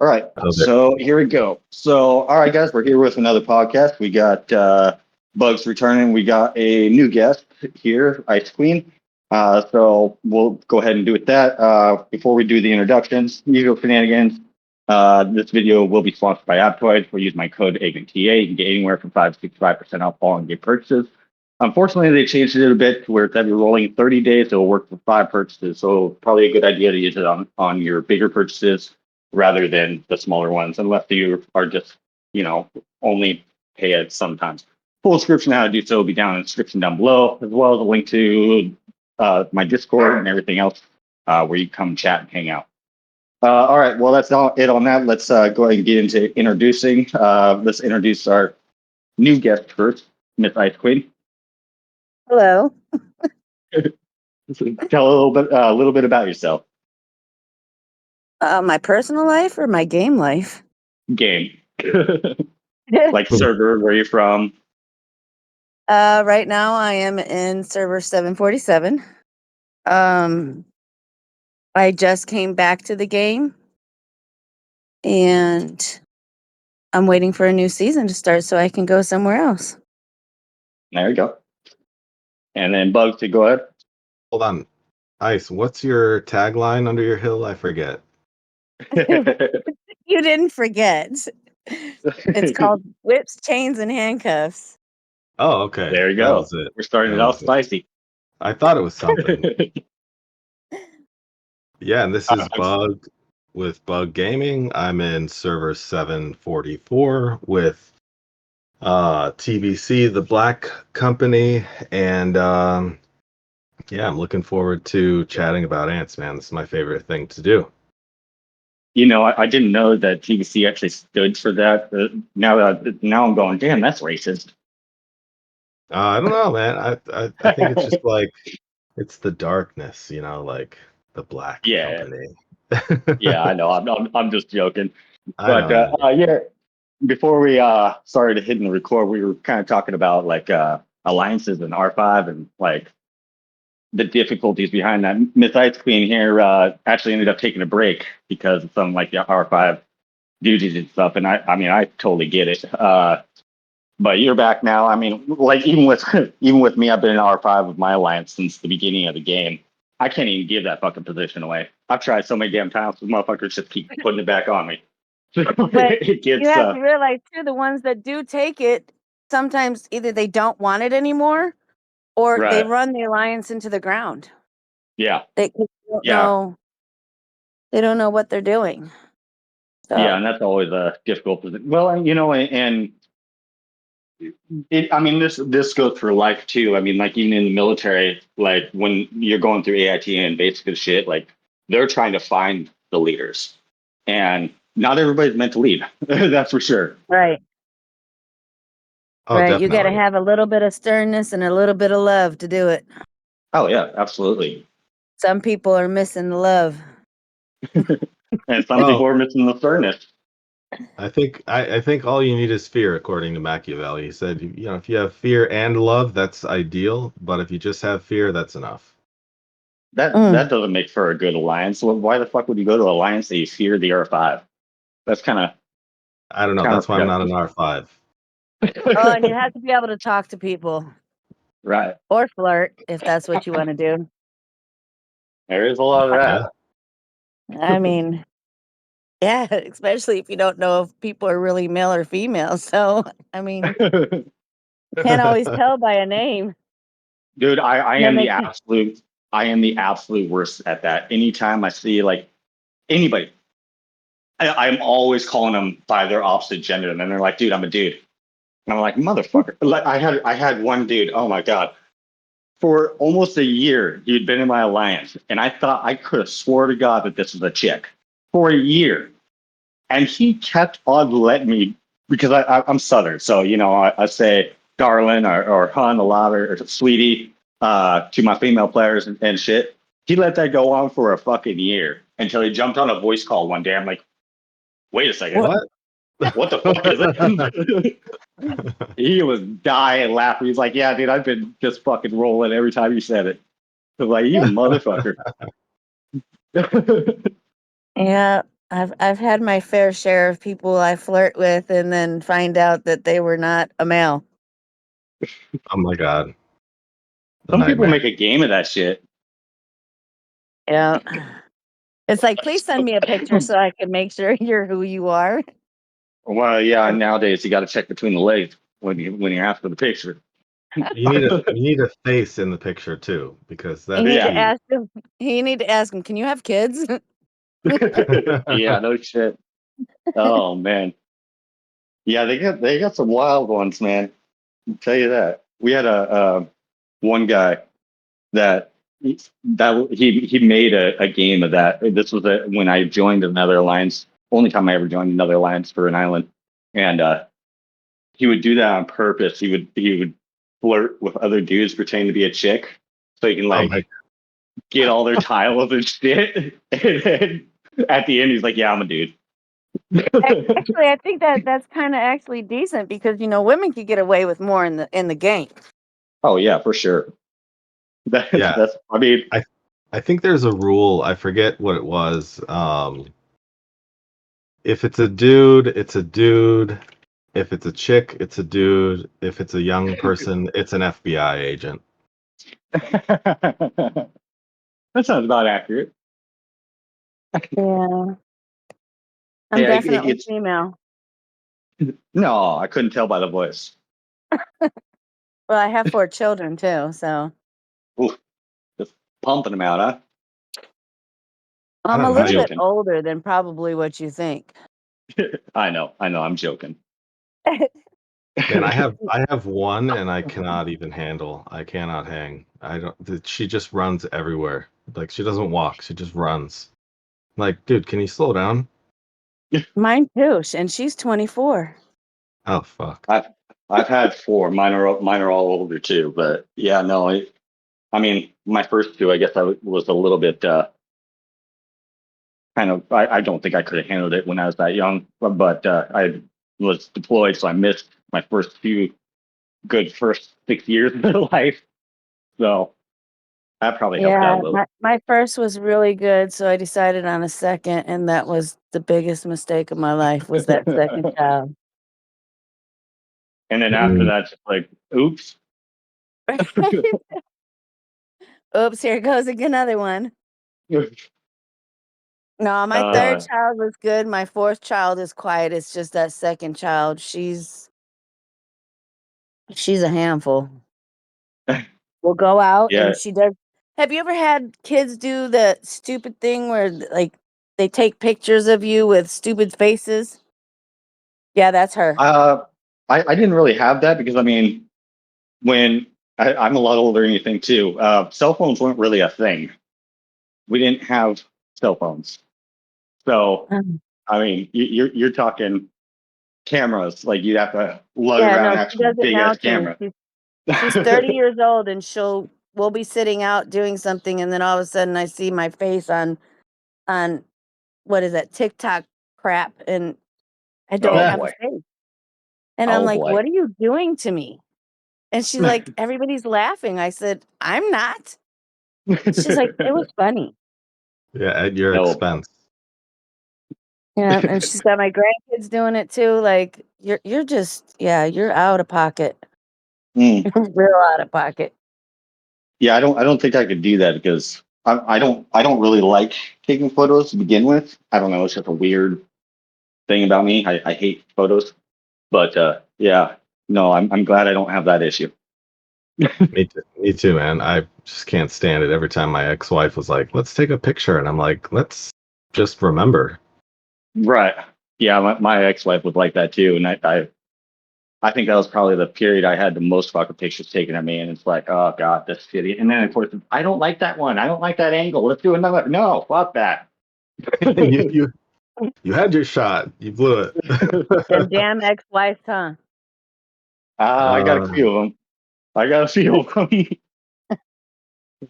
All right, Okay. so here we go. So, all right, guys, we're here with another podcast. We got Bugs returning. We got a new guest here, Ice Queen. So we'll go ahead and do with that. Before we do the introductions, usual shenanigans. This video will be sponsored by AppCoins. We'll use my code AGTA. You can get anywhere from 5 to 65% off all in-game purchases. Unfortunately, they changed it a bit to where it's every rolling 30 days. It will work for 5 purchases. So probably a good idea to use it on your bigger purchases rather than the smaller ones, unless you are just, only pay it sometimes. Full description of how to do so will be down in the description down below, as well as a link to my Discord and everything else where you come chat and hang out. All right, well, that's all it on that. Let's go ahead and get into introducing. Let's introduce our new guest first, Miss Ice Queen. Hello. Tell a little bit about yourself. My personal life or my game life? Game. Like server, where you're from. Right now I am in server 747. I just came back to the game and I'm waiting for a new season to start so I can go somewhere else. There you go. And then Bugs, to go ahead. Hold on. Ice, what's your tagline under your hill? I forget. You didn't forget. It's called Whips, Chains, and Handcuffs. Oh, okay. There you That go. was it. We're starting That it off was it. spicy. I thought it was something. Yeah, and this is Bug with Bug Gaming. I'm in server 744 with TBC, the Black Company, and yeah, I'm looking forward to chatting about ants, man. This is my favorite thing to do. I didn't know that TBC actually stood for that. Now I'm going, damn, that's racist. I don't know, man. I think it's just like it's the darkness, like the Black Company. Yeah, I know. I'm just joking. I know. Yeah, before we started hitting the record, we were kind of talking about like alliances and R5 and like the difficulties behind that. Miss Ice Queen here actually ended up taking a break because of some like the R5 duties and stuff. And I mean, I totally get it. But you're back now. I mean, like even with me, I've been in R5 of my alliance since the beginning of the game. I can't even give that fucking position away. I've tried so many damn times, those motherfuckers just keep putting it back on me. But It gets, you have to realize too, the ones that do take it, sometimes either they don't want it anymore, or they right. run the alliance into the ground. Yeah. They don't know what they're doing. So. Yeah, and that's always a difficult position. Well, and I mean, this goes for life too. I mean, like even in the military, like when you're going through AIT and basic shit, like they're trying to find the leaders, and not everybody's meant to lead. That's for sure. Right. Oh, right. definitely. You got to have a little bit of sternness and a little bit of love to do it. Oh yeah, absolutely. Some people are missing the love, and some people are missing the sternness. I think all you need is fear, according to Machiavelli. He said, if you have fear and love, that's ideal. But if you just have fear, that's enough. That doesn't make for a good alliance. Why the fuck would you go to an alliance that you fear the R5? That's kind of. I don't know. That's why I'm not an R5. Oh, and you have to be able to talk to people. Right. Or flirt, if that's what you want to do. There is a lot of that. I mean, yeah, especially if you don't know if people are really male or female. So, I mean, can't always tell by a name. Dude, I am the absolute worst at that. Anytime I see like anybody, I'm always calling them by their opposite gender, and then they're like, "Dude, I'm a dude," and I'm like, "Motherfucker!" Like I had one dude. Oh my god, for almost a year he'd been in my alliance, and I thought I could have swore to God that this was a chick for a year, and he kept on letting me because I'm Southern, so I say darling or hun a lot or sweetie to my female players and shit. He let that go on for a fucking year until he jumped on a voice call one day. I'm like, wait a second. What the fuck is it? He was dying laughing. He's like, yeah, dude, I've been just fucking rolling every time you said it. I was like, you motherfucker. Yeah. I've had my fair share of people I flirt with and then find out that they were not a male. Oh my god, the Some people nightmare. make a game of that shit. Yeah. It's like, please send me a picture so I can make sure you're who you are. Well, yeah, nowadays you got to check between the legs when you ask for the picture. You need a face in the picture too, because You that's need to key. ask him. You need to ask him. Can you have kids? Yeah, no shit. Oh man, yeah, they got some wild ones, man. I'll tell you that. We had a one guy that he made a game of that. This was when I joined another alliance. Only time I ever joined another alliance for an island, and he would do that on purpose. He would flirt with other dudes pretending to be a chick, so he can Oh my, like get all their tiles and shit. And then at the end, he's like, "Yeah, I'm a dude." Actually, I think that's kind of actually decent because women could get away with more in the game. Oh yeah, for sure. yeah. That's. I mean, I think there's a rule. I forget what it was. If it's a dude, it's a dude. If it's a chick, it's a dude. If it's a young person, it's an FBI agent. that sounds about accurate. Yeah, I'm Yeah, definitely female. no, I couldn't tell by the voice. Well, I have 4 children too, so Oof, just pumping them out, huh? I I'm don't a know how I'm little you. bit joking. older than probably what you think. I know, I'm joking. Man, I have one, and I cannot even handle. I cannot hang. I don't. She just runs everywhere. Like she doesn't walk. She just runs. Like, dude, can you slow down? Mine too, and she's 24. Oh fuck. I've I've had 4. Mine are all older too, but yeah, no. I mean, my first 2, I guess was a little bit kind of. I don't think I could have handled it when I was that young, but I was deployed, so I missed my first few good first 6 years of their life. So that probably helped out Yeah, a little. my first was really good, so I decided on a second, and that was the biggest mistake of my life was that second child. And then after Mm. that, just like, oops. Oops, here goes another one. No, my third uh, child was good. My fourth child is quiet. It's just that second child. She's a handful. We'll go out yeah. and she does. Have you ever had kids do the stupid thing where like they take pictures of you with stupid faces? Yeah, that's her. Uh, I didn't really have that because I mean, when I'm a lot older than you think too, cell phones weren't really a thing. We didn't have cell phones. So, Um, I mean, you're talking cameras. Like you'd have to lug Yeah, around no, an she actual does it big now ass too. camera. She's 30 years old and we'll be sitting out doing something and then all of a sudden I see my face on what is that TikTok crap and I don't Oh have a boy. face. And I'm Oh like, boy. "What are you doing to me?" And she's like, "Everybody's laughing." I said, "I'm not." She's like, "It was funny." Yeah, at your No. expense. Yeah, and she's got my grandkids doing it too. Like, you're just you're out of pocket. Mm. You're real out of pocket. Yeah, I don't think I could do that because I don't really like taking photos to begin with. I don't know, it's just a weird thing about me. I hate photos. But yeah, no, I'm glad I don't have that issue. Me too, man. I just can't stand it. Every time my ex-wife was like, "Let's take a picture," and I'm like, "Let's just remember." Right. Yeah, my ex-wife was like that too. And I think that was probably the period I had the most fucking pictures taken of me. And it's like, oh God, that's shitty. And then of course, I don't like that one. I don't like that angle. Let's do another. No, fuck that. you you you had your shot. You blew Them it. damn ex-wives, huh? I got a uh, few of them. I got a few of them.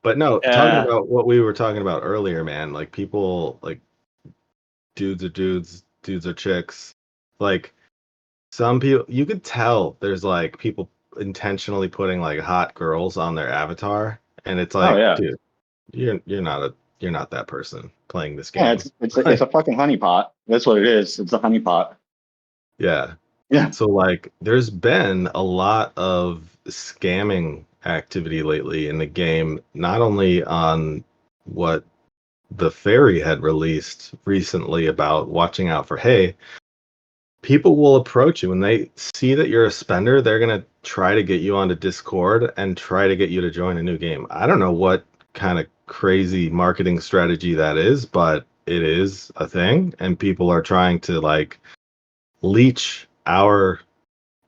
but no, talking uh, about what we were talking about earlier, man. Like people, like dudes are dudes, dudes are chicks. Like some people, you could tell there's like people intentionally putting like hot girls on their avatar, and it's oh like, yeah. dude, you're not a that person playing this Yeah, game. it's a fucking honeypot. That's what it is. It's a honeypot. Yeah. Yeah. So like there's been a lot of scamming activity lately in the game, not only on what the Fairy had released recently about watching out for, hey, people will approach you when they see that you're a spender, they're going to try to get you onto Discord and try to get you to join a new game. I don't know what kind of crazy marketing strategy that is, but it is a thing, and people are trying to like leech our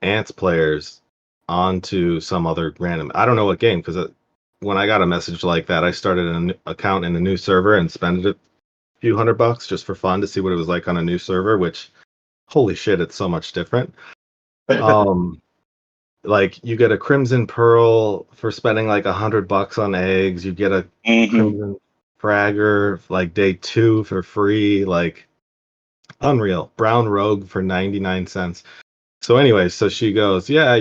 Ants players onto some other random. I don't know what game, because when I got a message like that, I started an account in a new server and spent a few $100 just for fun to see what it was like on a new server. Which, holy shit, it's so much different. Like you get a Crimson Pearl for spending like $100 on eggs. You get a Crimson Fragger like day 2 for free. Like unreal. Brown Rogue for 99 cents. So anyway, so she goes, yeah,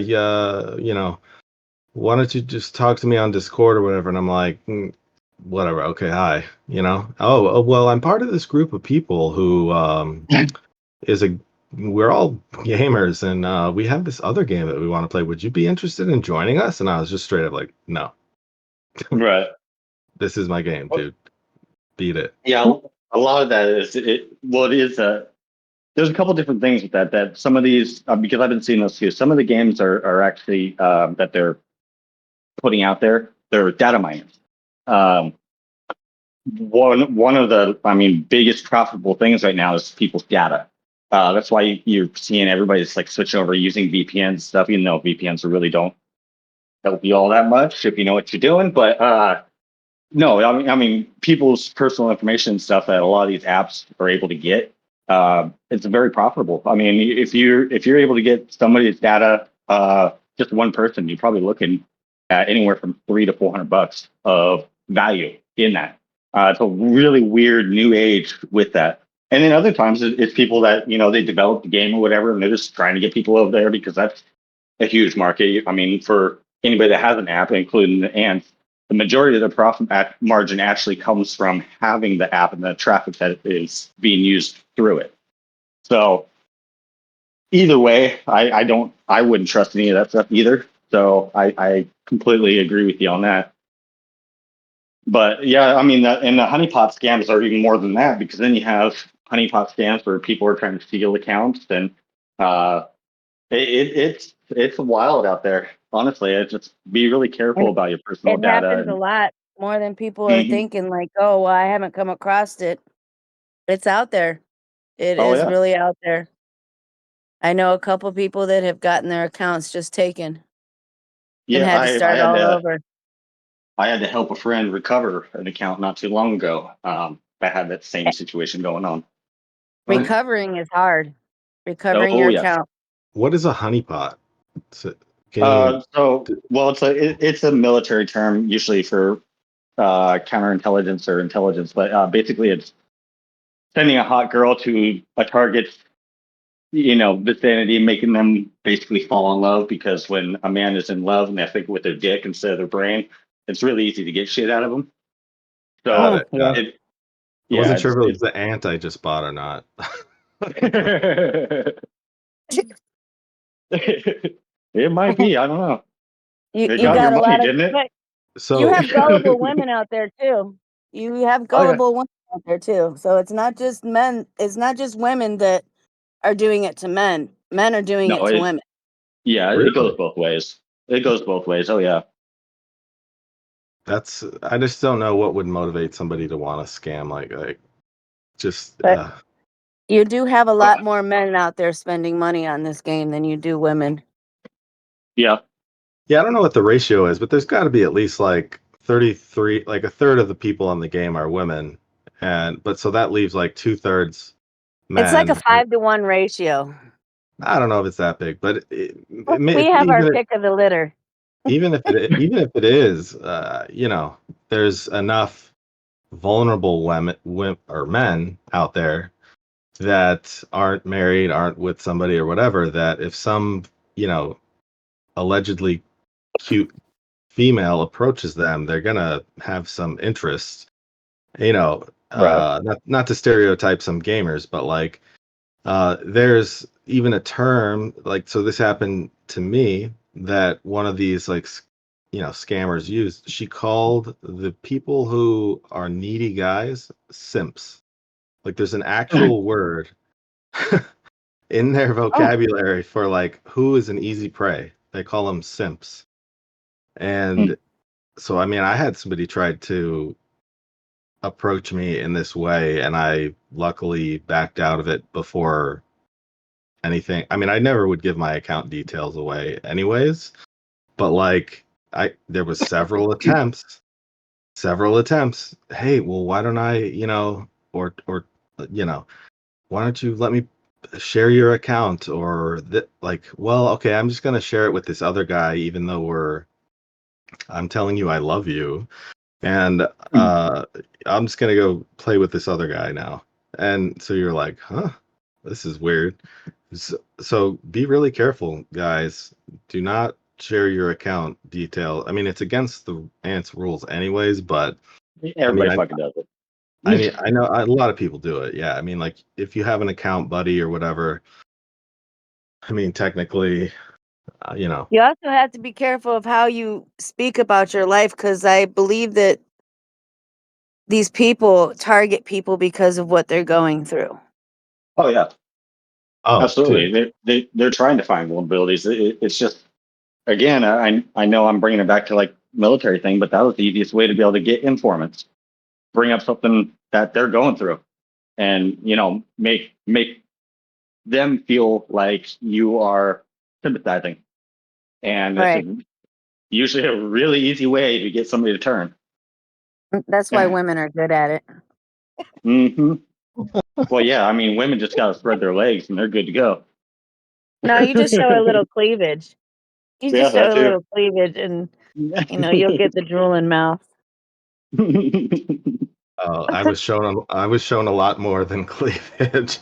why don't you just talk to me on Discord or whatever? And I'm like, whatever, okay, hi, Oh, well, I'm part of this group of people who we're all gamers, and we have this other game that we want to play. Would you be interested in joining us? And I was just straight up like, no, Right. this is my game, dude. Beat it. Yeah, a lot of that is it. Well, it is. There's a couple different things with that. That some of these, because I've been seeing those too. Some of the games are actually that they're putting out there. They're data miners. Um, one of the, biggest profitable things right now is people's data. That's why you're seeing everybody's like switching over using VPNs and stuff, even though VPNs really don't help you all that much if you know what you're doing. But no, people's personal information and stuff that a lot of these apps are able to get. It's very profitable. I mean, if you're able to get somebody's data, just one person, you're probably looking at anywhere from $300 to $400 of value in that. It's a really weird new age with that. And then other times it's people that they develop the game or whatever, and they're just trying to get people over there because that's a huge market. I mean, for anybody that has an app, including the ants, the majority of the profit margin actually comes from having the app and the traffic that is being used through it. So either way, I wouldn't trust any of that stuff either. So I completely agree with you on that. But yeah, and the honeypot scams are even more than that, because then you have honeypot scams where people are trying to steal accounts, and it's wild out there. Honestly, just be really careful about your personal It data. happens a lot more than people are Mhm. thinking. Like, oh, well, I haven't come across it. It's out there. It Oh is yeah, really out there. I know a couple people that have gotten their accounts just taken and yeah. had to I start had all to over. I had to help a friend recover an account not too long ago. That had that same situation going on. Recovering is hard. Recovering Oh your yes. account. What is a honeypot? Can you? It's a military term usually for counterintelligence or intelligence, but basically it's sending a hot girl to a target's vicinity, making them basically fall in love, because when a man is in love and they think with their dick instead of their brain, it's really easy to get shit out of them. Got So it. Got it. I yeah, wasn't sure if it was the ant I just bought or not. it might be. I don't know. It You got your got a money, lot of, didn't it? but you So have gullible women out there too. You have Oh yeah. gullible women out there too. So it's not just men. It's not just women that are doing it to men. Men are doing it No, to women. it goes really, both ways. It goes both ways. Oh yeah. I just don't know what would motivate somebody to want to scam like just But you do have a lot But, more men out there spending money on this game than you do women. yeah. yeah, I don't know what the ratio is, but there's got to be at least like 33, like a third of the people in the game are women, but so that leaves like 2/3 It's like a men. 5-to-1 ratio. I don't know if it's that big, but We have our pick of the litter. even if it is, there's enough vulnerable women or men out there that aren't married, aren't with somebody or whatever, that if some, allegedly cute female approaches them, they're gonna have some interest Right. Not to stereotype some gamers, but like there's even a term like, so this happened to me, that one of these like scammers used. She called the people who are needy guys simps. Like there's an actual word in their Oh, vocabulary for like who is an easy prey. They call them simps. And so I mean, I had somebody try to approach me in this way, and I luckily backed out of it before anything. I mean, I never would give my account details away anyways, but like there was several attempts. Hey, well, why don't I, or why don't you let me share your account, or like, well, okay, I'm just going to share it with this other guy even though I'm telling you I love you, and I'm just going to go play with this other guy now. And so you're like, huh, this is weird. So be really careful, guys. Do not share your account detail. I mean, it's against the ants rules anyways, but I mean, Everybody fucking does it. I know a lot of people do it. Yeah, I mean, like if you have an account buddy or whatever, I mean, technically, you know. you also have to be careful of how you speak about your life, because I believe that these people target people because of what they're going through. Oh yeah, Oh, dude. absolutely. They're trying to find vulnerabilities. It's just, again, I know I'm bringing it back to like military thing, but that was the easiest way to be able to get informants. Bring up something that they're going through, and make them feel like you are sympathizing. And it's Right. usually a really easy way to get somebody to turn. That's why women are good at it. hmm Well, yeah, I mean, women just got to spread their legs and they're good to go. No, you just show a little cleavage. You Yeah, just show that a too. little cleavage, and you'll get the drooling mouth. I was shown a lot more than cleavage.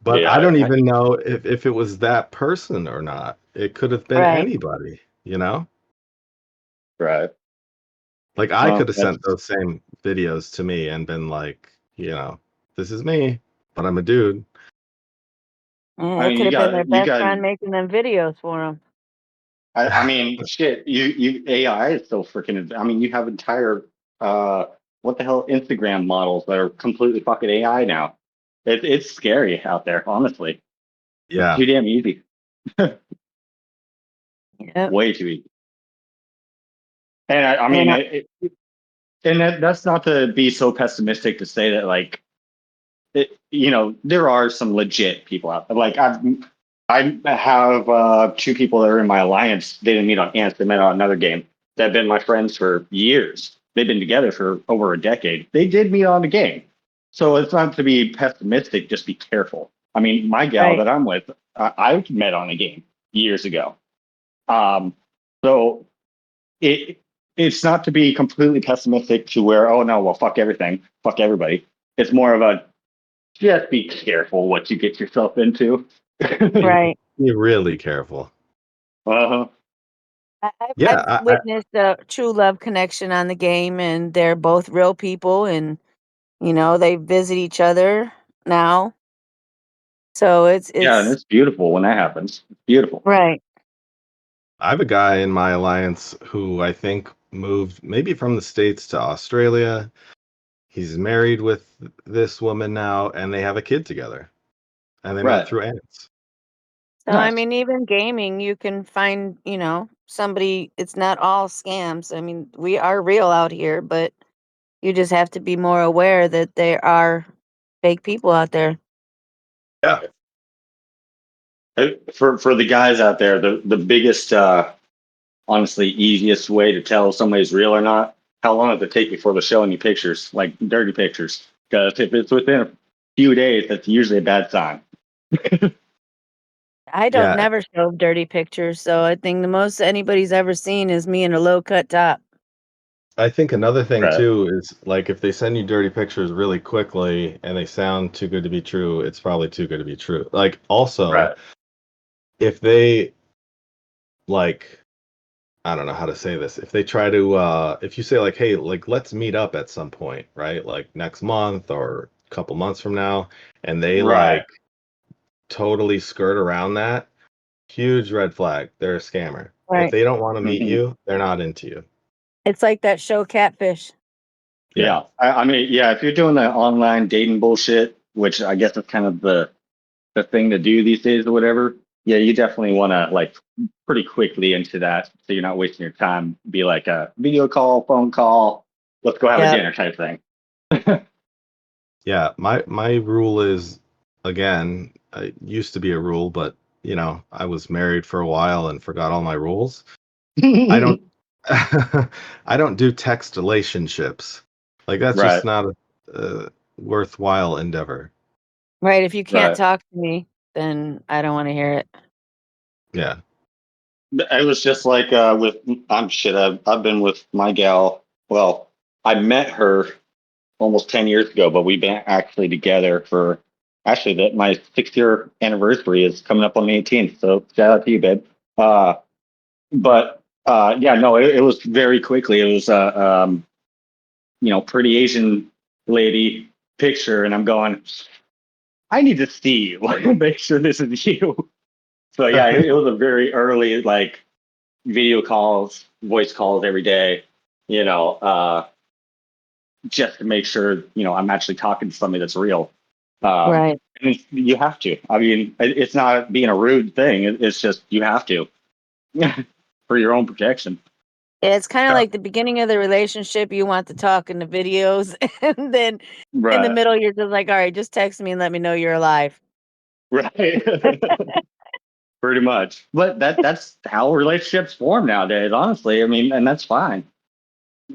But I Yeah, don't even know if it was that person or not. It could have been Right. anybody, you know? right. Like I Well, could have that's. sent those same videos to me and been like, this is me, but I'm a dude. Yeah, I it mean, could have been their you best got. friend making them videos for them. I mean, shit. You AI is so freaking. I mean, you have entire uh, what the hell, Instagram models that are completely fucking AI now. It's scary out there, honestly. It's Yeah. too damn easy. Yep. Way too easy. And I And mean, and that's not to be so pessimistic to say that like there are some legit people out there. Like I have two people that are in my alliance. They didn't meet on Ants. They met on another game. That have been my friends for years. They've been together for over a decade. They did meet on the game. So it's not to be pessimistic. Just be careful. I mean, my gal right. that I'm with, I met on a game years ago. Um, so it it's not to be completely pessimistic to where, oh no, well, fuck everything, fuck everybody. It's more of a, just be careful what you get yourself into. Right. Be really careful. Uh-huh. Yeah, I've witnessed a true love connection on the game, and they're both real people, and they visit each other now. So Yeah, and it's it's beautiful when that happens. It's beautiful. right. I have a guy in my alliance who I think moved maybe from the States to Australia. He's married with this woman now, and they have a kid together. And they met Right. through ants. So I Nice. mean, even gaming, you can find somebody. It's not all scams. I mean, we are real out here, but you just have to be more aware that there are fake people out there. Yeah. For the guys out there, the biggest, honestly, easiest way to tell if somebody's real or not, how long does it take before they're showing you pictures, like dirty pictures? Because if it's within a few days, that's usually a bad sign. I don't Yeah. never show dirty pictures, so I think the most anybody's ever seen is me in a low cut top. I think another thing Right. too is like if they send you dirty pictures really quickly and they sound too good to be true, it's probably too good to be true. Like also, Right. if they like I don't know how to say this. If they try to, if you say like, hey, like let's meet up at some point, right? Like next month or a couple months from now, and they Right. like totally skirt around that, huge red flag. They're a scammer. If Right. they don't want to meet Mhm. you, they're not into you. It's like that show Catfish. Yeah. I mean, yeah, if you're doing the online dating bullshit, which I guess is kind of the thing to do these days or whatever, yeah, you definitely want to like pretty quickly into that so you're not wasting your time. Be like a video call, phone call, let's go have a Yep. dinner type thing. Yeah, my rule is, again, it used to be a rule, but you know, I was married for a while and forgot all my rules. I don't I don't do text relationships. Like that's just Right, not a worthwhile endeavor. Right. If you can't right. talk to me, then I don't want to hear it. Yeah. It was just like with I'm shit. I've been with my gal. Well, I met her almost 10 years ago, but we've been actually together for actually that my 6 year anniversary is coming up on the 18th. So shout out to you, babe. Uh, but yeah, no, it was very quickly. It was pretty Asian lady picture, and I'm going, I need to see you, make sure this is you. So yeah, it was a very early like video calls, voice calls every day. You know, just to make sure I'm actually talking to somebody that's real. Right. And you have to. I mean, it's not being a rude thing. It's just you have to for your own protection. It's kind of Yeah. like the beginning of the relationship. You want to talk in the videos, and then in the Right. middle, you're just like, all right, just text me and let me know you're alive. Right. Pretty much. But that's how relationships form nowadays, honestly. I mean, and that's fine.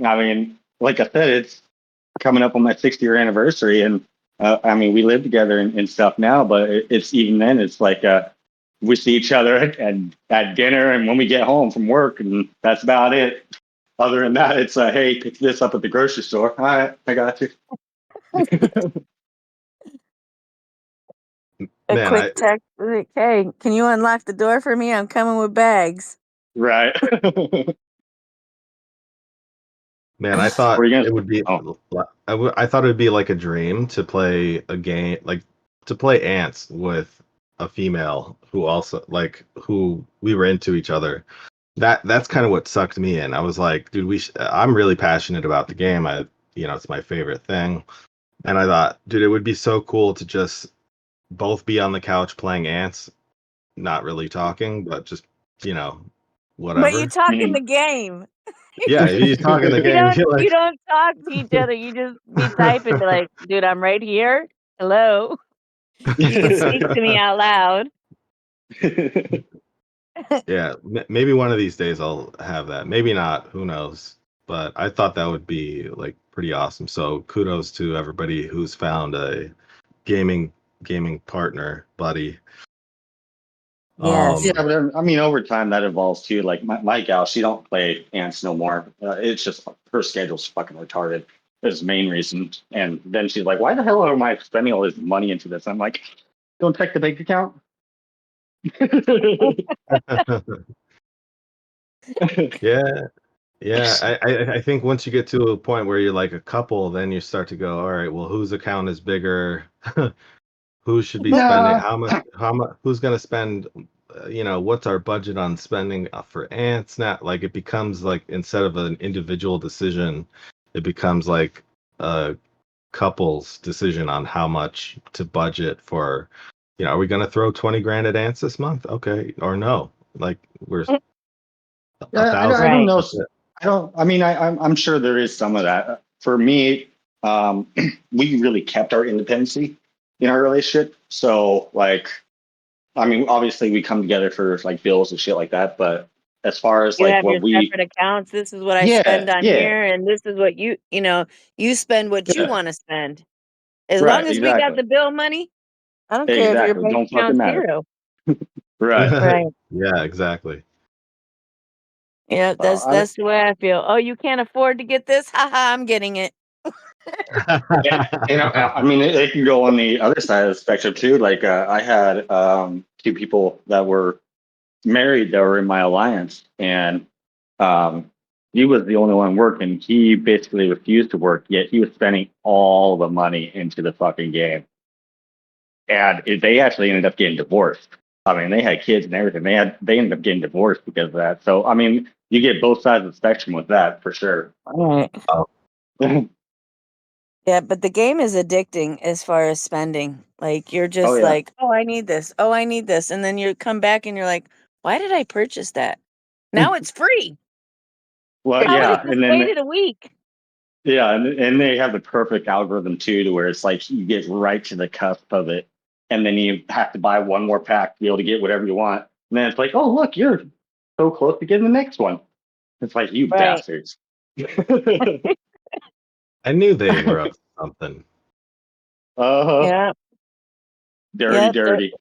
I mean, like I said, it's coming up on my 6 year anniversary, and I mean, we live together and stuff now, but it's even then, it's like we see each other at dinner and when we get home from work, and that's about it. Other than that, it's hey, pick this up at the grocery store. All right, I got you. A Man, quick text, like, hey, can you unlock the door for me? I'm coming with bags. Right. I thought Were you it gonna? would be Oh, I thought it would be like a dream to play a game, like to play ants with a female who also like who we were into each other. That's kind of what sucked me in. I was like, dude, I'm really passionate about the game. It's my favorite thing. And I thought, dude, it would be so cool to just both be on the couch playing ants, not really talking, but just, you know, But you whatever. talk in the mhm. game. Yeah, you talk in the game, you're You like, don't talk to each other. You just be typing like, dude, I'm right here. Hello. You can speak to me out loud. yeah, maybe one of these days I'll have that. Maybe not, who knows? But I thought that would be like pretty awesome. So kudos to everybody who's found a gaming gaming partner, buddy. Yes. Yeah, Um, but I mean, over time that evolves too. Like my gal, she don't play ants no more. It's just her schedule's fucking retarded. Is the main reason. And then she's like, "Why the hell am I spending all this money into this?" I'm like, "Don't check the bank account." yeah, yeah. I think once you get to a point where you're like a couple, then you start to go, all right, well, whose account is bigger? Who should be spending Nah. how much, who's going to spend, what's our budget on spending for ants now? Like it becomes like instead of an individual decision, it becomes like a couple's decision on how much to budget for, are we going to throw 20 grand at ants this month? Okay. Or no, like we're a Yeah, I thousand. don't Right. know. That's it. I don't. I mean, I'm sure there is some of that. For me, we really kept our independency in our relationship. So, like, I mean, obviously, we come together for like bills and shit like that. But as far as You like have your what we, separate accounts. This is what I yeah, spend on yeah, here, and this is what you spend what you yeah, want to spend. As long right, as we got exactly, the bill money, I don't care if your exactly. bank Don't fucking account's matter. zero. Right. Right. Yeah, exactly. Yeah, Uh, I, that's the way I feel. Oh, you can't afford to get this? Haha, I'm getting it. I mean, it can go on the other side of the spectrum too. Like, I had two people that were married that were in my alliance, and he was the only one working. He basically refused to work, yet he was spending all the money into the fucking game. And they actually ended up getting divorced. I mean, they had kids and everything. They ended up getting divorced because of that. So, I mean, you get both sides of the spectrum with that for sure. Right. Oh. Yeah, but the game is addicting as far as spending. Like you're just yeah. like, oh, I need this. Oh, I need this. And then you come back and you're like, why did I purchase that? Now it's free. Well, I would yeah, have just waited a week. yeah, and they have the perfect algorithm too, to where it's like you get right to the cusp of it, and then you have to buy one more pack to be able to get whatever you want. And then it's like, oh look, you're so close to getting the next one. It's like, you Right. bastards. I knew they were up to something. Yeah. Dirty.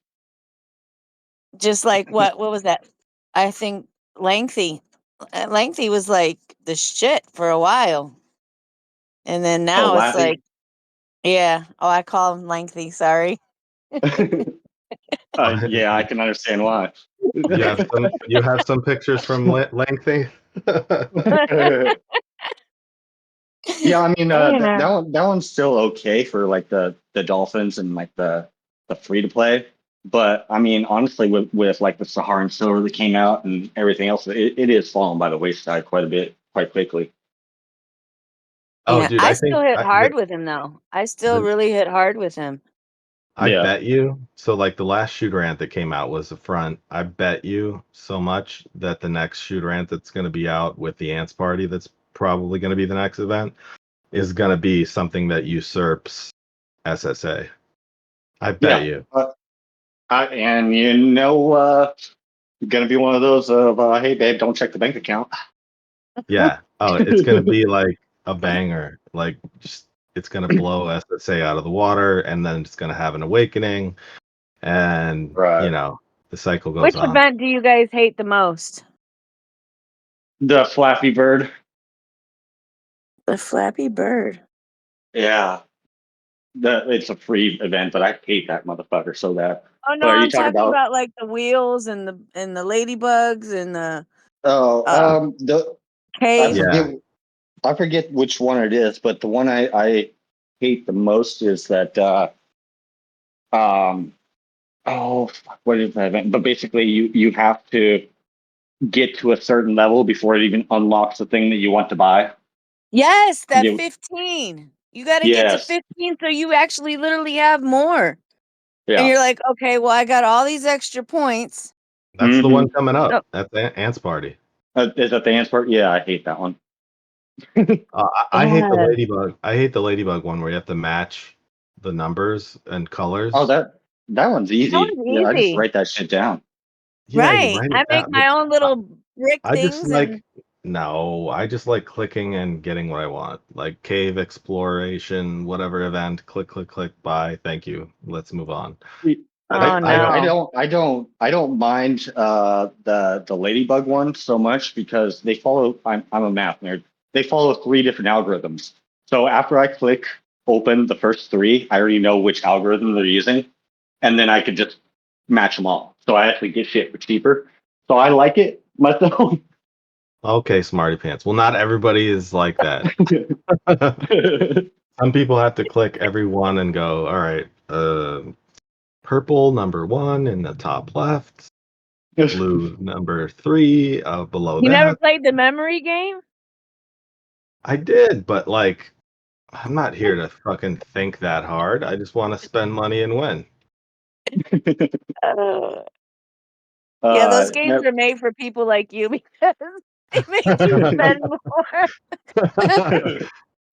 Just like what was that? I think Lengthy. Lengthy was like the shit for a while. And then Oh, now it's laughing. like, yeah. Oh, I call him Lengthy, sorry. Yeah, I can understand why. You have some pictures from Lengthy. Yeah, I mean, You know. that one's still okay for like the Dolphins and like the free to play. But I mean, honestly, with like the Saharan Silver that came out and everything else, it is falling by the wayside quite a bit, quite quickly. Oh, Yeah, dude, I I still think hit hard with him though. I still really hit hard with him. I Yeah. bet you. So, like the last shooter ant that came out was a front. I bet you so much that the next shooter ant that's going to be out with the ants party, that's probably going to be the next event, is going to be something that usurps SSA. I bet you. And gonna be one of those of hey babe, don't check the bank account. Yeah. Oh, it's going to be like a banger. Like, just it's going to blow SSA out of the water, and then it's going to have an awakening, and Right. the cycle goes Which on. event do you guys hate the most? The Flappy Bird. The Flappy Bird. Yeah. It's a free event, but I hate that motherfucker so bad. Oh no, But are you I'm talking talking about? about like the wheels and the ladybugs and the Oh, the I cave. forget Yeah. I forget which one it is, but the one I hate the most is that um what is that event? But basically you have to get to a certain level before it even unlocks the thing that you want to buy. Yes, that You, 15. You got to get to yes. 15 so you actually literally have more. And Yeah. you're like, okay, well, I got all these extra points. That's the one coming No, up. That's the ants party. Is that the ants part? Yeah, I hate that one. I hate the yeah. ladybug. I hate the ladybug one where you have to match the numbers and Oh, colors. that one's That easy. Yeah, one's I just easy. write that shit down. Yeah, you Right. write I it make down. my own I, little brick I just things and I just like clicking and getting what I want. Like cave exploration, whatever event, click, click, click, buy. Thank you. Let's move on. oh I don't mind the ladybug one so much because they follow. I'm a math nerd. They follow 3 different algorithms. So after I click open the first 3, I already know which algorithm they're using, and then I could just match them all. So I actually get shit for cheaper. So I like it myself. Okay, smarty pants. Well, not everybody is like that. Some people have to click every one and go, all right, purple number 1 in the top left, blue number 3 below you never that. played the memory game? I did, but like, I'm not here to fucking think that hard. I just want to spend money and win. Uh, yeah, those games no. are made for people like you because they make you spend more.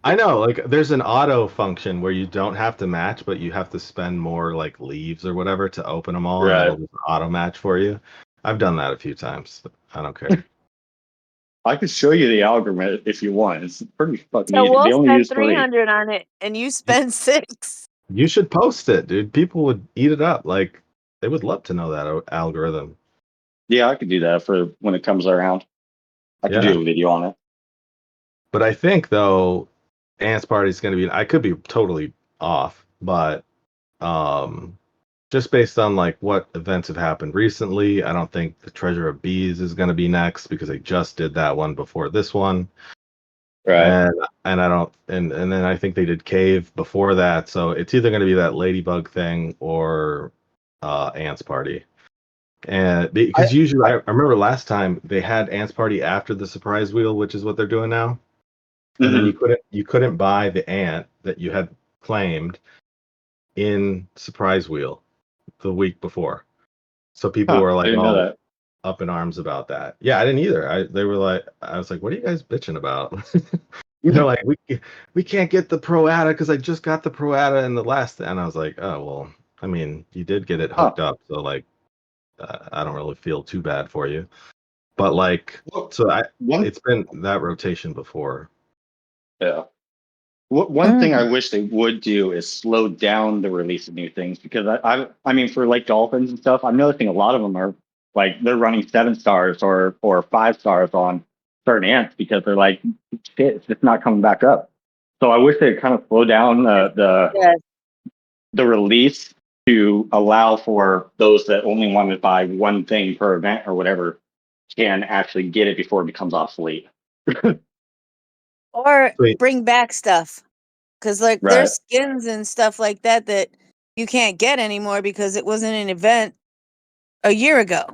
I know, like, there's an auto function where you don't have to match, but you have to spend more like leaves or whatever to open them all, and Right. it'll just auto match for you. I've done that a few times. I don't care. I could show you the algorithm if you want. It's pretty fucking So easy. They we'll only spend use 3. 300 on it and you You, spend 6. you should post it, dude. People would eat it up. Like, they would love to know that algorithm. Yeah, I could do that for when it comes around. I could Yeah. do a video on it. But I think though, Ants Party is going to be. I could be totally off, but um, just based on like what events have happened recently, I don't think the Treasure of Bees is going to be next because they just did that one before this one. Right. And I don't and then I think they did Cave before that, so it's either going to be that Ladybug thing or Ants Party. And because usually I remember last time they had Ants Party after the surprise wheel, which is what they're doing now. And then you couldn't buy the ant that you had claimed in surprise wheel the week before. So people were I like didn't know all that. up in arms about that. Yeah, I didn't either. I was like, what are you guys bitching about? They're like, we can't get the Pro Ada because I just got the Pro Ada in the last, and I was like, oh well, I mean, you did get it hooked up, so like, I don't really feel too bad for you. But like, Well, so one it's been that rotation before. yeah. One thing I wish they would do is slow down the release of new things because I mean for like dolphins and stuff, I'm noticing a lot of them are like they're running 7 stars or 5 stars on certain ants because they're like shit, it's just not coming back up. So I wish they'd kind of slow down Yes. the release to allow for those that only want to buy one thing per event or whatever can actually get it before it becomes obsolete. Or Wait, bring back stuff. Because like Right, there's skins and stuff like that that you can't get anymore because it wasn't an event a year ago.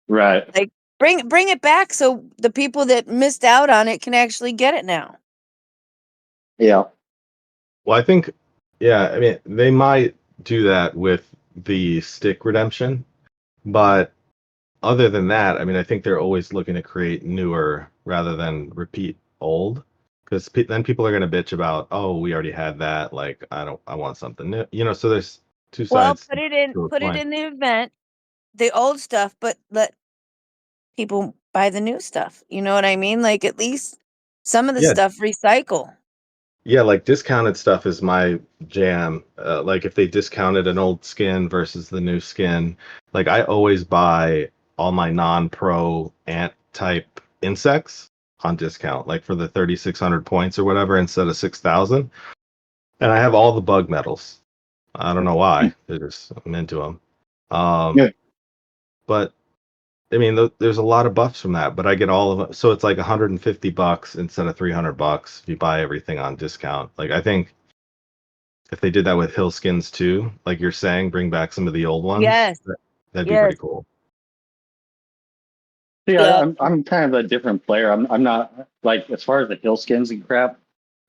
right. Like bring it back so the people that missed out on it can actually get it now. Yeah. well, I think, yeah, I mean, they might do that with the stick redemption, but other than that, I mean, I think they're always looking to create newer rather than repeat old, because then people are going to bitch about, oh, we already had that. Like, I want something new. So there's two Well, sides put it to a coin. in the event, the old stuff, but let people buy the new stuff. You know what I mean? Like at least some of the Yeah, stuff recycle. yeah, like discounted stuff is my jam. Like if they discounted an old skin versus the new skin, like I always buy all my non-pro ant type insects on discount, like for the 3,600 points or whatever instead of 6,000. And I have all the bug medals. I don't know why. I'm into them. Um, Yeah. but I mean, there's a lot of buffs from that, but I get all of it. So it's like $150 instead of $300 if you buy everything on discount. Like I think if they did that with hill skins too, like you're saying, bring back some of the old ones, Yes. that'd be Yes. pretty cool. See, Yep. I'm kind of a different player. I'm not like as far as the hill skins and crap.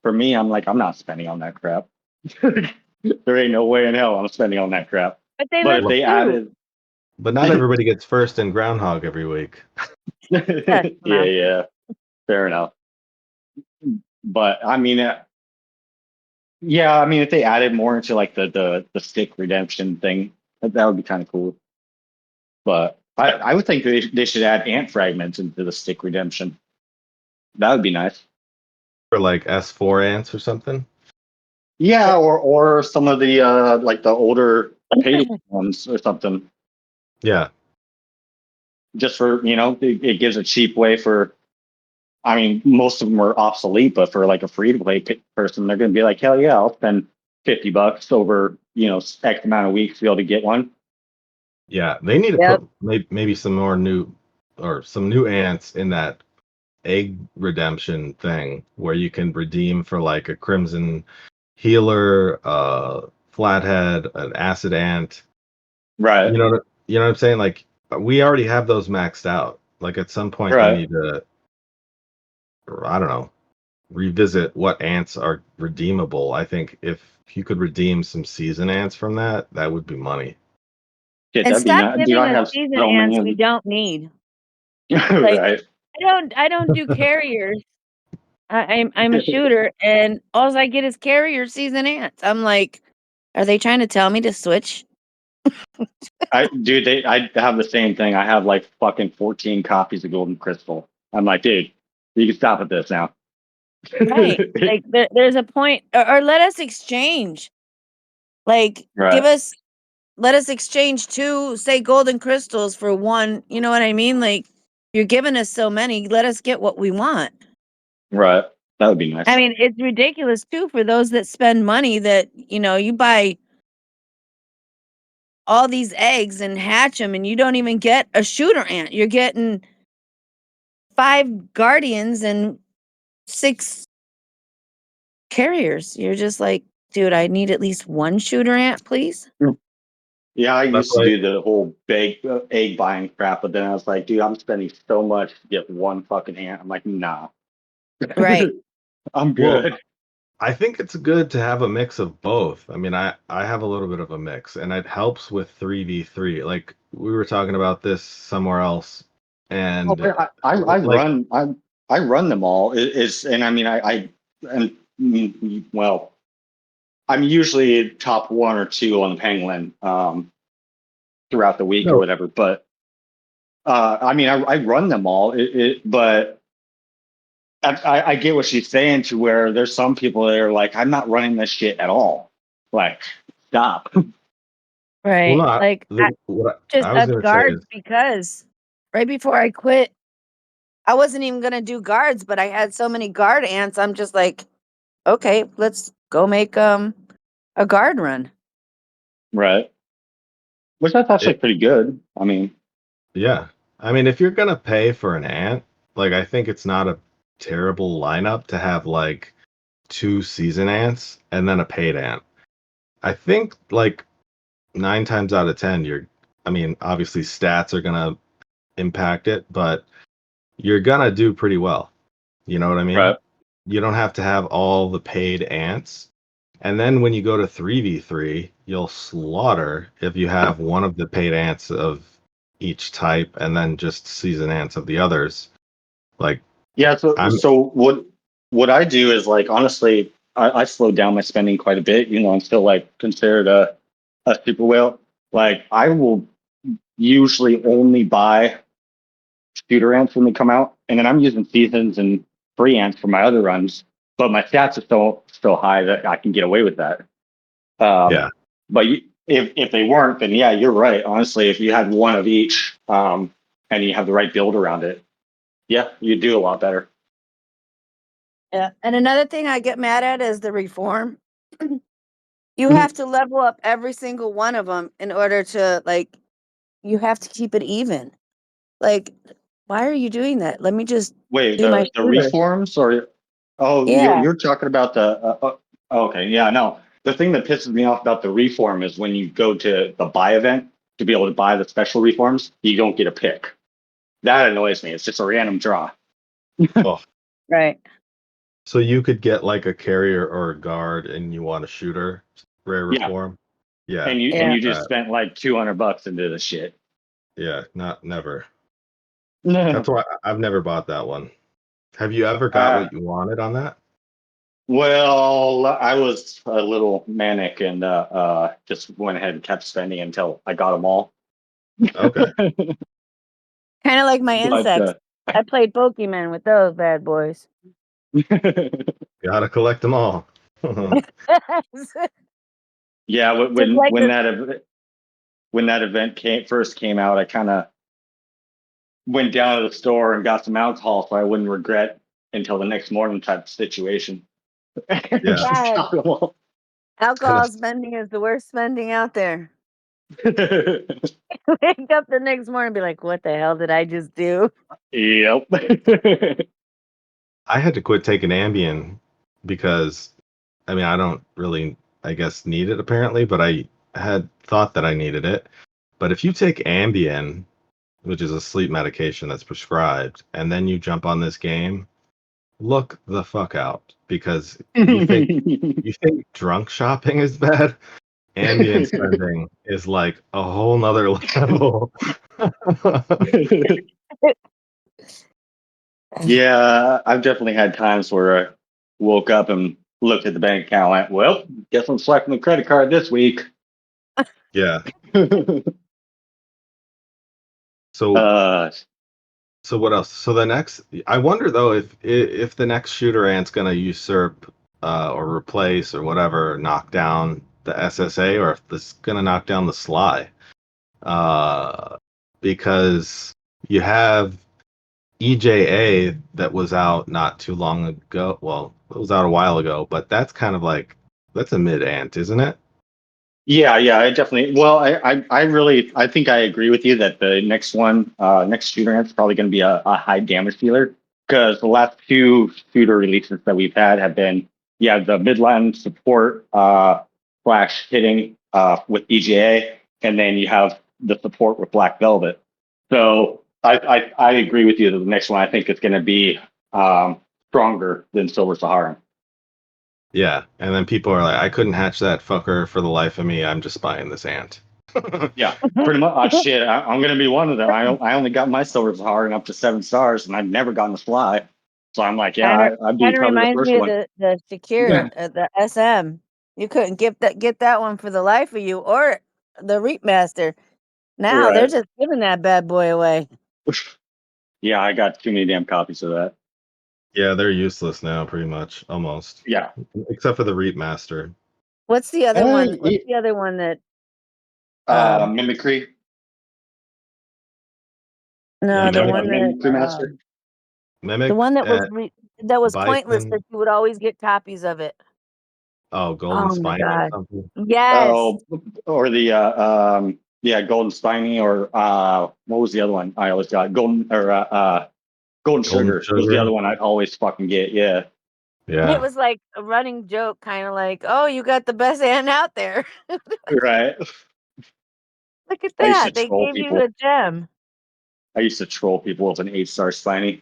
For me, I'm like I'm not spending on that crap. There ain't no way in hell I'm spending on that crap. But they But if look Well, they cute. added, but not everybody gets first in Groundhog every week. yeah, Yes, Mom. yeah, fair enough. But I mean, yeah, I mean, if they added more into like the stick redemption thing, that would be kind of cool. But I would think they should add ant fragments into the stick redemption. That would be nice. For like S4 ants or something. Yeah, or some of the like the older paid ones or something. Yeah. Just for it gives a cheap way for. I mean, most of them are obsolete, but for like a free to play person, they're going to be like, hell yeah, I'll spend $50 over X amount of weeks to be able to get one. Yeah. They need to Yep. put maybe some more new or some new ants in that egg redemption thing where you can redeem for like a crimson healer, flathead, an acid ant. Right, You know what I'm saying? Like we already have those maxed out. Like at some point they right. need to, I don't know, revisit what ants are redeemable. I think if you could redeem some season ants from that, that would be money. Shit, And that'd be stop nice. Dude, giving I us have season so many ants of we them. don't need. Like Right. I don't do carriers. I'm a shooter and all I get is carrier season ants. I'm like, are they trying to tell me to switch? I have the same thing. I have like fucking 14 copies of Golden Crystal. I'm like, dude, you can stop at this now. Right. Like there's a point or let us exchange. Like Right, let us exchange two, say golden crystals for one. You know what I mean? Like you're giving us so many, let us get what we want. right. That would be nice. I mean, it's ridiculous too for those that spend money that, you buy all these eggs and hatch them, and you don't even get a shooter ant. You're getting 5 guardians and 6 carriers. You're just like, dude, I need at least 1 shooter ant, please. Yeah, I That's used to like, do the whole egg buying crap, but then I was like, dude, I'm spending so much to get 1 fucking ant. I'm like, nah. Right. I'm well, good. I think it's good to have a mix of both. I mean, I have a little bit of a mix, and it helps with 3v3. Like we were talking about this somewhere else, Oh, and but I like run them all. It's and I mean I and well, I'm usually top 1 or 2 on the Penguin throughout the week or no, whatever. But I mean I run them all. But I get what she's saying to where there's some people that are like, I'm not running this shit at all. Like, stop. well, Right. no. Like What just I was up gonna say guards is, because right before I quit, I wasn't even gonna do guards, but I had so many guard ants. I'm just like, okay, let's go make a guard run. Right. Which I thought's it, like pretty good. I mean, yeah. I mean, if you're gonna pay for an ant, like I think it's not a terrible lineup to have like 2 season ants and then a paid ant. I think like 9 times out of 10, I mean, obviously stats are gonna impact it, but you're gonna do pretty well. You know what I mean? right. You don't have to have all the paid ants. And then when you go to 3v3, you'll slaughter if you have one of the paid ants of each type and then just season ants of the others. Like Yeah. So, I'm so what I do is like, honestly, I slowed down my spending quite a bit. You know, I'm still like considered a super whale. Like, I will usually only buy shooter ants when they come out. And then I'm using seasons and free ants for my other runs. But my stats are still high that I can get away with that. Um, yeah. but if they weren't, then yeah, you're right. Honestly, if you had 1 of each, and you have the right build around it, yeah, you do a lot better. Yeah. And another thing I get mad at is the reform. You Mhm. have to level up every single one of them in order to like you have to keep it even. Like, why are you doing that? Let me just Wait, do my the shooter. reforms, or oh, Yeah. you're talking about the okay, yeah, no. The thing that pisses me off about the reform is when you go to the buy event to be able to buy the special reforms, you don't get a pick. That annoys me. It's just a random draw. Oh, Right. so you could get like a carrier or a guard and you want a shooter, rare Yeah, reform. Yeah, and Yeah. fuck you just that. spent like $200 into the shit. Yeah, not never. uh, That's why I've never bought that one. Have you ever got what you wanted on that? well, I was a little manic and just went ahead and kept spending until I got them all. Okay. Kind of like my But insects. I played Pokemon with those bad boys. Gotta collect them all. yeah, Just like the when that event first came out, I kind of went down to the store and got some alcohol so I wouldn't regret until the next morning type of situation. Yeah. Just God, got them all. alcohol spending is the worst spending out there. Wake up the next morning and be like, what the hell did I just do? Yep. I had to quit taking Ambien because, I mean, I don't really, I guess, need it apparently, but I had thought that I needed it. But if you take Ambien, which is a sleep medication that's prescribed, and then you jump on this game, look the fuck out because you think drunk shopping is bad? Ambient spending is like a whole nother level. Yeah, I've definitely had times where I woke up and looked at the bank account and went, well, guess I'm swiping the credit card this week. Yeah. So uh, so what else? So the next, I wonder though if the next shooter ant's gonna usurp or replace or whatever, knock down the SSA, or if this is gonna knock down the Sly. Because you have EJA that was out not too long ago. Well, it was out a while ago, but that's kind of like that's a mid ant, isn't it? Yeah, I definitely. Well, I think I agree with you that the next one, next shooter is probably going to be a high damage dealer because the last two shooter releases that we've had have been, yeah, the midline support flash hitting with EGA, and then you have the support with Black Velvet. So I agree with you that the next one I think is going to be stronger than Silver Sahara. Yeah, and then people are like, I couldn't hatch that fucker for the life of me. I'm just buying this ant. Yeah, pretty much. Shit, I'm gonna be one of them. I only got my Silver Sahara and up to 7 stars, and I've never gotten to fly. So I'm like, Kind of, yeah, I'd be probably the reminds first me of one. the Secure, the SM. You couldn't get that one for the life of you, or the Reap Master. Now they're Right. just giving that bad boy away. Yeah, I got too many damn copies of that. Yeah, they're useless now, pretty much, almost, Yeah. except for the Reap Master. What's the other one? What's Hey, the other one that? Um, Mimicry. no, Yeah, the Mimic, one that Mimicry Master. Mimic, that was pointless, Bison. but you would always get copies of it. Oh, Golden Oh my Spiny or god! something. Yes, Oh, or the yeah, Golden Spiny, or what was the other one? I always got Golden, or Golden Golden Sugar was the Sugar. other one I'd always fucking get. Yeah. it Yeah, was like a running joke, kind of like, "Oh, you got the best ant out there. Right. Look at I used to that! They troll gave you people. a gem." I used to troll people with an 8-star Spiny.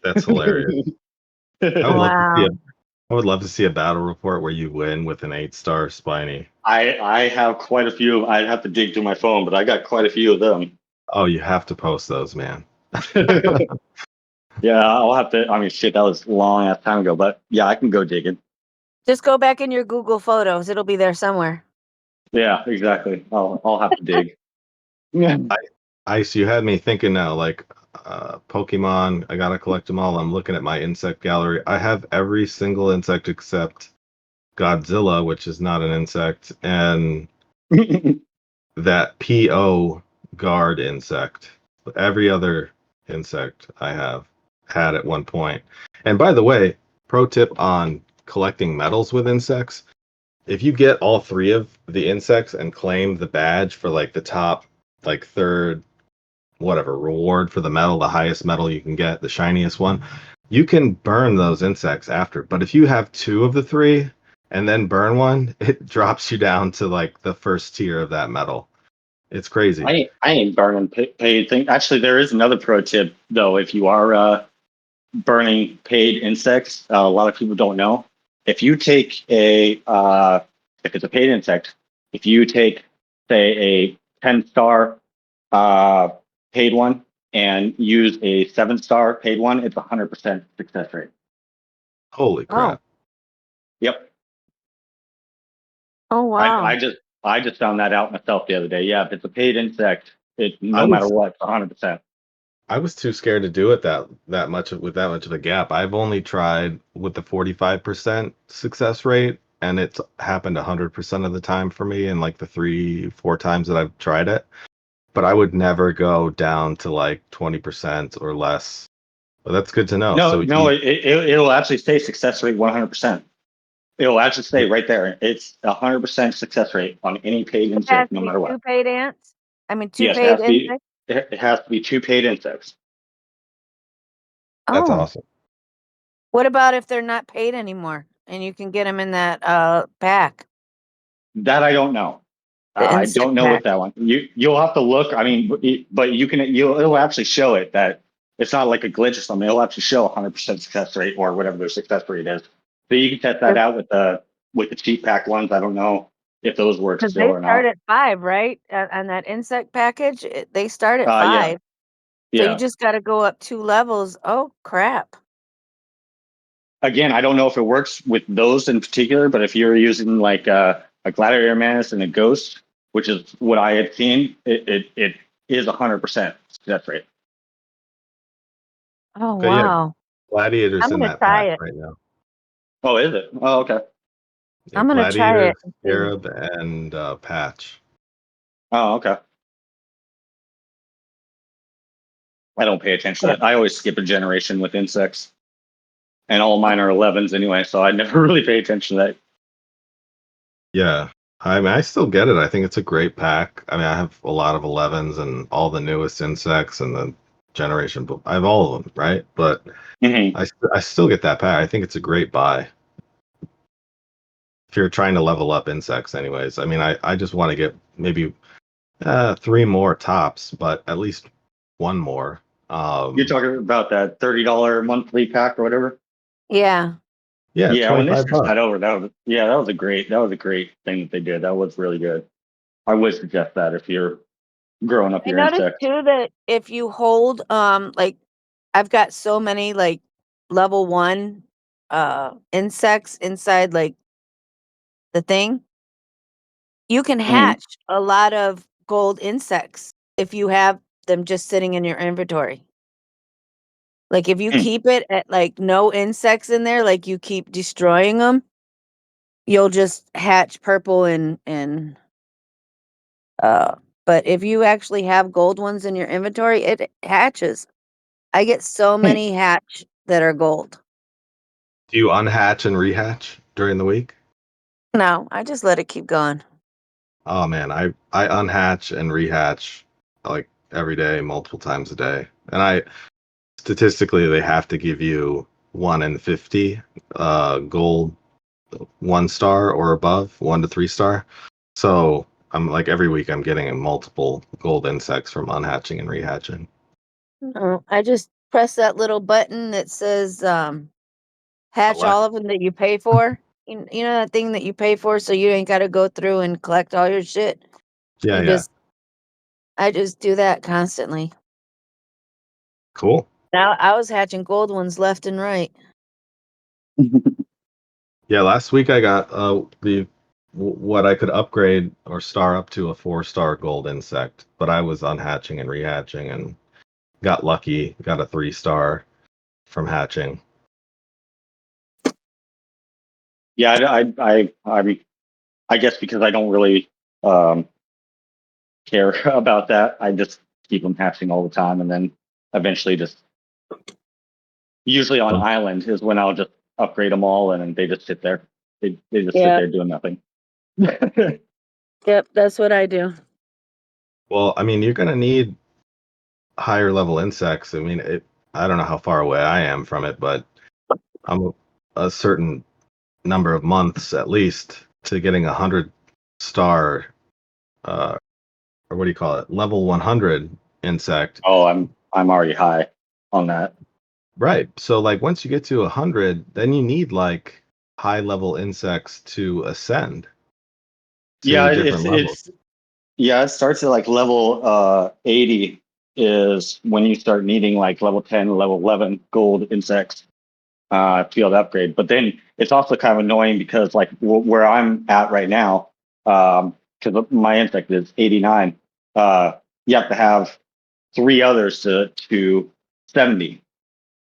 that's hilarious. I would love to see Wow. a. I would love to see a battle report where you win with an 8-star Spiny. I have quite a few. I'd have to dig through my phone, but I got quite a few of them. Oh, you have to post those, man. Yeah, I'll have to. I mean, shit, that was a long ass time ago, but yeah, I can go digging. Just go back in your Google Photos. It'll be there somewhere. Yeah, exactly. I'll have to dig. Yeah. Ice, you had me thinking now, like Pokemon, I gotta collect them all. I'm looking at my insect gallery. I have every single insect except Godzilla, which is not an insect, and that PO guard insect. Every other insect I have had at one point. And by the way, pro tip on collecting medals with insects, if you get all three of the insects and claim the badge for like the top, like third, whatever reward for the medal, the highest medal you can get, the shiniest one, you can burn those insects after. But if you have two of the three and then burn one, it drops you down to like the first tier of that medal. It's crazy. I ain't burning paid thing. Actually, there is another pro tip though. If you are burning paid insects, a lot of people don't know. If you take if it's a paid insect, if you take, say, a 10-star paid one and use a 7-star paid one, it's 100% success rate. Holy Oh, crap. Yep. oh wow. I just found that out myself the other day. Yeah, if it's a paid insect, it I no matter was what, it's 100%. I was too scared to do it that much with that much of a gap. I've only tried with the 45% success rate, and it's happened 100% of the time for me in like the 3-4 times that I've tried it. But I would never go down to like 20% or less. But that's good to know. No, So no, it'll actually say success rate 100%. It'll actually say right there, it's 100% success rate on any paid It has insect, no to be matter what. two paid ants. I mean, two Yes, paid insects. it has to be 2 paid insects. that's Oh, awesome. what about if they're not paid anymore and you can get them in that pack, That I don't know. the I insect don't know pack? with that one. You'll have to look. I mean, but it'll actually show it that it's not like a glitch or something. It'll actually show 100% success rate or whatever their success rate is. So you can test that out with the cheap pack ones. I don't know if those work Because still they or start not. at 5, right? On that insect package, they start at Yeah, 5. So you yeah. just got to go up 2 levels. Oh crap! Again, I don't know if it works with those in particular, but if you're using like a gladiator mantis and a ghost, which is what I had seen, it is 100% success rate. Oh Okay, yeah, wow! Gladiator's I'm in gonna that try pack it. right now. Oh, is it? Oh, okay. Yeah, I'm gonna try Gladiator, it and see. Scarab, and Patch. Oh, okay. I don't pay attention to that. I always skip a generation with insects, and all mine are 11s anyway, so I never really pay attention to that. Yeah. I mean, I still get it. I think it's a great pack. I mean, I have a lot of 11s and all the newest insects and the generation. I have all of them, right? But Hmm. I still get that pack. I think it's a great buy if you're trying to level up insects. Anyways, I mean, I just want to get maybe 3 more tops, but at least one more. You're talking about that $30 monthly pack or whatever. Yeah, Yeah, when they 25 switched bucks. that over, that was a great thing that they did. That was really good. I would suggest that if you're growing up I your noticed insects. too that if you hold like I've got so many like level 1 insects inside like the thing, you can Hmm. hatch a lot of gold insects if you have them just sitting in your inventory. Like if you keep it at like no insects in there, like you keep destroying them, you'll just hatch purple and uh but if you actually have gold ones in your inventory, it hatches. I get so many hatch that are gold. Do you unhatch and rehatch during the week? No, I just let it keep going. Oh man, I unhatch and rehatch like every day, multiple times a day. And I statistically they have to give you 1 in 50 gold 1 star or above, 1 to 3 star. So I'm like every week I'm getting multiple gold insects from unhatching and rehatching. No, I just press that little button that says hatch Select. all of them that you pay for. You know that thing that you pay for so you ain't got to go through and collect all your shit. Yeah, You yeah. just I just do that constantly. Cool. Now I was hatching gold ones left and right. Yeah, last week I got what I could upgrade or star up to a 4 star gold insect, but I was unhatching and rehatching and got lucky, got a 3 star from hatching. Yeah, I guess because I don't really um, care about that, I just keep them hatching all the time, and then eventually just usually on Um, island is when I'll just upgrade them all, and then they just sit there. They just sit Yeah. there doing nothing. Yep, that's what I do. Well, I mean, you're gonna need higher level insects. I mean, I don't know how far away I am from it, but I'm a certain number of months at least to getting 100 star, or what do you call it, level 100 insect. Oh, I'm already high on that. Right. So like once you get to 100, then you need like high level insects to ascend Yeah, to different levels. it starts at like level 80 is when you start needing like level 10, level 11 gold insects to be able to upgrade. But then it's also kind of annoying because like where I'm at right now, because my insect is 89, you have to have three others to 70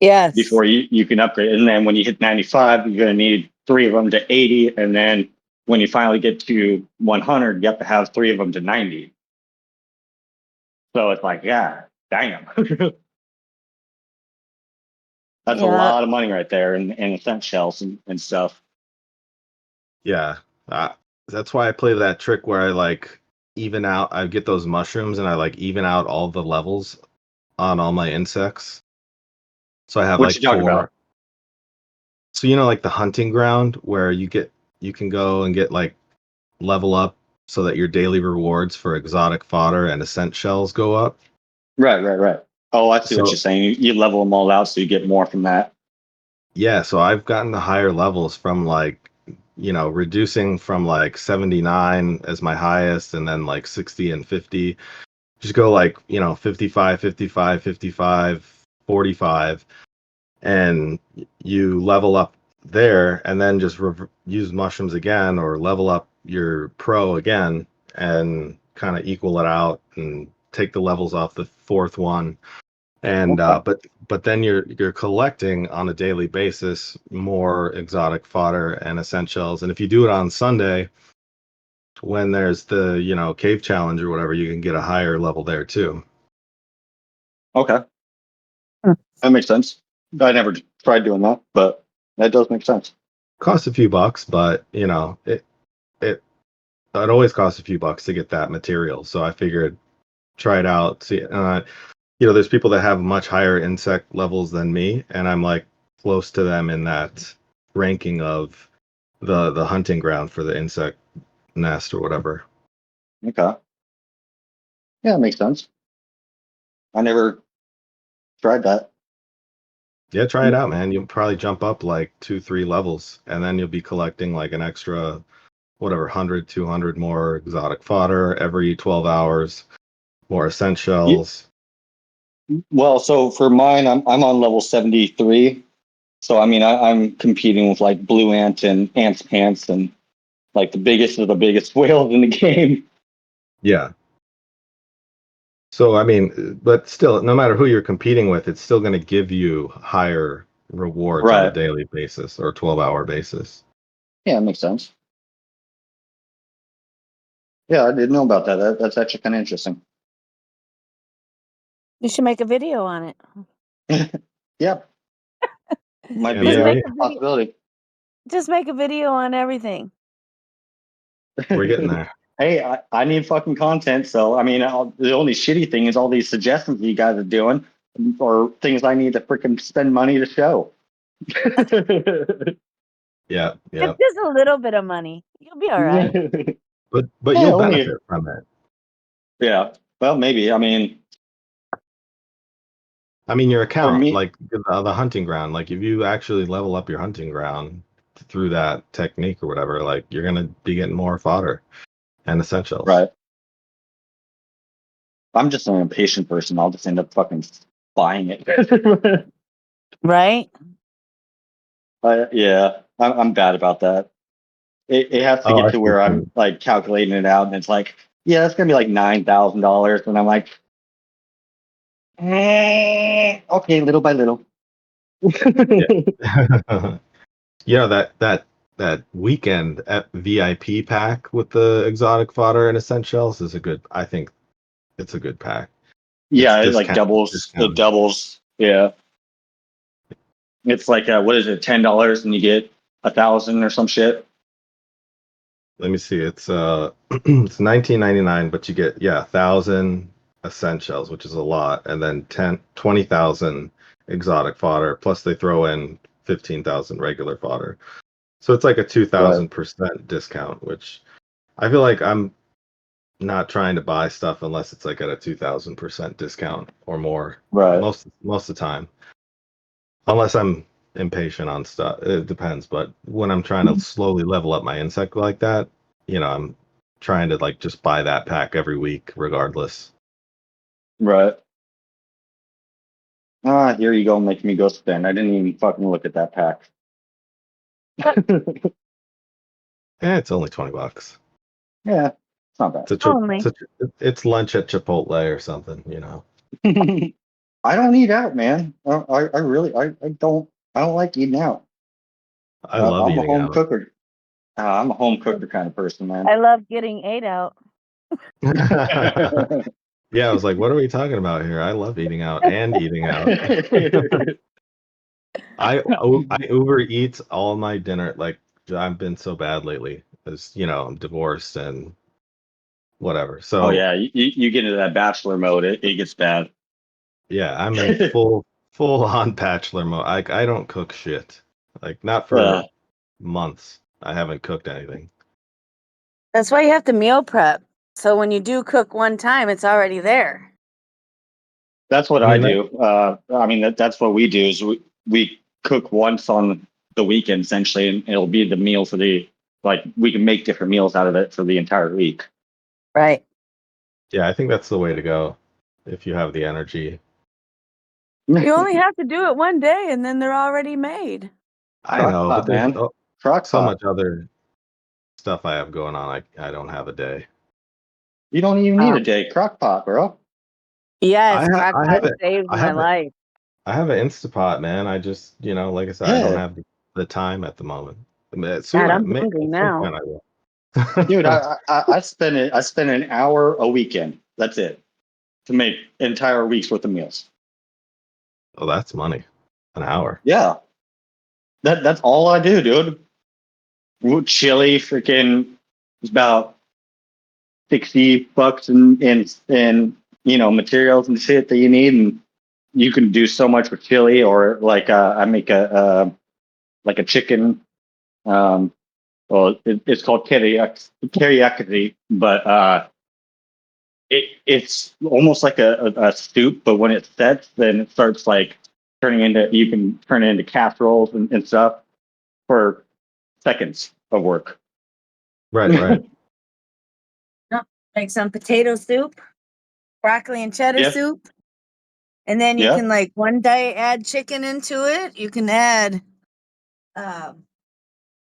Yes. before you can upgrade. And then when you hit 95, you're going to need three of them to 80. And then when you finally get to 100, you have to have three of them to 90. So it's like, yeah, damn. That's a Yeah. lot of money right there in scent shells and stuff. Yeah. Uh, that's why I play that trick where I like even out, I get those mushrooms and I like even out all the levels on all my insects. So I have What like you talking four. about? So like the hunting ground where you can go and get like level up so that your daily rewards for exotic fodder and ascent shells go up. Right. Oh, I see what you're So saying. You level them all out so you get more from that. yeah, so I've gotten the higher levels from like, reducing from like 79 as my highest and then like 60 and 50. Just go like, 55, 55, 55, 45, and you level up there and then just use mushrooms again or level up your pro again and kind of equal it out and take the levels off the fourth one. And Okay. but then you're collecting on a daily basis more exotic fodder and essentials. And if you do it on Sunday, when there's the cave challenge or whatever, you can get a higher level there too. Okay. Hmm. That makes sense. I never tried doing that, but that does make sense. Costs a few bucks, but it it always costs a few bucks to get that material. So I figured try it out. See, there's people that have much higher insect levels than me, and I'm like close to them in that ranking of the hunting ground for the insect nest or whatever. Okay. Yeah, that makes sense. I never tried that. Yeah, try it out, man. You'll probably jump up like 2-3 levels, and then you'll be collecting like an extra, whatever, 100, 200 more exotic fodder every 12 hours, more essentials. Well, so for mine, I'm on level 73. So I mean, I'm competing with like Blue Ant and Ant's Pants and like the biggest of the biggest whales in the game. Yeah. So I mean, but still, no matter who you're competing with, it's still going to give you higher rewards on a Right. daily basis or 12-hour basis. Yeah, that makes sense. Yeah, I didn't know about that. That's actually kind of interesting. You should make a video on it. Yeah, might Yeah, be Just a make maybe a video. possibility. Just make a video on everything. we're getting there. Hey, I need fucking content. So, I mean, the only shitty thing is all these suggestions you guys are doing or things I need to freaking spend money to show. Yeah, yeah. It's just a little bit of money. You'll be all right. But Yeah, you'll only- benefit from it. Yeah. Well, maybe. I mean, Your for account, me, like the hunting ground, like if you actually level up your hunting ground through that technique or whatever, like you're gonna be getting more fodder and essentials. right. I'm just an impatient person. I'll just end up fucking buying it. Right? Yeah, I'm bad about that. It has to Oh, get I to see where I'm too. like calculating it out, and it's like, yeah, that's gonna be like $9,000, and I'm like, okay, little by little. That weekend at VIP pack with the exotic fodder and essentials is I think it's a good pack. Yeah, It's it like doubles. It discounted. doubles. Yeah, it's like what is it, $10, and you get 1,000 or some shit. Let me see. It's it's $19.99, but you get 1,000 essentials, which is a lot, and then 20,000 exotic fodder. Plus they throw in 15,000 regular fodder. So it's like a Right, 2,000% discount, which I feel like I'm not trying to buy stuff unless it's like at a 2,000% discount or more. right. Most of the time, unless I'm impatient on stuff. It depends, but when I'm trying to slowly level up my insect like that, I'm trying to like just buy that pack every week, regardless. Right. Here you go, making me go spend. I didn't even fucking look at that pack. It's only $20. Yeah, it's not bad. Only. It's lunch at Chipotle or something. I don't eat out, man. I really I don't like eating out. I love I'm a eating home out. cooker. I'm a home cooker kind of person, man. I love getting ate out. Yeah, I was like, what are we talking about here? I love eating out and eating out. I Uber Eats all my dinner. Like I've been so bad lately, as I'm divorced and whatever. Oh So yeah, you get into that bachelor mode, it gets bad. yeah, I'm in full on bachelor mode. I don't cook shit. Like not for months. I haven't cooked anything. That's why you have to meal prep. So when you do cook one time, it's already there. That's what I I mean, do. I mean that's what we do is we cook once on the weekend essentially, and it'll be the meal for the like we can make different meals out of it for the entire week. Right. Yeah, I think that's the way to go if you have the energy. You only have to do it one day and then they're already made. I know, but Crock-pot, there's man. Crock so pot. much other stuff I have going on. I don't have a day. You don't even need a day. Crock pot, bro. Yes, I have crockpot it. saved I my have it. life. I have an Instapot, man. I just, like I said, I don't Yeah. have the time at the moment. I mean, God, soon, I'm hungry at some now. point I will. Dude, I spend an hour a weekend. That's it. To make entire week's worth of meals. Oh, that's money. An hour. Yeah. That's all I do, dude. Chili freaking is about $60 in materials and shit that you need, and you can do so much with chili. Or like I make a chicken. Well, it's called teriyaki, but it's almost like a soup. But when it sets, then it starts like you can turn it into casseroles and stuff for seconds of work. Right. Like some potato soup, broccoli and cheddar Yeah. soup. And then you Yeah. can like one day add chicken into it. You can add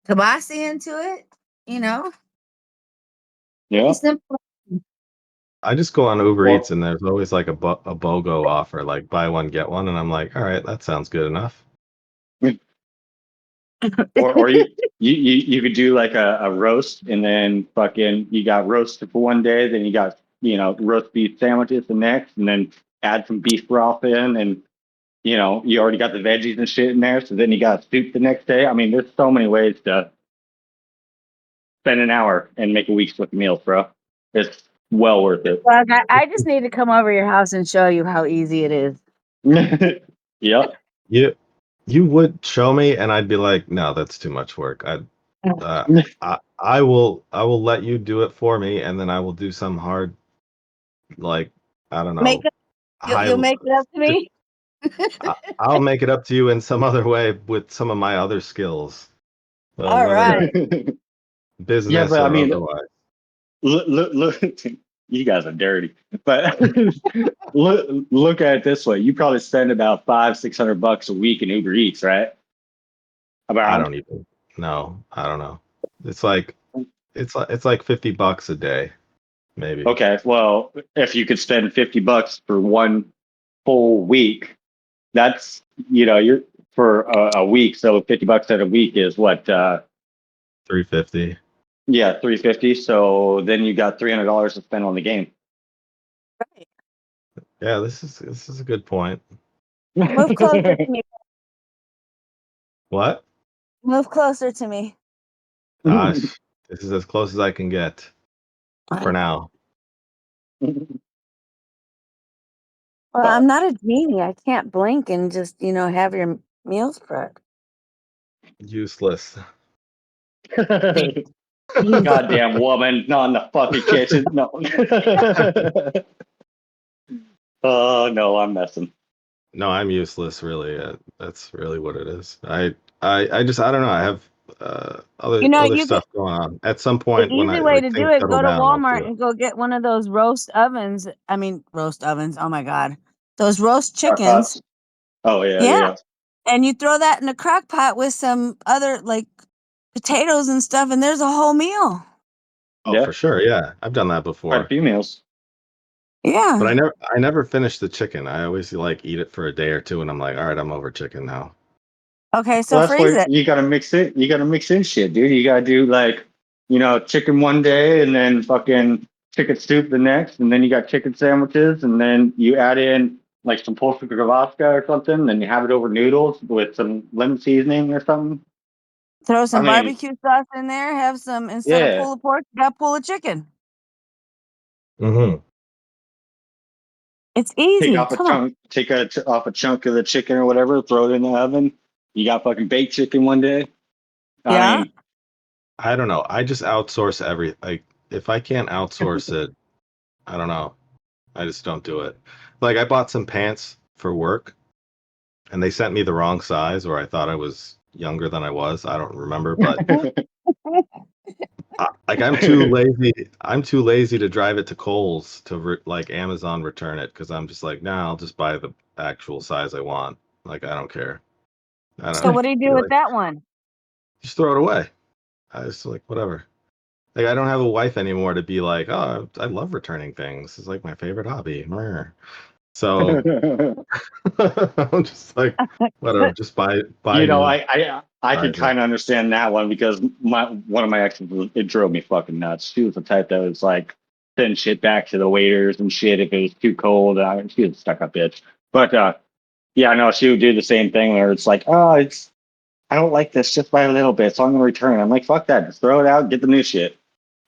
tabasi into it, Yeah. Pretty simple. I just go on Uber Or Eats and there's always like a BOGO offer, like buy one get one, and I'm like, all right, that sounds good enough. or you could do like a roast, and then fucking you got roasted for one day, then you got roast beef sandwiches the next, and then add some beef broth in, and you already got the veggies and shit in there, so then you got soup the next day. I mean, there's so many ways to spend an hour and make a week's worth of meals, bro. It's well worth it. Well, I just need to come over your house and show you how easy it is. Yep. You would show me, and I'd be like, no, that's too much work. I will let you do it for me, and then I will do some hard, like, I don't know, You'll make it up to me. I'll make it up to you in some other way with some of my other skills. All whether right. business Yeah, but I or mean, otherwise. look, you guys are dirty. But look at it this way: you probably spend about $500-600 a week in Uber Eats, right? I don't even know. I don't know. It's like $50 a day, maybe. Okay, well, if you could spend $50 for one full week, that's you're for a week. So $50 at a week is what? $350. Yeah, $350. So then you got $300 to spend on the game. Right. Yeah, this is a good point. Move closer to me. What? Move closer to me. Gosh, this is as close as I can get for now. Well, I'm not a genie. I can't blink and just, have your meals prepped. Useless. Goddamn woman, not in the fucking kitchen. No. Oh no, I'm messing. No, I'm useless. Really, that's really what it is. I don't know. I have other You stuff going on. At some The point, when easy I way like to do things it, settle go to down, I'll do Walmart it. and go get one of those roast ovens. I mean, roast ovens. Oh my God. Those roast Crock chickens. pots. Oh yeah, Yeah. yeah. And you throw that in a crock pot with some other like potatoes and stuff, and there's a whole meal. Oh, Yeah. for sure. Yeah, I've done that Quite a before. few meals. Yeah. But I never finish the chicken. I always like eat it for a day or two, and I'm like, all right, I'm over chicken now. Okay, so Well, that's freeze where it. you gotta mix it. You gotta mix in shit, dude. You gotta do like, chicken one day, and then fucking chicken soup the next, and then you got chicken sandwiches, and then you add in like some polska gravaska or something, then you have it over noodles with some lemon seasoning or something. Throw I some mean, barbecue sauce in there. Have some instead of yeah. pulled pork, you got pulled chicken. Mm-hmm. It's Take easy. off a Come on. chunk, off a chunk of the chicken or whatever, throw it in the oven. You got fucking baked chicken one day. I Yeah. mean, I don't know. I just outsource like if I can't outsource it, I don't know. I just don't do it. Like I bought some pants for work and they sent me the wrong size, or I thought I was younger than I was. I don't remember, but I'm too lazy. I'm too lazy to drive it to Kohl's to like Amazon return it because I'm just like, nah, I'll just buy the actual size I want. Like I don't care. I So don't what do you do feel with like that one? just throw it away. I just like whatever. Like I don't have a wife anymore to be like, oh, I love returning things. It's like my favorite hobby. Meh. So I'm just like, whatever. Just buy new. I could Size. kind of understand that one because one of my exes, it drove me fucking nuts. She was the type that was like send shit back to the waiters and shit if it was too cold. She was a stuck up bitch. But yeah, no, she would do the same thing where it's like, oh, I don't like this just by a little bit, so I'm gonna return it. I'm like, fuck that, just throw it out, get the new shit.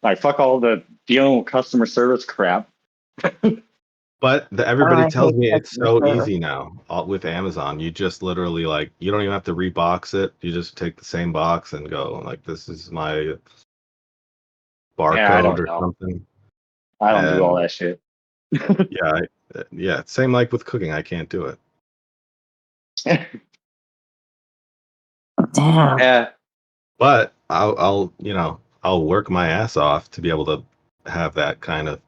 Like fuck all the dealing with customer service crap. But Oh, everybody I tells hate me it's customer so service. easy now with Amazon. You just literally like you don't even have to rebox it. You just take the same box and go like this is my Yeah, I barcode don't or know. something. I don't do all And that shit. yeah, yeah, same like with cooking. I can't do it. Damn. Yeah, But I'll work my ass off to be able to have that kind of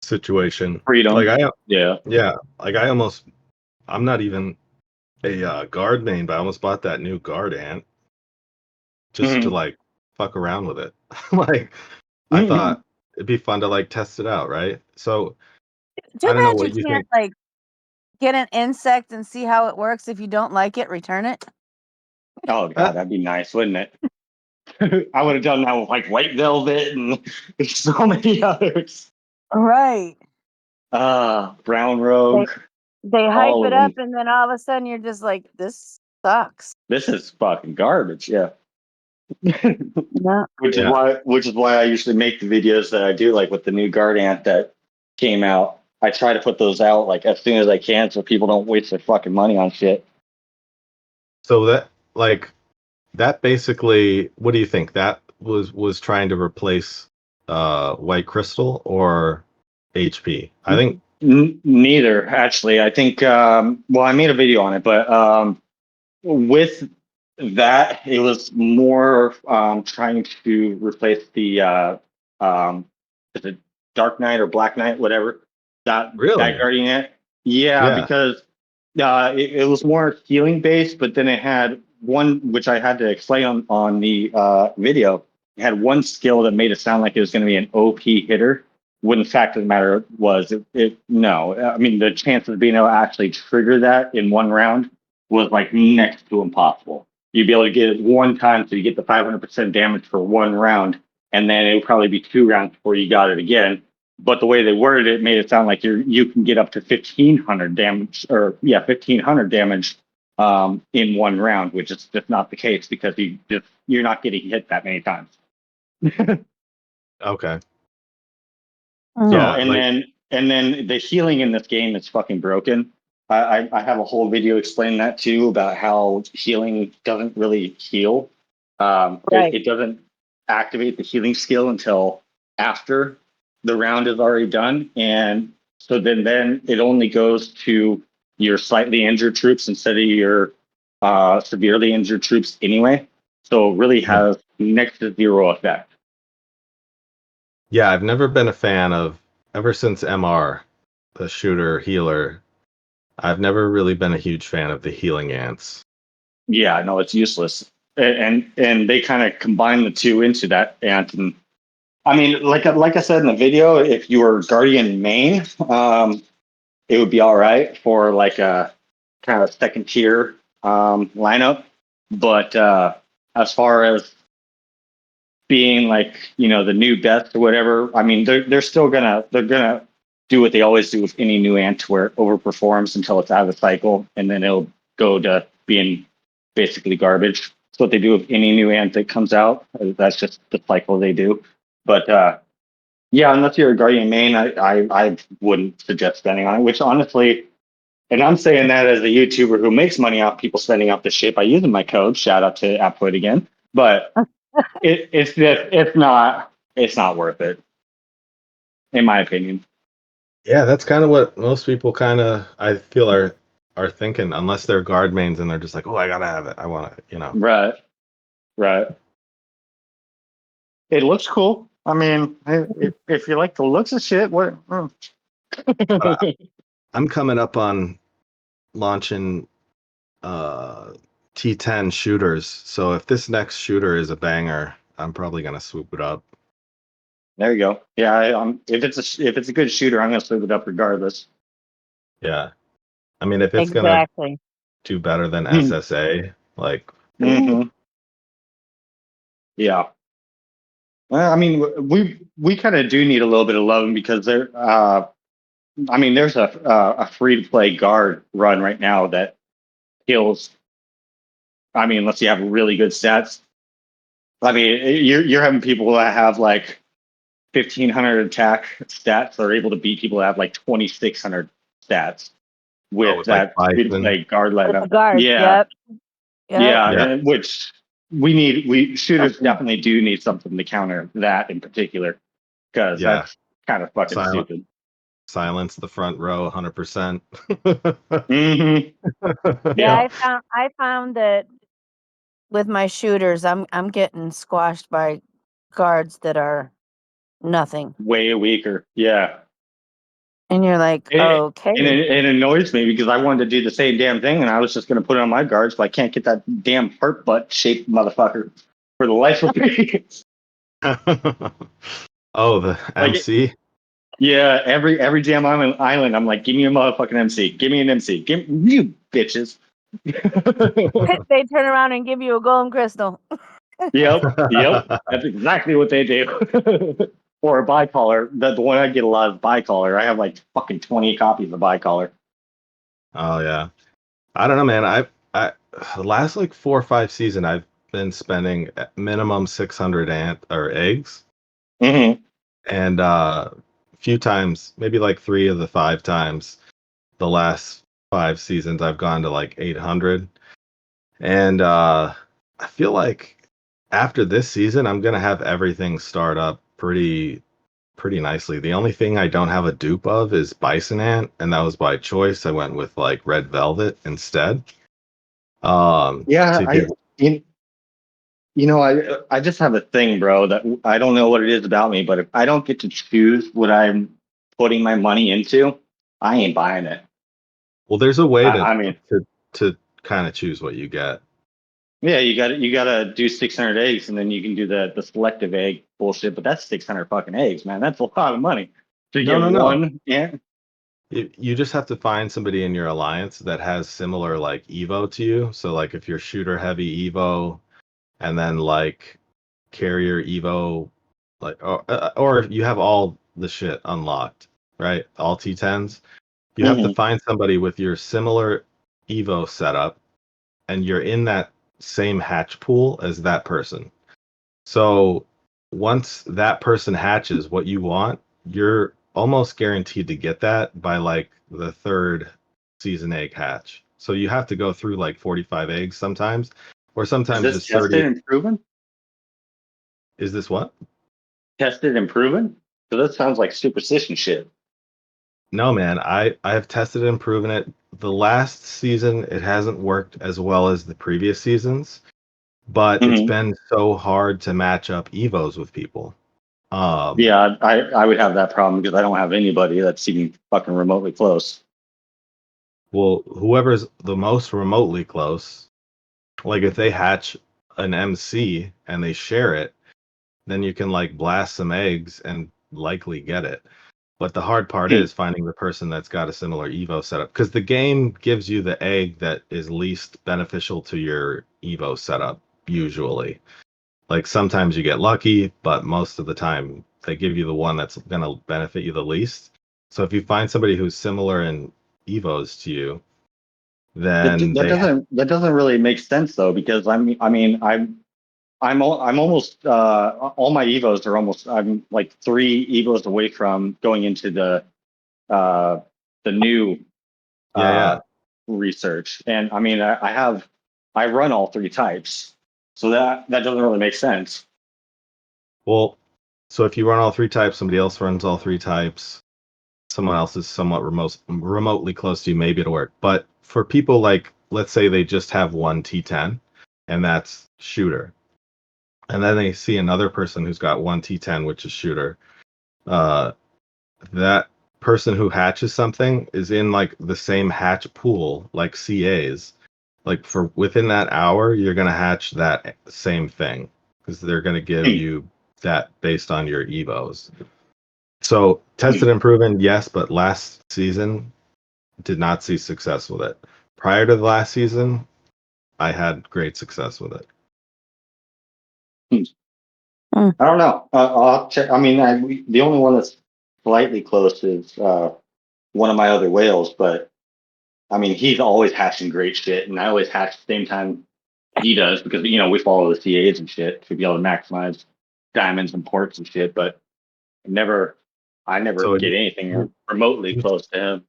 situation. freedom. Like Yeah. yeah, like I'm not even a guard main, but I almost bought that new guard ant just to Mhm. like fuck around with it. Like I Mhm. thought it'd be fun to like test it out, right? So Too I don't know bad you what you can't think. like get an insect and see how it works. If you don't like it, return it. Oh Uh, god, that'd be nice, wouldn't it? I would have done that with like white velvet and so many others. Right. Brown rogue, They hype all it of up, them. and then all of a sudden you're just like, this sucks. This is fucking garbage. Yeah. No. yeah. Which is why I usually make the videos that I do, like with the new guard ant that came out. I try to put those out like as soon as I can so people don't waste their fucking money on shit. So that basically, what do you think? That was trying to replace white crystal or HP? I think Neither, actually. I think well, I made a video on it, but with that, it was more trying to replace the is it Dark Knight or Black Knight, whatever that really. Guardian Ant. Yeah, Yeah. because it was more healing based, but then it had one which I had to explain on the video. It had one skill that made it sound like it was going to be an OP hitter. When the fact of the matter was, it no. I mean, the chance of being able to actually trigger that in one round was like next to impossible. You'd be able to get it one time, so you get the 500% damage for one round, and then it would probably be 2 rounds before you got it again. But the way they worded it made it sound like you can get up to 1,500 damage, or yeah, 1,500 damage in one round, which is just not the case because you're not getting hit that many times. Okay. So Yeah. Like and then the healing in this game is fucking broken. I have a whole video explaining that too about how healing doesn't really heal. Right. It doesn't activate the healing skill until after the round is already done, and so then it only goes to your slightly injured troops instead of your severely injured troops anyway. So it really yeah. has next to zero effect. Yeah, I've never been a fan of ever since MR, the shooter healer. I've never really been a huge fan of the healing ants. Yeah, no, it's useless. And they kind of combine the two into that ant. And I mean, like I said in the video, if you were Guardian main, it would be all right for like a kind of second tier lineup. But as far as being like the new best or whatever, I mean they're gonna do what they always do with any new ant, where it overperforms until it's out of the cycle, and then it'll go to being basically garbage. That's what they do with any new ant that comes out. That's just the cycle they do. But yeah, unless you're a Guardian main, I wouldn't suggest spending on it. Which honestly, and I'm saying that as a YouTuber who makes money off people spending off this shit by using my code. Shout out to AppCoins again. But it's not worth it, in my opinion. Yeah, that's kind of what most people kind of I feel are thinking, unless they're guard mains and they're just like, oh, I gotta have it. I want it. Right, right. It looks cool. I mean, if you like the looks of shit, what? But I'm coming up on launching T10 shooters. So if this next shooter is a banger, I'm probably gonna swoop it up. There you go. Yeah, if it's a good shooter, I'm gonna swoop it up regardless. Yeah. I mean, if it's gonna Exactly. do better than Mm-hmm. SSA, like Yeah. Well, I mean, we kind of do need a little bit of loving because I mean, there's a free to play guard run right now that kills. I mean, unless you have really good stats. I mean, you're having people that have like 1,500 attack stats are able to beat people that have like 2,600 stats with it's like that Bison. like guard With the lineup. guards. Yeah, Yep. yeah, Yeah. and which we shooters definitely do need something to counter that in particular, because Yeah. that's kind of fucking Silent. stupid. Silence the front row 100%. Mm-hmm. Yeah, Yeah. I found that with my shooters, I'm getting squashed by guards that are nothing. Way weaker. Yeah. And you're like, okay. And it annoys me because I wanted to do the same damn thing, and I was just going to put it on my guards, but I can't get that damn heart butt shaped motherfucker for the life of me. Oh, the Like, MC? yeah, every damn island, I'm like, give me a motherfucking MC. Give me an MC. Give you bitches. They turn around and give you a golden crystal. Yep. That's exactly what they do. Or a bicollar. The one I get a lot is bicollar. I have like fucking 20 copies of bicollar. Oh yeah. I don't know, man. I the last like 4 or 5 season I've been spending at minimum 600 eggs. Mm-hmm. And a few times, maybe like 3 of the 5 times the last 5 seasons I've gone to like 800. And I feel like after this season I'm gonna have everything start up pretty nicely. The only thing I don't have a dupe of is Bison Ant, and that was by choice. I went with like Red Velvet instead. Yeah, To give I just have a thing, bro, that I don't know what it is about me, but if I don't get to choose what I'm putting my money into, I ain't buying it. well, there's a way I mean, to kind of choose what you get. yeah, you gotta do 600 eggs, and then you can do the selective egg bullshit. But that's 600 fucking eggs, man. That's a lot of money to get No. one. Yeah. You just have to find somebody in your alliance that has similar like Evo to you. So like if you're shooter heavy Evo, and then like carrier Evo, like or you have all the shit unlocked, right? All T10s. You have to Mm-hmm. find somebody with your similar Evo setup, and you're in that same hatch pool as that person. So once that person hatches what you want, you're almost guaranteed to get that by like the 3rd season egg hatch. So you have to go through like 45 eggs sometimes, or Is sometimes this just 30. tested and proven? Is this what? Tested and proven? So that sounds like superstition shit. No, man. I have tested and proven it. The last season it hasn't worked as well as the previous seasons, but it's Mm-hmm. been so hard to match up Evos with people. Yeah, I would have that problem because I don't have anybody that's even fucking remotely close. Well, whoever's the most remotely close, like if they hatch an MC and they share it, then you can like blast some eggs and likely get it. But the hard part Hmm. is finding the person that's got a similar Evo setup, because the game gives you the egg that is least beneficial to your Evo setup, usually. Like sometimes you get lucky, but most of the time they give you the one that's going to benefit you the least. So if you find somebody who's similar in Evos to you, then That doesn't really make sense though, because I'm almost all my evos are almost, I'm like 3 evos away from going into uh the new yeah. research. And I mean, I run all 3 types, so that doesn't really make sense. Well, so if you run all 3 types, somebody else runs all 3 types, someone else is somewhat remotely close to you, maybe it'll work. But for people like, let's say they just have one T10, and that's shooter, and then they see another person who's got one T10, which is shooter. That person who hatches something is in like the same hatch pool, like CAs. Like for within that hour, you're gonna hatch that same thing because they're gonna give Hmm. you that based on your evos. So Hmm. tested and proven, yes, but last season did not see success with it. Prior to the last season, I had great success with it. I don't know. I'll check. I mean, the only one that's slightly close is one of my other whales, but I mean, he's always hatching great shit, and I always hatch at the same time he does because we follow the CAs and shit to be able to maximize diamonds and ports and shit. But I never So get anything remotely close to him.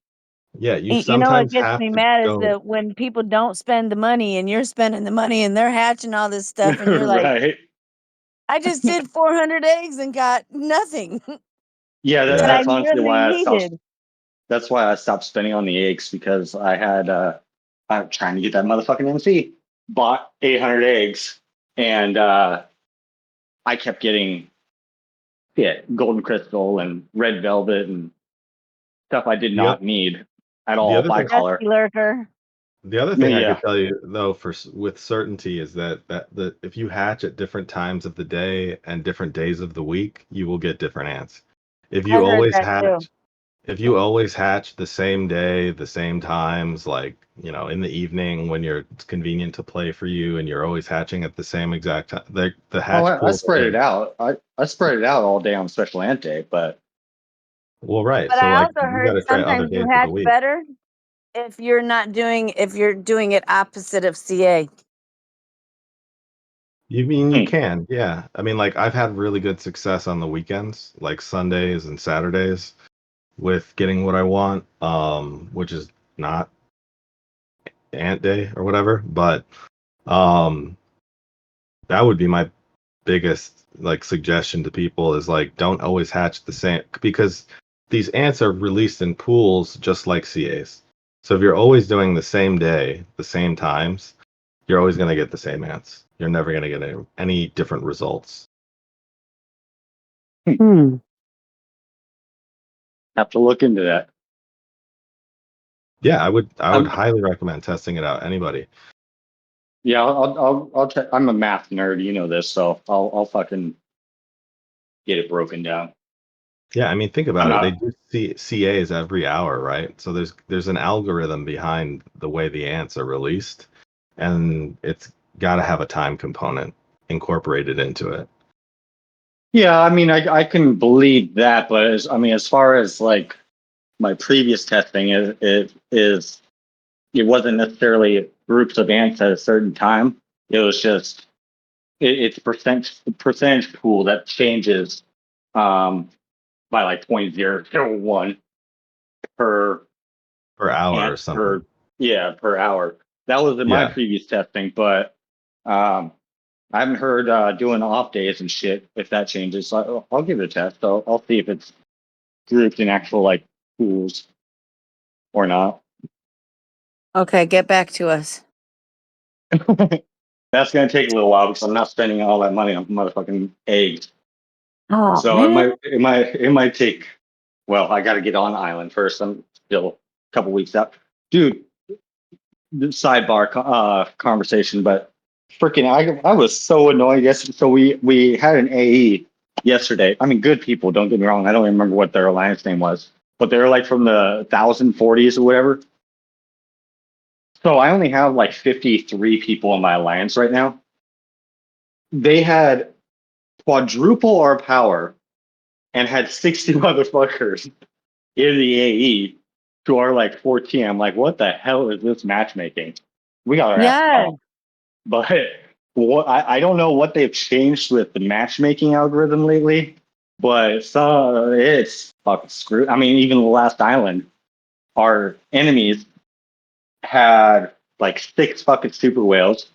yeah, you You know what sometimes gets have me to mad is go. that when people don't spend the money and you're spending the money and they're hatching all this stuff and you're like, Right. I just did 400 eggs and got nothing Yeah, that Yeah, I that's honestly really why I stopped. needed. That's why I stopped spending on the eggs because I'm trying to get that motherfucking MC. Bought 800 eggs, and I kept getting golden crystal and red velvet and stuff I did the not oth- need at the all. other thing Dusty Bicolor. lurker. the other thing I Yeah. could tell you though with certainty is that if you hatch at different times of the day and different days of the week, you will get different ants. If you I've heard always that too. hatch if you always hatch the same day, the same times, like, in the evening when it's convenient to play for you and you're always hatching at the same exact time, the Oh, hatch I pools spread it are, out. I spread it out all day on special ant day, but well, right. But So I like also you got heard to try other sometimes you days of the hatch week. better if you're doing it opposite of CA. You mean you hmm. can, yeah. I mean, like I've had really good success on the weekends, like Sundays and Saturdays, with getting what I want, which is not ant day or whatever, but um, that would be my biggest like suggestion to people is like don't always hatch the same because these ants are released in pools just like CAs. So if you're always doing the same day, the same times, you're always going to get the same ants. You're never going to get any different results. Hmm. Have to look into that. Yeah, I would I'm highly recommend testing it out. Anybody. yeah. I'll check. I'm a math nerd. You know this, so I'll fucking get it broken down. Yeah, I mean think I'm about it. They not. do CAs every hour, right? So there's an algorithm behind the way the ants are released, and it's got to have a time component incorporated into it. Yeah, I mean, I can believe that, but as far as like my previous testing it wasn't necessarily groups of ants at a certain time. It was just it's percentage pool that changes um, by like 0.001 per Per hour or ant something. per hour. That was in my Yeah. previous testing, but um, I haven't heard doing off days and shit if that changes. So I'll give it a test. I'll see if it's grouped in actual like pools or not. Okay, get back to us. That's gonna take a little while because I'm not spending all that money on motherfucking eggs. Oh So man. it might take. Well, I got to get on island first. I'm still a couple weeks out, dude. Sidebar conversation, but freaking, I was so annoyed yesterday. So we had an AE yesterday. I mean, good people. Don't get me wrong. I don't remember what their alliance name was, but they were like from the 1040s or whatever. So I only have like 53 people in my alliance right now. They had quadruple our power and had 60 motherfuckers in the AE to our like 14. I'm like, what the hell is this matchmaking? We got our ass Yes. stomped. But I don't know what they've changed with the matchmaking algorithm lately, but it's fucking screwed. I mean, even the last island, our enemies had like 6 fucking super whales.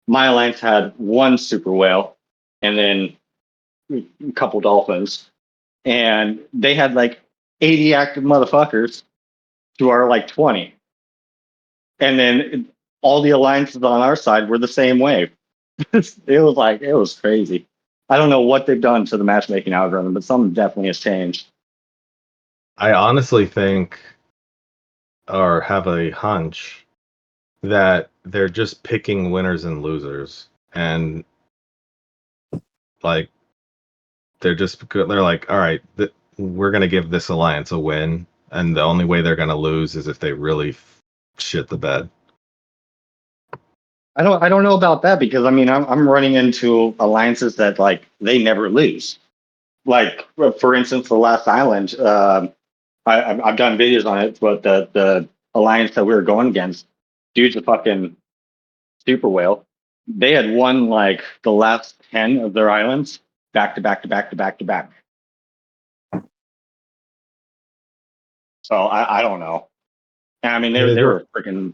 My alliance had 1 super whale and then a couple dolphins. And they had like 80 active motherfuckers to our like 20. And then all the alliances on our side were the same way. It was crazy. I don't know what they've done to the matchmaking algorithm, but something definitely has changed. I honestly think or have a hunch that they're just picking winners and losers and like they're like all right we're going to give this alliance a win and the only way they're going to lose is if they really shit the bed. I don't know about that because I mean I'm running into alliances that like they never lose. Like for instance, the last island, I've done videos on it, but the alliance that we were going against, dude's a fucking super whale. They had won like the last 10 of their islands back to back to back to back to back. So I don't know. And I mean, I mean, they were freaking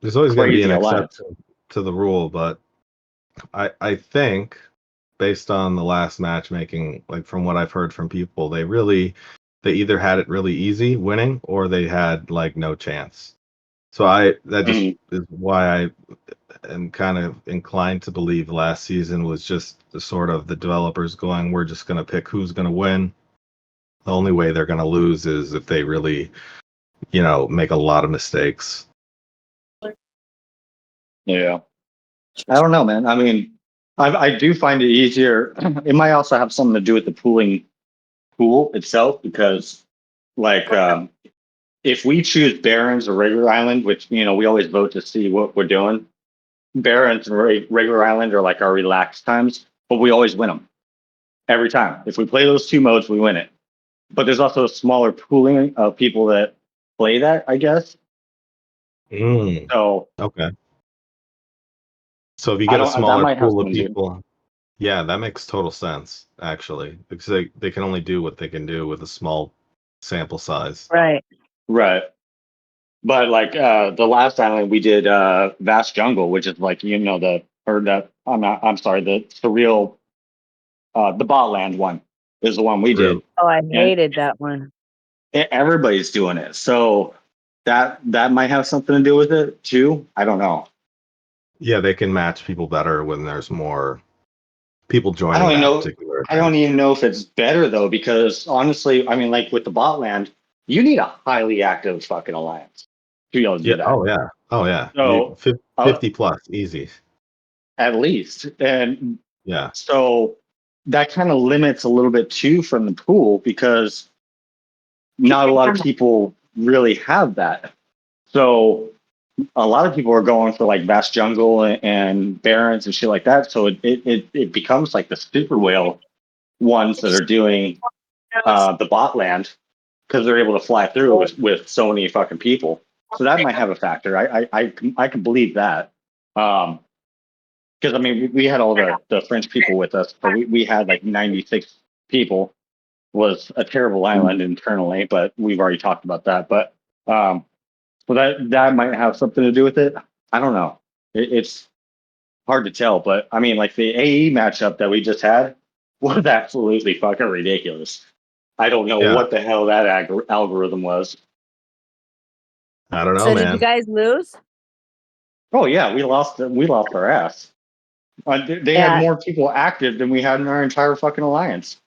there's always going to be crazy an alliance. exception to the rule, but I think based on the last matchmaking, like from what I've heard from people, they either had it really easy winning or they had like no chance. So that just Mhm. is why I am kind of inclined to believe last season was just the sort of the developers going, we're just going to pick who's going to win. The only way they're going to lose is if they really, make a lot of mistakes. Yeah. I don't know, man. I mean, I do find it easier. It might also have something to do with the pool itself, because like if we choose Barrens or regular island, which we always vote to see what we're doing. Barrens and regular island are like our relaxed times, but we always win them every time. If we play those two modes, we win it. But there's also a smaller pooling of people that play that, I guess. Mm, So okay. So if you I get a don't. That smaller might have pool of something to do. people, yeah, that makes total sense, actually, because they can only do what they can do with a small sample size. Right. Right. But like the last island we did Vast Jungle, which is like I'm sorry, the surreal the Botland one is the one we did. True. Oh, I And hated that one. everybody's doing it. So that might have something to do with it too. I don't know. Yeah, they can match people better when there's more people I don't joining even that know. particular I don't event. even know if it's better though, because honestly, I mean, like with the Botland, you need a highly active fucking alliance to be able to Yeah. do that. Oh yeah. Oh yeah. So 50 plus, easy. at least, and Yeah. so that kind of limits a little bit too from the pool, because not a lot of people really have that. So a lot of people are going for like Vast Jungle and Barrens and shit like that. So it becomes like the super whale ones that are doing the bot land, because they're able to fly through with so many fucking people. So that might have a factor. I can believe that. Because I mean, we had all the French people with us, so we had like 96 people. Was a terrible island internally, but we've already talked about that. But so that might have something to do with it. I don't know. It's hard to tell, but I mean, like the AE matchup that we just had was absolutely fucking ridiculous. I don't know Yeah. what the hell that algorithm was. I don't know, So did you man. guys lose? Oh yeah, we lost our ass. They had Yeah. more people active than we had in our entire fucking alliance.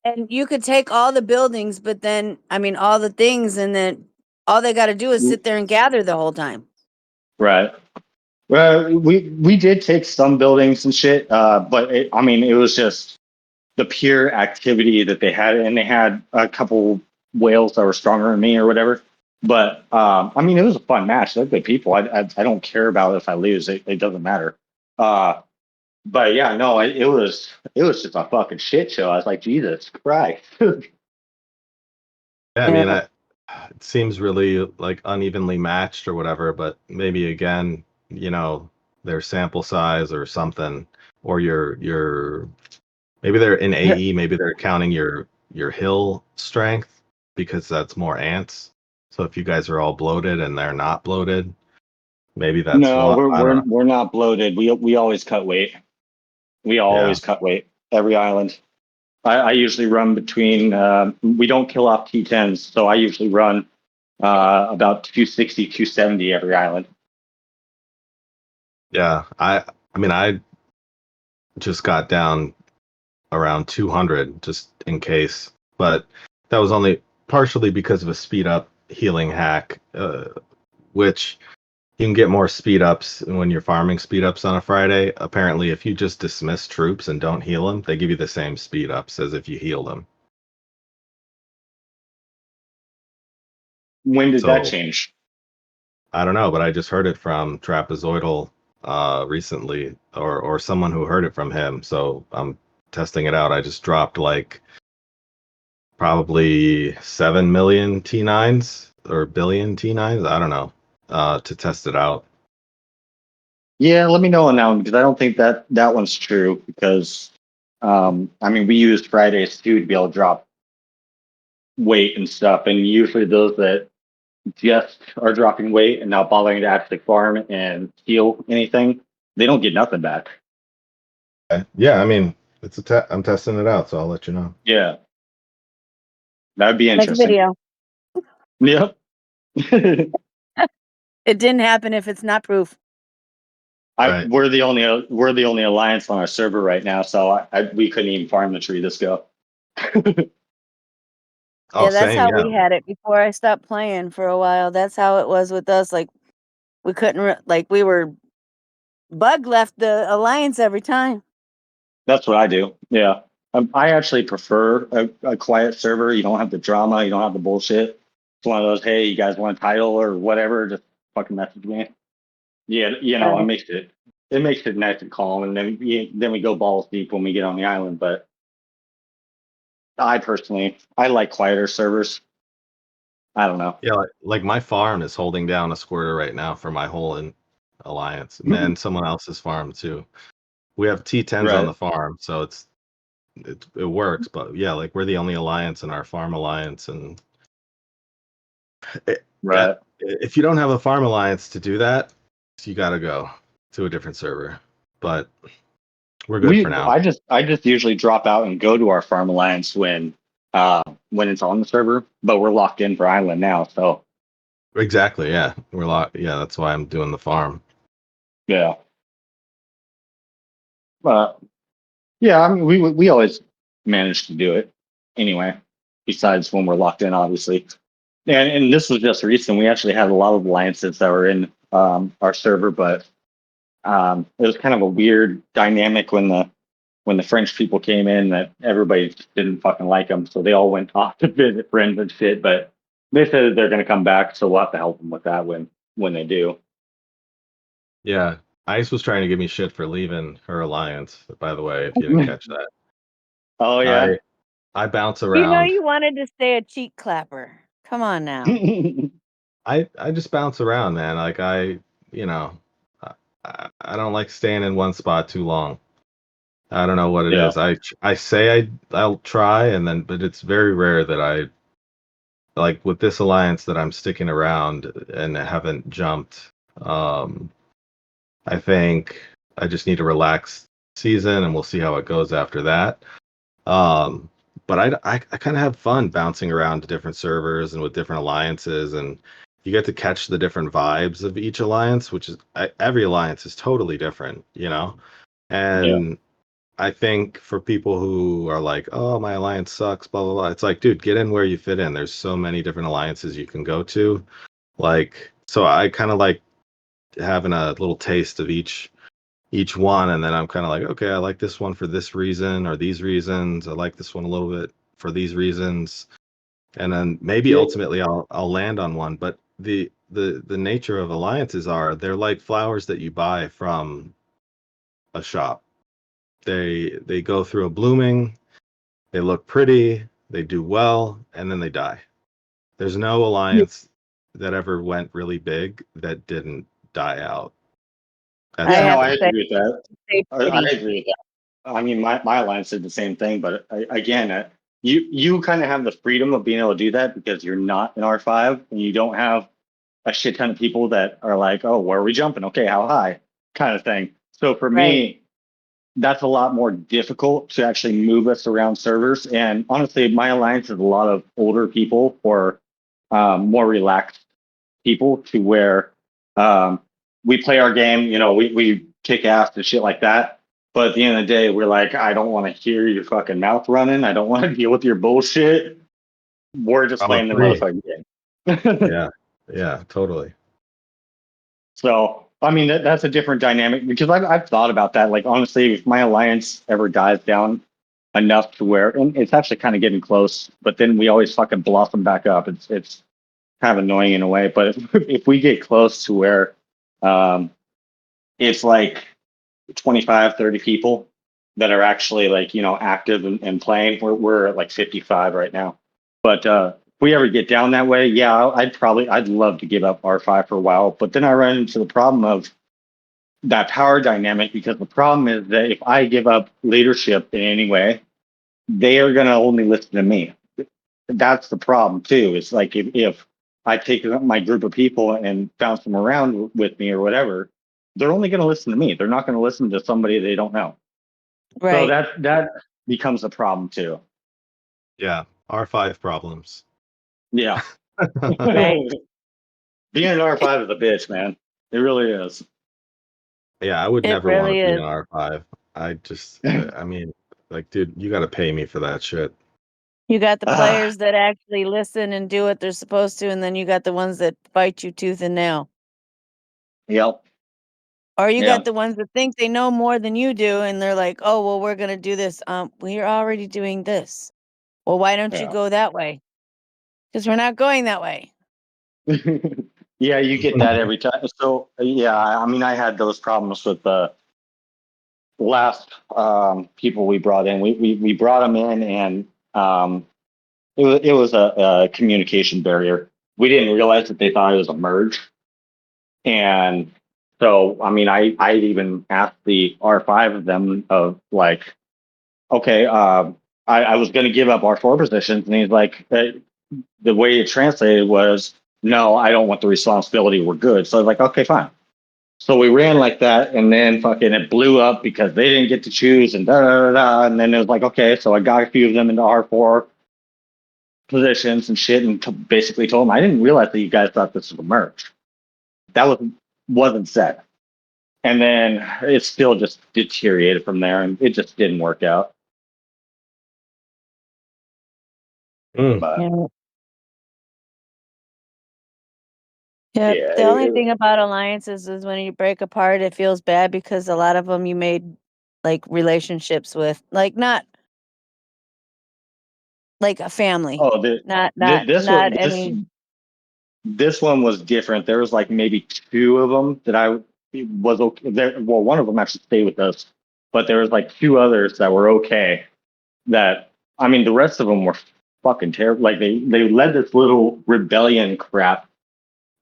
And you could take all the buildings, but then, I mean, all the things, and then all they got to do is sit there and gather the whole time. Right. Well, we did take some buildings and shit, but I mean, it was just the pure activity that they had, and they had a couple whales that were stronger than me or whatever. But I mean, it was a fun match. They're good people. I don't care about if I lose. It doesn't matter. Uh, but yeah, no, it was just a fucking shit show. I was like, Jesus Christ. Yeah, I mean, Yeah. it seems really like unevenly matched or whatever, but maybe again, their sample size or something, or your maybe they're in AE, maybe they're counting your hill strength because that's more ants. So if you guys are all bloated and they're not bloated, maybe that's No, what, we're I don't we're know. we're not bloated. We always cut weight. We Yeah. always cut weight every island. I usually run between. We don't kill off T10s, so I usually run about 260, 270 every island. Yeah. I mean, I just got down around 200 just in case, but that was only partially because of a speed up healing hack, which you can get more speed ups when you're farming speed ups on a Friday. Apparently, if you just dismiss troops and don't heal them, they give you the same speed ups as if you heal them. When did that So change? I don't know, but I just heard it from Trapezoidal recently, or someone who heard it from him. So I'm testing it out. I just dropped like probably 7 million T9s or billion T9s. I don't know, to test it out. Yeah, let me know on that one, because I don't think that one's true. Because I mean, we used Fridays too to be able to drop weight and stuff. And usually those that just are dropping weight and not bothering to actually farm and steal anything, they don't get nothing back. Yeah, I mean, I'm testing it out, so I'll let you know. Yeah, that'd be Next interesting. video. Yep. It didn't happen if it's not proof. Right. We're the only alliance on our server right now, so we couldn't even farm the tree this go. Oh, Yeah, that's same, how yeah. we had it before I stopped playing for a while. That's how it was with us. Like we couldn't like we were bug left the alliance every time. That's what I do. Yeah. I actually prefer a quiet server. You don't have the drama. You don't have the bullshit. It's one of those, hey, you guys want a title or whatever, just fucking message me. Yeah, it makes it nice and calm, and then we go balls deep when we get on the island. But I like quieter servers. I don't know. Yeah, like my farm is holding down a squirter right now for my whole alliance, and someone else's farm too. We have T10s on Right. the farm, so it works. But yeah, like we're the only alliance in our farm alliance, and Right. if you don't have a farm alliance to do that, you got to go to a different server. But we're good for now. I just usually drop out and go to our farm alliance when it's on the server, but we're locked in for island now, so Exactly, yeah. We're locked. Yeah, that's why I'm doing the farm. yeah. But yeah, I mean, we always manage to do it anyway. Besides when we're locked in, obviously. And this was just recent. We actually had a lot of alliances that were in our server, but it was kind of a weird dynamic when the French people came in that everybody just didn't fucking like them, so they all went off to visit friends and shit. But they said that they're going to come back, so we'll have to help them with that when they do. Yeah, Ice was trying to give me shit for leaving her alliance. By the way, if you didn't catch that, Oh yeah. I bounce You know around. you wanted to stay a cheek clapper. Come on now. I just bounce around, man. Like you know, I don't like staying in one spot too long. I don't know what it Yeah. is. I say I'll try, and then but it's very rare that I like with this alliance that I'm sticking around and haven't jumped. I think I just need to relax season, and we'll see how it goes after that. But I kind of have fun bouncing around to different servers and with different alliances, and you get to catch the different vibes of each alliance, which is every alliance is totally different, you know. Yeah. And I think for people who are like, oh, my alliance sucks, blah blah blah, it's like, dude, get in where you fit in. There's so many different alliances you can go to. Like, so I kind of like having a little taste of each one, and then I'm kind of like, okay, I like this one for this reason or these reasons. I like this one a little bit for these reasons, and then maybe Yeah. ultimately I'll land on one. But the nature of alliances are they're like flowers that you buy from a shop. They go through a blooming, they look pretty, they do well, and then they die. There's no alliance that ever went really big that didn't die out. At I Yeah, some no, have I to point. say, agree with that. stay I pretty. agree with that. I mean, my alliance did the same thing, but again, you kind of have the freedom of being able to do that because you're not an R5 and you don't have a shit ton of people that are like, oh, where are we jumping? Okay, how high? Kind of thing. So for Right. me, that's a lot more difficult to actually move us around servers. And honestly, my alliance is a lot of older people or more relaxed people to where um, we play our game, we kick ass and shit like that. But at the end of the day, we're like, I don't want to hear your fucking mouth running. I don't want to deal with your bullshit. We're just I'm a playing the free. motherfucking game. Yeah, yeah, totally. So, I mean, that's a different dynamic because I've thought about that. Like, honestly, if my alliance ever dies down enough to where, and it's actually kind of getting close, but then we always fucking blossom back up. It's kind of annoying in a way. But if we get close to where um, it's like 25, 30 people that are actually like, active and playing, we're at like 55 right now. But if we ever get down that way, yeah, I'd love to give up R5 for a while. But then I run into the problem of that power dynamic because the problem is that if I give up leadership in any way, they are going to only listen to me. that's the problem too. It's like if I take my group of people and bounce them around with me or whatever, they're only going to listen to me. They're not going to listen to somebody they don't know. So Right. that becomes a problem too. Yeah, R5 problems. Yeah. Right. Being an R5 is a bitch, man. It really is. Yeah, I would It never want really to be is. an R5. I mean, like, dude, you got to pay me for that shit. You got the Ah, players that actually listen and do what they're supposed to, and then you got the ones that fight you tooth and nail. yep. Or you Yeah. got the ones that think they know more than you do, and they're like, "Oh, well, we're gonna do this. We're already doing this. Well, why don't you Yeah. go that way? Because we're not going that way." Yeah, you get that every time. So yeah, I mean, I had those problems with the last people we brought in. We brought them in, and it was a communication barrier. We didn't realize that they thought it was a merge, and so I mean, I even asked the R5 of them of like, okay, I was going to give up R4 positions, and he's like, the way it translated was, no, I don't want the responsibility. We're good. So I was like, okay, fine. So we ran like that, and then fucking it blew up because they didn't get to choose, and da da da da. And then it was like, okay, so I got a few of them into R4 positions and shit, and basically told them I didn't realize that you guys thought this was a merge. That wasn't said, and then it still just deteriorated from there, and it just didn't work out. Mm. But Yeah. Yep. yeah, The only thing about alliances is when you break apart, it feels bad because a lot of them you made like relationships with, like not like a family, oh, this not one, this any. this one was different. There was like maybe two of them that I was okay. Well, one of them actually stayed with us, but there was like two others that were okay. That I mean, the rest of them were fucking terrible. Like they led this little rebellion crap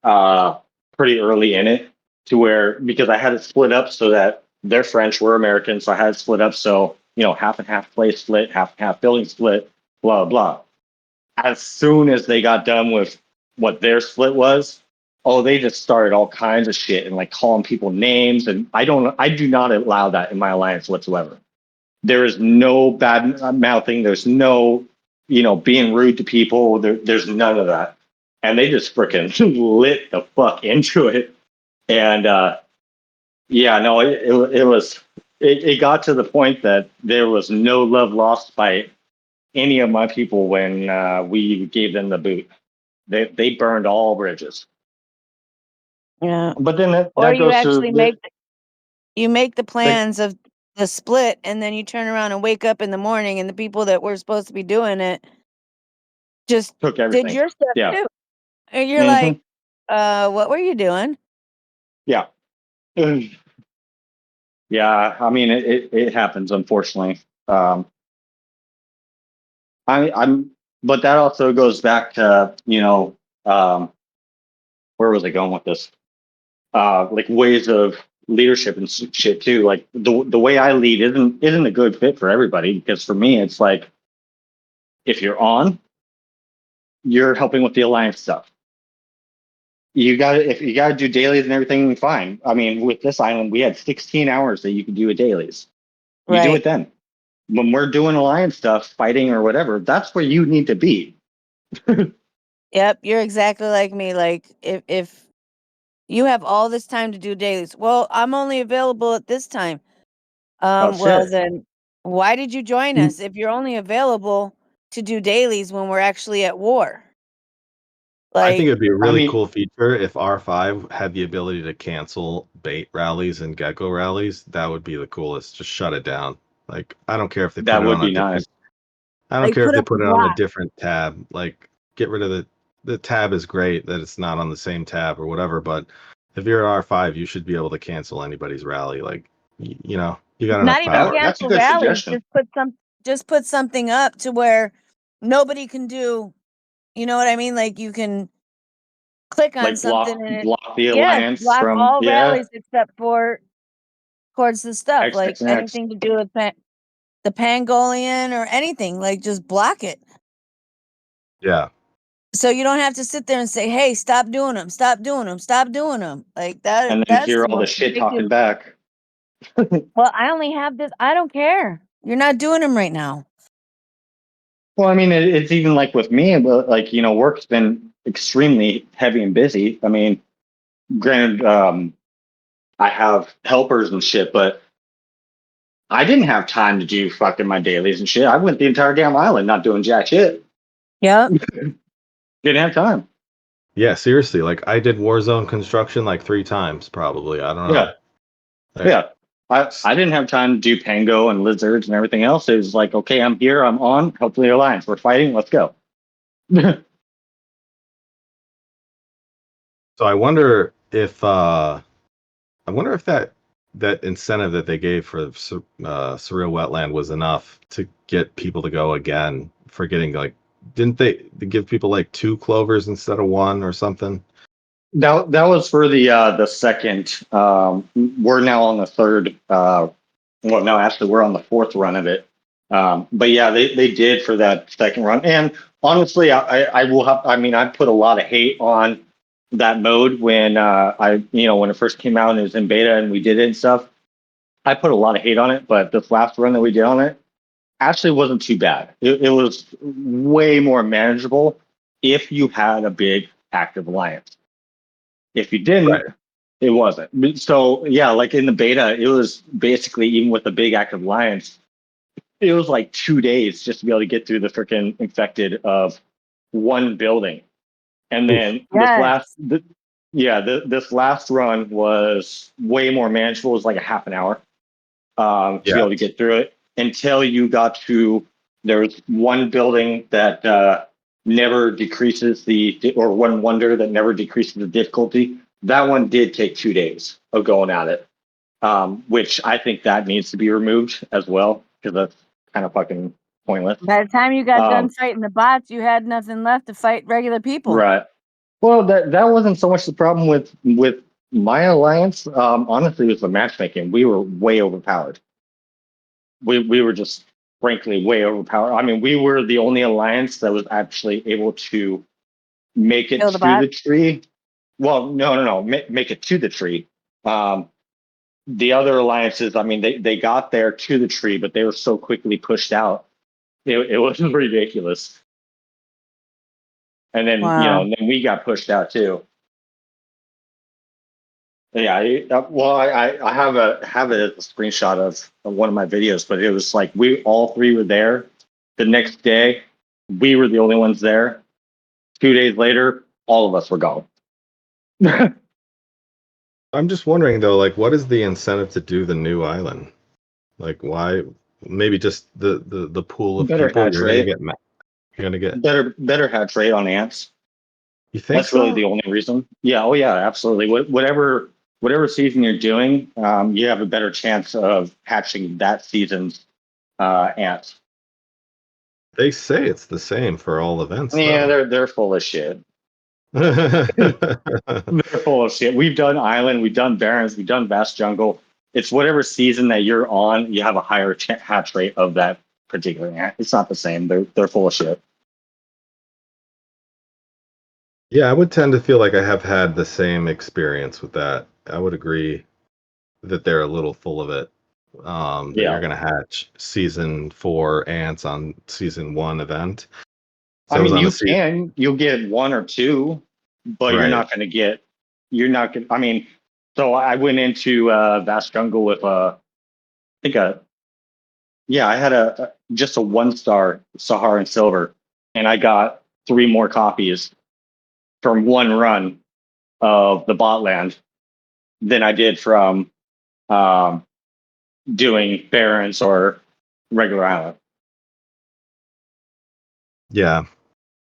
uh, pretty early in it to where because I had it split up so that they're French, we're American, so I had it split up so half and half place split, half and half building split, blah blah. As soon as they got done with what their split was, oh, they just started all kinds of shit and like calling people names, and I do not allow that in my alliance whatsoever. There is no bad mouthing. There's no, being rude to people. There's none of that. And they just freaking lit the fuck into it. And yeah, no, it got to the point that there was no love lost by any of my people when we gave them the boot. They burned all bridges. Yeah. But then Or that you goes to actually make the plans of the split, and then you turn around and wake up in the morning, and the people that were supposed to be doing it just took did everything. your stuff Yeah. too. And you're Hmm. like, what were you doing? Yeah. Yeah, I mean it happens unfortunately. Um, but that also goes back to where was I going with this? Like ways of leadership and shit too. Like the way I lead isn't a good fit for everybody because for me it's like if you're on, you're helping with the alliance stuff. If you gotta do dailies and everything, fine. I mean, with this island, we had 16 hours that you could do a dailies. You do Right. it then. When we're doing alliance stuff, fighting or whatever, that's where you need to be. Yep, you're exactly like me. Like if you have all this time to do dailies, well, I'm only available at this time. Oh Well shit. then, why did you join us if you're only available to do dailies when we're actually at war? I think Like, it'd be a I really mean, cool feature if R5 had the ability to cancel bait rallies and gecko rallies. That would be the coolest. Just shut it down. Like, I don't care if they put that it would on a be nice. different. I don't care if put they up a put it on a block. different tab. Like, get rid of the tab is great that it's not on the same tab or whatever. But if you're at R5, you should be able to cancel anybody's rally. Like, you got enough Not even power. That's a cancel good rallies. suggestion. Just put something up to where nobody can do. You know what I mean? Like you can click on Like something and block the yeah, alliance block from all rallies except for towards the stuff X like X and X. anything to do with the Pangolian or anything. Like just block it. Yeah. So you don't have to sit there and say, "Hey, stop doing them, stop doing them, stop doing them." Like that. And then That's hear the all the most shit talking ridiculous. back. Well, I only have this. I don't care. You're not doing them right now. Well, I mean, it's even like with me, but like, work's been extremely heavy and busy. I mean, granted, I have helpers and shit, but I didn't have time to do fucking my dailies and shit. I went the entire damn island not doing jack shit. Yep. Didn't have time. Yeah, seriously. Like I did Warzone construction like 3 times probably. I don't know. Yeah. Like, Yeah. I didn't have time to do Pango and lizards and everything else. It was like, okay, I'm here, I'm on. Hopefully Alliance. We're fighting, let's go. So I wonder if that incentive that they gave for Surreal Wetland was enough to get people to go again for getting like didn't they give people like 2 clovers instead of 1 or something? That was for the second. We're now on the third. Well, no, actually, we're on the fourth run of it. But yeah, they did for that second run. And honestly, I will have. I mean, I put a lot of hate on that mode when when it first came out and it was in beta and we did it and stuff. I put a lot of hate on it, but this last run that we did on it actually wasn't too bad. It was way more manageable if you had a big active alliance. If you didn't, Right. it wasn't. So yeah, like in the beta, it was basically even with the big active alliance, it was like 2 days just to be able to get through the freaking infected of one building. And Oof. then Yes. this last run was way more manageable. It was like a half an hour to be Yeah. able to get through it until you got to there was one building that never decreases or one wonder that never decreases the difficulty. That one did take 2 days of going at it, which I think that needs to be removed as well because that's kind of fucking pointless. By the time you got done Um, fighting the bots, you had nothing left to fight regular people. right. Well, that wasn't so much the problem with my alliance. Honestly, it was the matchmaking. We were way overpowered. We were just frankly way overpowered. I mean, we were the only alliance that was actually able to make it Kill the to bot. the tree. Well, no, make it to the tree. Um, the other alliances, I mean, they got there to the tree, but they were so quickly pushed out. It was ridiculous. And then, Wow. and then we got pushed out too. Yeah, I have a screenshot of one of my videos, but it was like we all three were there. The next day, we were the only ones there. 2 days later, all of us were gone. I'm just wondering though, like what is the incentive to do the new island? Like why maybe just the pool of Better people hatch you're gonna rate, get you're gonna get better hatch rate on ants. you think That's really so? the only reason. Yeah, oh yeah, absolutely. Whatever season you're doing, you have a better chance of hatching that season's ants. They say it's the same for all events Yeah, though. they're full of shit. They're full of shit. We've done island, we've done barrens, we've done vast jungle. It's whatever season that you're on, you have a higher hatch rate of that particular ant. It's not the same. They're full of shit. Yeah, I would tend to feel like I have had the same experience with that. I would agree that they're a little full of it. That you're Yeah. gonna hatch season 4 ants on season 1 event. I So I was mean, on the season, you'll get one or two, but right? you're not going to, I mean, so I went into vast jungle with I think yeah, I had just a 1-star Saharan silver and I got 3 more copies from one run of the bot land than I did from um, doing Barrens or regular island. Yeah,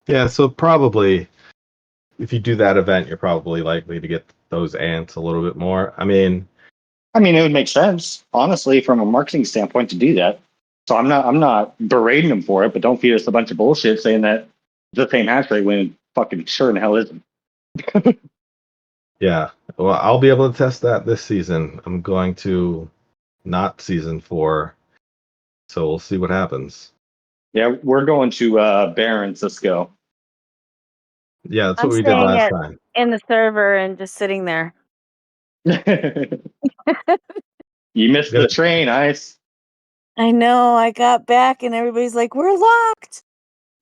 yeah. So probably if you do that event, you're probably likely to get those ants a little bit more. I mean, it would make sense, honestly, from a marketing standpoint to do that. So I'm not berating them for it, but don't feed us a bunch of bullshit saying that it's the same hash rate when fucking sure in hell isn't. Yeah. Well, I'll be able to test that this season. I'm going to not season 4, so we'll see what happens. Yeah, we're going to Barrens. Let's go. Yeah, that's I'm what we did staying last time. in the server and just sitting there. You missed the Good. train, Ice. I know. I got back and everybody's like, "We're locked."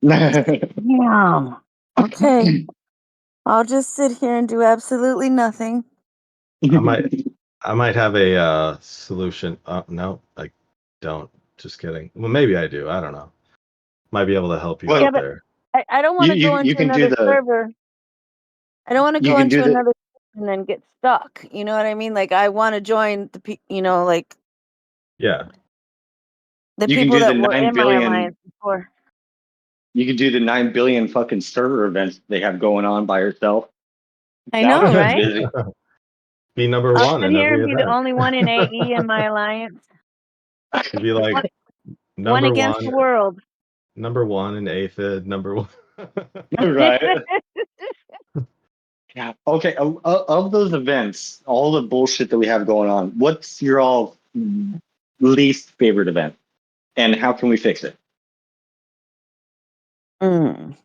Yeah. Okay. I'll just sit here and do absolutely nothing. I might have a solution. No, I don't. Just kidding. Well, maybe I do. I don't know. Might be able to help you Well, Yeah, out but there. I don't want you to go you into can do another the server. I don't want to you go can do into the another server and then get stuck. You know what I mean? Like I want to join like Yeah. the you can people do the that were 9 in my billion alliance before. you can do the 9 billion fucking server events they have going on by yourself. I That would know, be right? busy. Be number I'll one sit in here and every be the event. only one in AE in my alliance. You'd be like One number against the one, world. number one in aphid, number one. Right. Yeah. Okay. Of those events, all the bullshit that we have going on, what's your all least favorite event, and how can we fix it? Mm.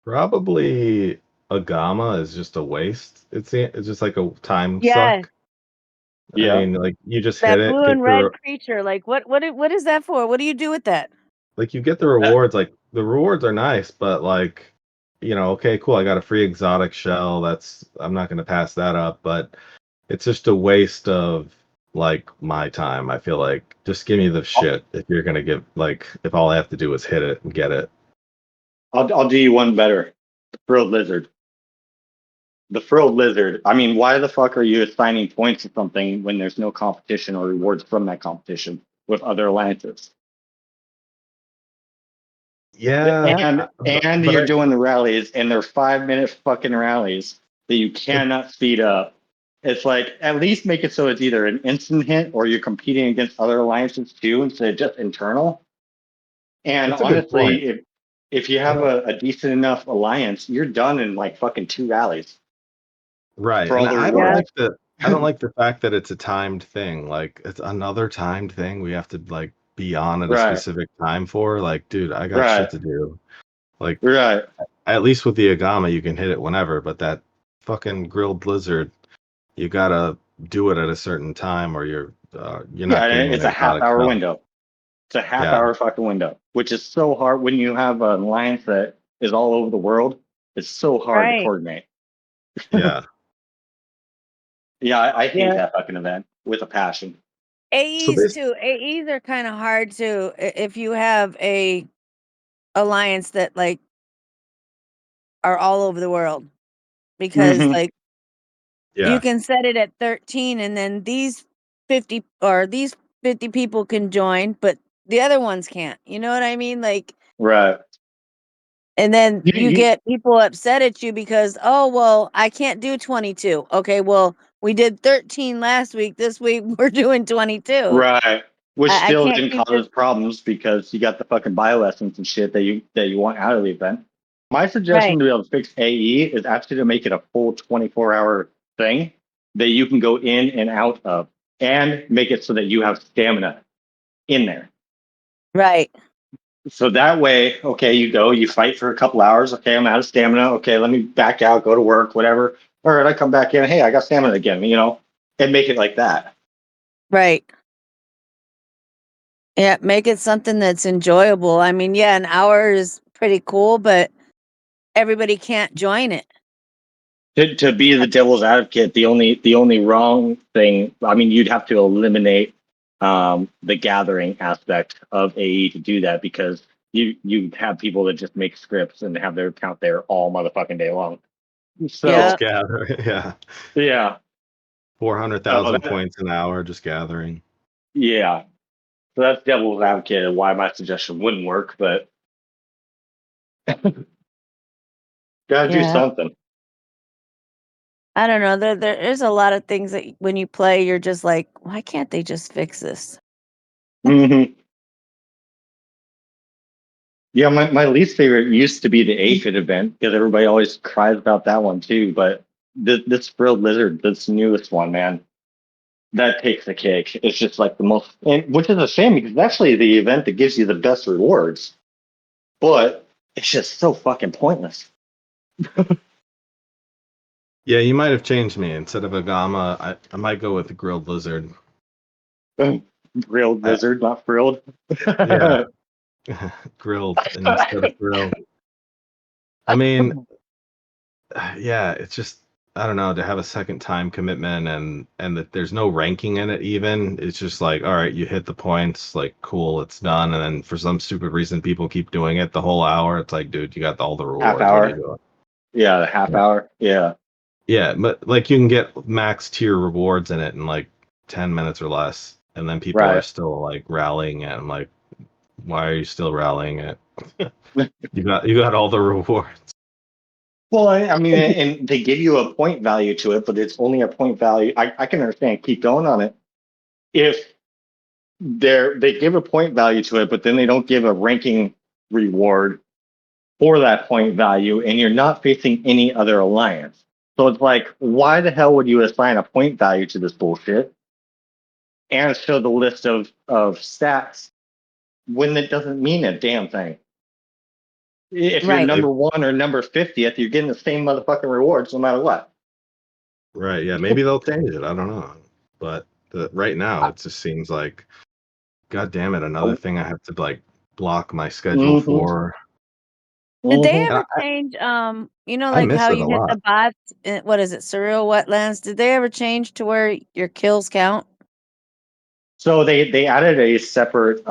Probably a gamma is just a waste. It's just like a time Yes, suck. I Yeah. mean, like you just hit that it, blue get and red the creature. Like what is that for? What do you do with that? like you get the rewards. Like the rewards are nice, but like okay, cool. I got a free exotic shell. I'm not gonna pass that up, but it's just a waste of like my time. I feel like just give me the shit if you're gonna give like if all I have to do is hit it and get it. I'll do you one better. The frilled lizard. The frilled lizard. I mean, why the fuck are you assigning points to something when there's no competition or rewards from that competition with other alliances? Yeah, And but you're doing the rallies, and they're 5 minute fucking rallies that you cannot speed up. It's like at least make it so it's either an instant hit or you're competing against other alliances too instead of just internal. And that's a good point. honestly, if you I have don't a decent enough alliance, you're done in like fucking 2 rallies right, for and all the I don't Yeah. rewards. like the fact that it's a timed thing. Like it's another timed thing we have to like be on at a Right, specific time for. Like, dude, I got shit right, to do. Like right. at least with the Agama you can hit it whenever, but that fucking grilled blizzard, you gotta do it at a certain time or you're Yeah, not getting and an it's a half exotic hour shell. window. It's a half Yeah, hour fucking window, which is so hard when you have an alliance that is all over the world. It's so hard to Right. coordinate. yeah. Yeah, I hate Yeah. that fucking event with a passion. So AEs basically, too. AEs are kind of hard too if you have a alliance that like are all over the world because Hmm. like you yeah. can set it at 13 and then these 50 people can join, but the other ones can't. You know what I mean? Like Right. and then you You get people upset at you because, oh, well, I can't do 22. Okay, well, we did 13 last week. This week we're doing 22. right. Which I still can't didn't keep cause this. us problems because you got the fucking bioessence and shit that you want out of the event. My suggestion Right, to be able to fix AE is actually to make it a full 24-hour thing that you can go in and out of and make it so that you have stamina in there. right, So that way, okay, you go, you fight for a couple hours. Okay, I'm out of stamina. Okay, let me back out, go to work, whatever. All right, I come back in. Hey, I got stamina again, and make it like that. right. Yeah, make it something that's enjoyable. I mean, yeah, an hour is pretty cool, but everybody can't join it. To be the devil's advocate, the only wrong thing, I mean, you'd have to eliminate the gathering aspect of AE to do that because you have people that just make scripts and have their account there all motherfucking day long. Yeah, Just So gather. Yeah. yeah, so 400,000 points an hour just gathering. yeah, so that's devil's advocate and why my suggestion wouldn't work, but gotta do yeah. something. I don't know. There is a lot of things that when you play, you're just like, why can't they just fix this? Hmm. Yeah, my least favorite used to be the aphid event because everybody always cries about that one too. But this frilled lizard, this newest one, man, that takes the cake. It's just like the most, and which is a shame because it's actually the event that gives you the best rewards, but it's just so fucking pointless. Yeah, you might have changed me. Instead of a gamma, I might go with a grilled lizard. Grilled lizard, not frilled. Yeah, grilled instead of grilled. I mean, yeah, it's just I don't know, to have a second time commitment and that there's no ranking in it even. It's just like, all right, you hit the points, like cool, it's done. And then for some stupid reason people keep doing it the whole hour. It's like, dude, you got all the Half rewards. What are you hour. doing? Yeah, the half Yeah. hour. Yeah. Yeah, but like you can get max tier rewards in it in like 10 minutes or less. And then people are Right. still like rallying it. I'm like, why are you still rallying it? You got all the rewards. Well, I mean, and they give you a point value to it, but it's only a point value. I can understand. Keep going on it. If they give a point value to it, but then they don't give a ranking reward for that point value, and you're not facing any other alliance. So it's like, why the hell would you assign a point value to this bullshit and show the list of stats when it doesn't mean a damn thing? If you're Right. number 1 or number 50th, you're getting the same motherfucking rewards no matter what. Right, yeah, maybe they'll change it. I don't know. But right now it just seems like, God damn it, another thing I have to like block my schedule Mm-hmm. for. Did they Mm-hmm. ever change I like miss how it you a hit lot. the bots in, what is it, surreal wetlands? Did they ever change to where your kills count? So they added a separate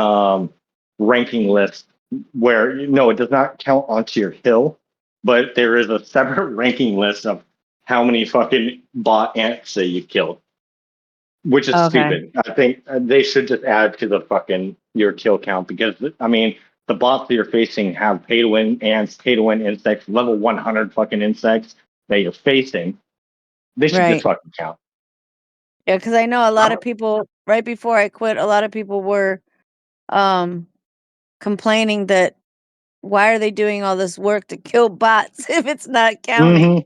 ranking list where no, it does not count onto your kill, but there is a separate ranking list of how many fucking bot ants that you killed, which is Okay. stupid. I think they should just add to the fucking your kill count because I mean the bots that you're facing have pay to win ants, pay to win insects, level 100 fucking insects that you're facing. They should just Right. fucking count. Yeah, because I know a lot of people right before I quit, a lot of people were um complaining that why are they doing all this work to kill bots if it's not counting? Mm-hmm.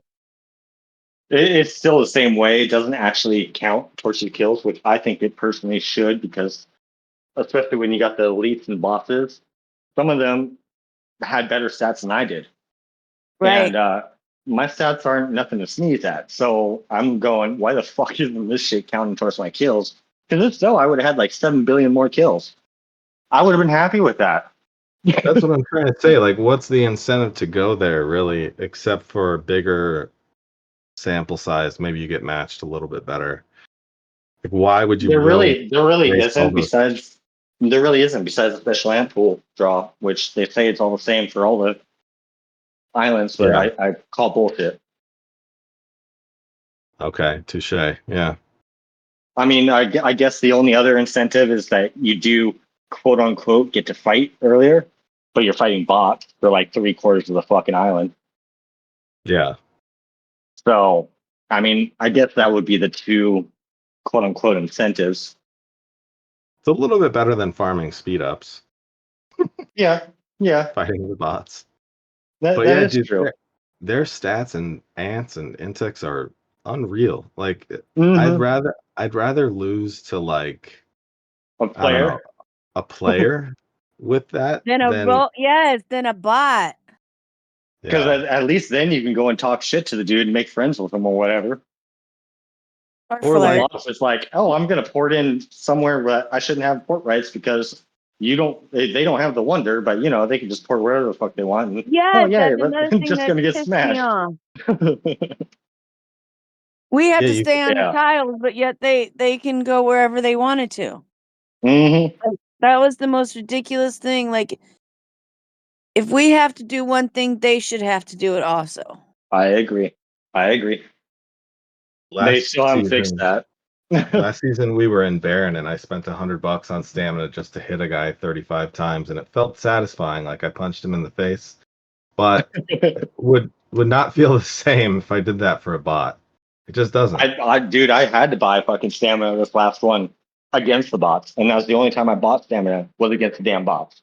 It's still the same way. It doesn't actually count towards your kills, which I think it personally should, because especially when you got the elites and bosses, some of them had better stats than I did, Right. and my stats aren't nothing to sneeze at. So I'm going, why the fuck isn't this shit counting towards my kills? Because if so, I would have had like 7 billion more kills. I would have been happy with that. That's what I'm trying to say. Like, what's the incentive to go there, really, except for a bigger sample size? Maybe you get matched a little bit better. Like, why would you really There really waste all isn't. those? There really isn't besides the special ant pool draw, which they say it's all the same for all the islands, but Yeah. I call bullshit. Okay. Touche. Yeah. I mean, I guess the only other incentive is that you do quote unquote get to fight earlier, but you're fighting bots for like 3/4 of the fucking island. Yeah. So, I mean, I guess that would be the two quote unquote incentives. It's a little bit better than farming speed ups, Yeah, yeah, fighting the bots. that But that yeah, is dude, true. their stats and ants and insects are unreal. Like, Mm-hmm. I'd rather lose to like, A I don't know, player, a player with that Then a than yes, then a bot. because yeah. at least then you can go and talk shit to the dude and make friends with him or whatever. Or Or The flirt. like, boss is like, oh, I'm going to port in somewhere where I shouldn't have port rights because they don't have the wonder, but you know, they can just port wherever the fuck they want. And, oh, Yes, yeah, that's another I'm thing just that going to get pissed me smashed. off. We have yeah, to you stay on the Yeah. tiles, but yet they can go wherever they wanted to. Mm-hmm. Like, that was the most ridiculous thing. Like, if we have to do one thing, they should have to do it also. I agree. I agree. They last still haven't fixed season that. last season we were in Baron and I spent $100 on stamina just to hit a guy 35 times and it felt satisfying, like I punched him in the face. But would not feel the same if I did that for a bot. It just doesn't. Dude, I had to buy fucking stamina this last one against the bots, and that was the only time I bought stamina was against the damn bots.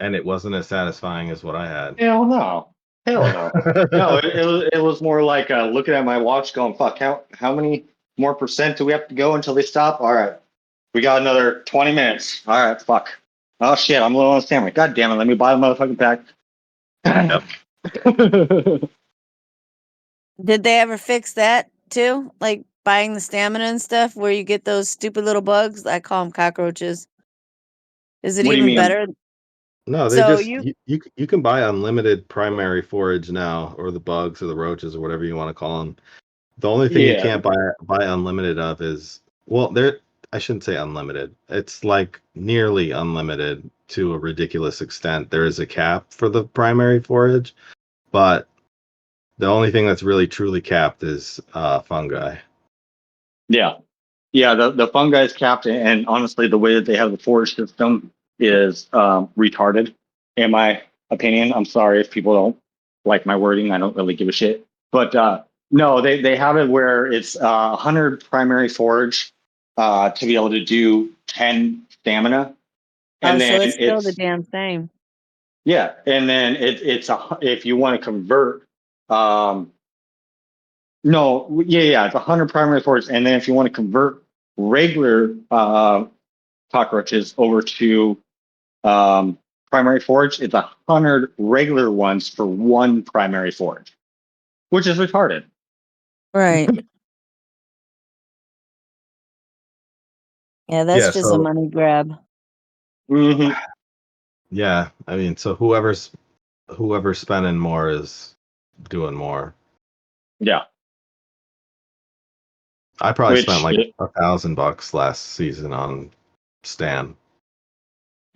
And it wasn't as satisfying as what I had. Hell no. Hell no. No, it was more like looking at my watch going, fuck, how many more percent do we have to go until they stop? All right. We got another 20 minutes. All right, fuck. Oh shit, I'm low on stamina. God damn it, let me buy the motherfucking pack. Yep. Did they ever fix that too? Like buying the stamina and stuff where you get those stupid little bugs? I call them cockroaches. Is it What do you even mean? better? No, they So just you you can buy unlimited primary forage now, or the bugs or the roaches or whatever you want to call them. The only thing you Yeah, can't buy unlimited of is, well, there, I shouldn't say unlimited. It's like nearly unlimited to a ridiculous extent. There is a cap for the primary forage, but the only thing that's really truly capped is fungi. yeah, yeah. The fungi is capped, and honestly, the way that they have the forage system is retarded, in my opinion. I'm sorry if people don't like my wording. I don't really give a shit. But no, they have it where it's 100 primary forage to be able to do 10 stamina, oh, and so then it's still the it's damn same. yeah, and then it's if you want to convert. No, yeah, it's 100 primary forage, and then if you want to convert regular cockroaches over to um, primary forage, it's 100 regular ones for one primary forage, which is retarded. Right. Yeah, that's Yeah, just a so money grab. Hmm. yeah, I mean, so whoever's spending more is doing more. Yeah, I probably spent which like $1,000 last season on Stan.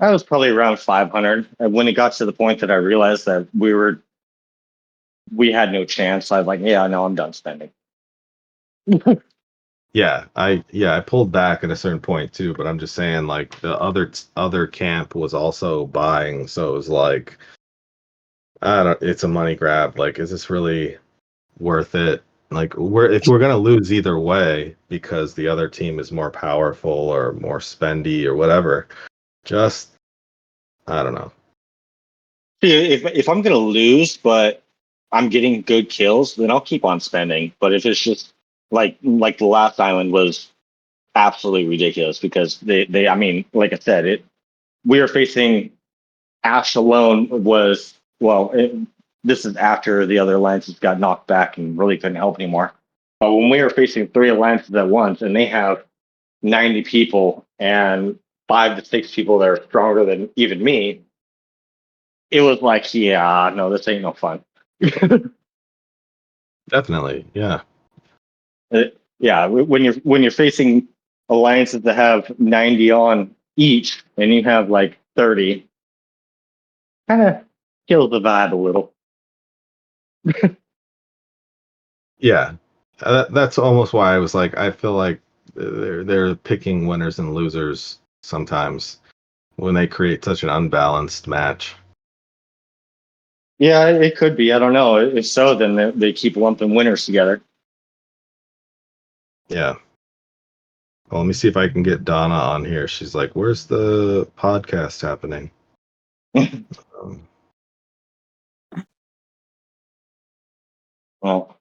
I was probably around 500. And when it got to the point that I realized that we had no chance, I was like, yeah, no, I'm done spending. I pulled back at a certain point too, but I'm just saying like the other camp was also buying, so it was like I don't it's a money grab. Like, is this really worth it? Like if we're gonna lose either way because the other team is more powerful or more spendy or whatever, just I don't know. See, if I'm gonna lose, but I'm getting good kills, then I'll keep on spending. But if it's just like the last island was absolutely ridiculous because they I mean, like I said, we were facing Ash alone was this is after the other alliances got knocked back and really couldn't help anymore. But when we were facing three alliances at once and they have 90 people and 5 to 6 people that are stronger than even me, it was like, yeah, no, this ain't no fun. Definitely, yeah. Yeah, when you're facing alliances that have 90 on each and you have like 30, kind of kills the vibe a little. Yeah. That's almost why I was like, I feel like they're picking winners and losers sometimes when they create such an unbalanced match. Yeah, it could be. I don't know. If so, then they keep lumping winners together. Yeah. Well, let me see if I can get Donna on here. She's like, "Where's the podcast happening?" Um, Well,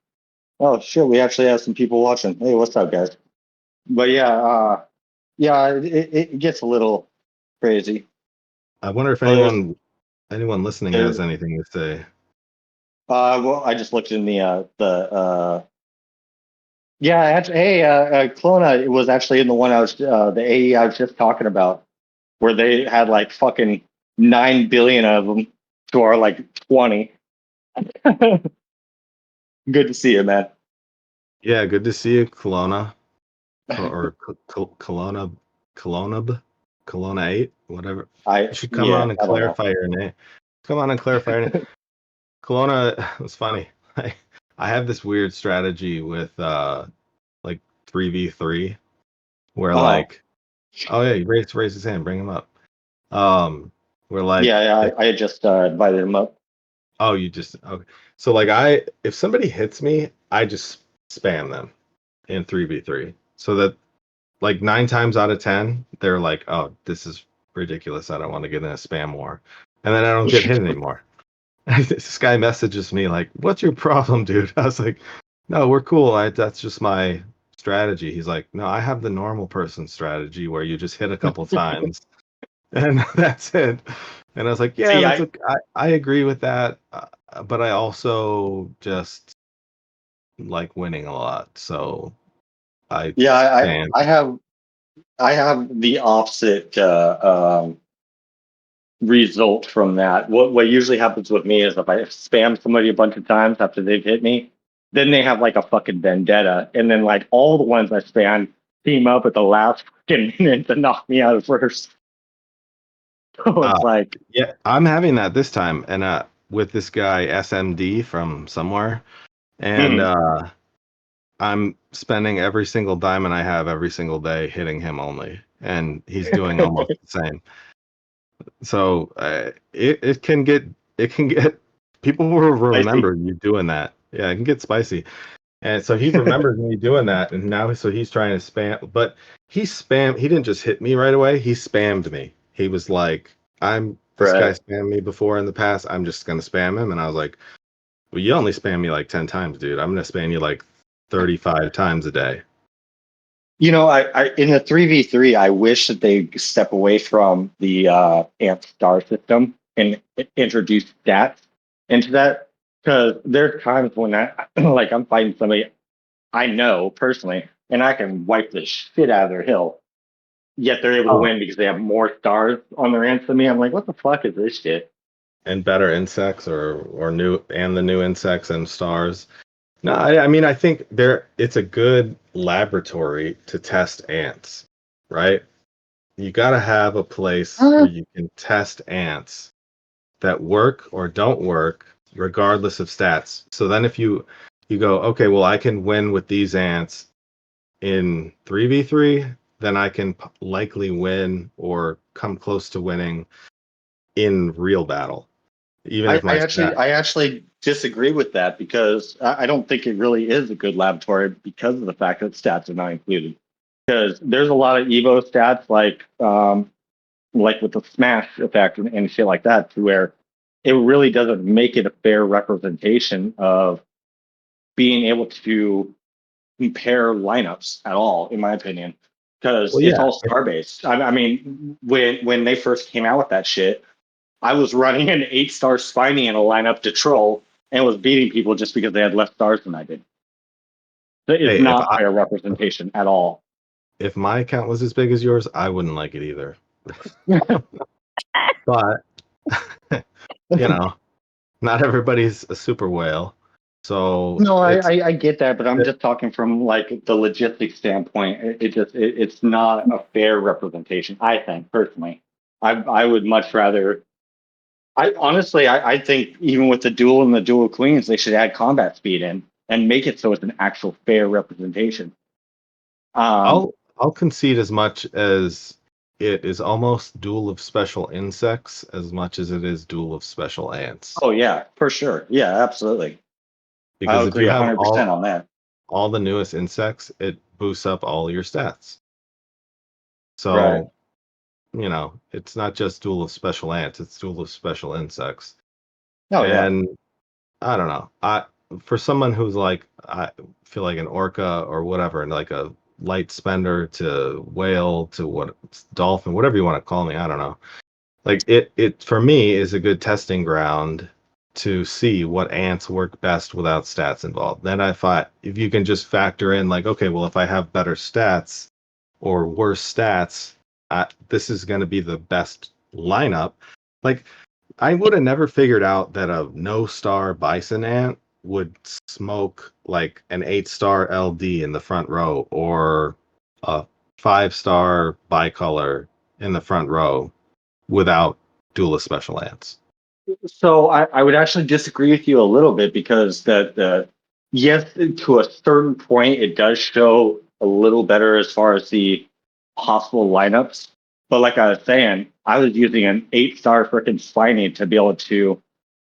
oh shit, we actually have some people watching. Hey, what's up, guys? But yeah, yeah, it gets a little crazy. I wonder if But anyone listening has there's, anything to say. well, I just looked in yeah, actually, hey, Kelowna was actually in the one the AE I was just talking about, where they had like fucking 9 billion of them to our like 20. Good to see you, man. Yeah, good to see you, Kelowna, or Kelowna, Kelowna 8, whatever. You should come Yeah, on and I don't know. clarify your name. Come on and clarify your name. Kelowna was funny. I have this weird strategy with like 3v3 where Oh, like, oh yeah, he raise his hand, bring him up. Where like yeah, if I just invited him up. oh you just okay. So like if somebody hits me, I just spam them in 3v3. So that like 9 times out of 10, they're like, oh, this is ridiculous. I don't want to get in a spam war. And then I don't get hit anymore. This guy messages me like, "What's your problem, dude?" I was like, "No, we're cool. That's just my strategy." He's like, "No, I have the normal person strategy where you just hit a couple times and that's it." And I was like, "Yeah, See, that's okay. I agree with that. but I also just like winning a lot. So I Yeah, spam. I have the opposite result from that. What usually happens with me is if I spam somebody a bunch of times after they've hit me, then they have like a fucking vendetta, and then like all the ones I spam team up at the last fucking minute to knock me out of first. So Uh, it's like, yeah, I'm having that this time, and with this guy SMD from somewhere, and mhm. I'm spending every single diamond I have every single day hitting him only, and he's doing almost the same. So it can get people will Spicy. remember you doing that. Yeah, it can get spicy. And so he remembers me doing that, and now so he's trying to spam. But he didn't just hit me right away. He spammed me. He was like, this guy Right. spammed me before in the past. I'm just gonna spam him." And I was like, "Well, you only spam me like 10 times, dude. I'm gonna spam you like 35 times a day." You know, I in the 3v3, I wish that they step away from the amp star system and introduce stats into that, because there's times when I like I'm fighting somebody I know personally, and I can wipe the shit out of their hill, yet they're able to Oh, win because they have more stars on their ants than me. I'm like, what the fuck is this shit? and better insects or new and the new insects and stars. No, I mean I think it's a good laboratory to test ants, right? You got to have a place where Huh? you can test ants that work or don't work regardless of stats. So then if you go, okay, well I can win with these ants in 3v3, then I can likely win or come close to winning in real battle, even if my stat. I actually disagree with that, because I don't think it really is a good laboratory because of the fact that stats are not included. Because there's a lot of Evo stats like with the smash effect and shit like that, to where it really doesn't make it a fair representation of being able to compare lineups at all, in my opinion, because Well, it's yeah. all star based. I mean, when they first came out with that shit, I was running an 8-star Spiny in a lineup to troll and was beating people just because they had less stars than I did. It's Hey, not fair representation at all. if my account was as big as yours, I wouldn't like it either. But you know, not everybody's a super whale, so No, it's I get that, but I'm just talking from like the logistics standpoint. It's not a fair representation, I think, personally. I would much rather. I honestly, I think even with the duel and the dual queens, they should add combat speed in and make it so it's an actual fair representation. Um, I'll concede as much as it is almost Duel of Special Insects as much as it is Duel of Special Ants. oh yeah, for sure. Yeah, absolutely. I Because if agree you have 100% on that. all the newest insects, it boosts up all your stats. Right. So, it's not just Duel of Special Ants, it's Duel of Special Insects. Oh yeah. And I don't know. For someone who's like I feel like an orca or whatever, and like a light spender to whale to what dolphin, whatever you want to call me, I don't know. Like it for me is a good testing ground to see what ants work best without stats involved. Then I thought if you can just factor in like, okay, well if I have better stats or worse stats, this is going to be the best lineup. Like I would have never figured out that a no star bison ant would smoke like an 8-star LD in the front row or a 5-star bicolor in the front row without duelist special ants. So I would actually disagree with you a little bit, because that yes, to a certain point, it does show a little better as far as the possible lineups. But like I was saying, I was using an 8-star freaking Spiny to be able to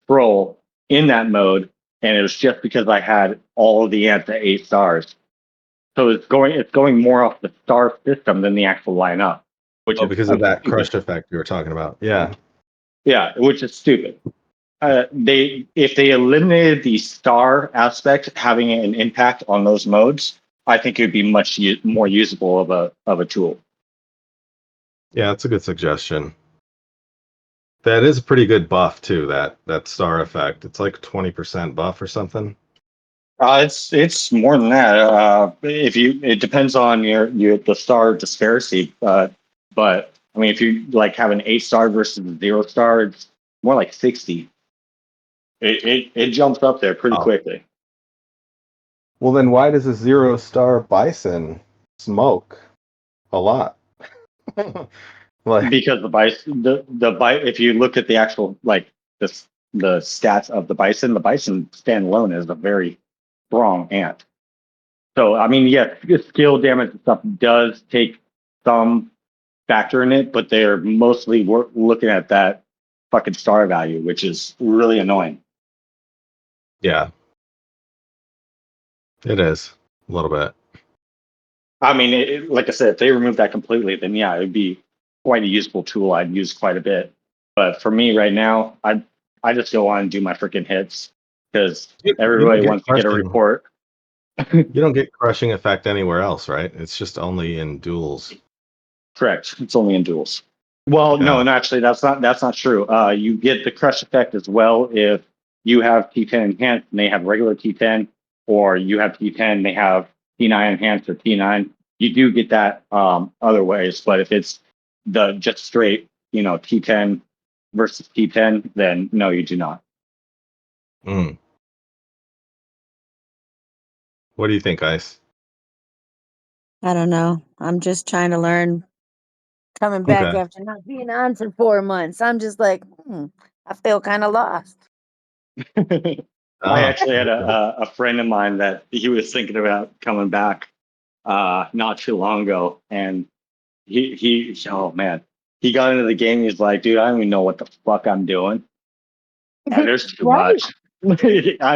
roll in that mode, and it was just because I had all of the ants at 8 stars. So it's going more off the star system than the actual lineup, which Oh, is because of that stupid. crush effect you were talking about. Yeah. Yeah, which is stupid. If they eliminated the star aspect having an impact on those modes, I think it would be much more usable of a tool. Yeah, that's a good suggestion. That is a pretty good buff too. That star effect. It's like 20% buff or something. It's more than that. It depends on the star disparity. But I mean, if you like have an 8-star versus a 0-star, it's more like 60. It jumps up there pretty Oh. quickly. Well, then why does a 0-star bison smoke a lot? Like, Because the bison, if you look at the actual the stats of the bison standalone is a very strong ant. So I mean, yes, skill damage and stuff does take some factor in it, but they're mostly looking at that fucking star value, which is really annoying. yeah, it is a little bit. I mean, like I said, if they remove that completely, then yeah, it'd be quite a useful tool. I'd use quite a bit. But for me right now, I just go on and do my freaking hits because You don't everybody get wants to get a crushing. report. You don't get crushing effect anywhere else, right? It's just only in duels. Correct. It's only in duels. Well, Yeah. no, actually, that's not true. You get the crush effect as well if you have T10 enhanced and they have regular T10, or you have T10 and they have T9 enhanced or T9. You do get that other ways, but if it's the just straight, T10 versus T10, then no, you do not. Mm. What do you think, Ice? I don't know. I'm just trying to learn. Coming back Okay. after not being on for 4 months, I'm just like, I feel kind of lost. I Ah, actually had okay. a friend of mine that he was thinking about coming back not too long ago, and oh man, he got into the game. He's like, dude, I don't even know what the fuck I'm doing. There's too Right. much.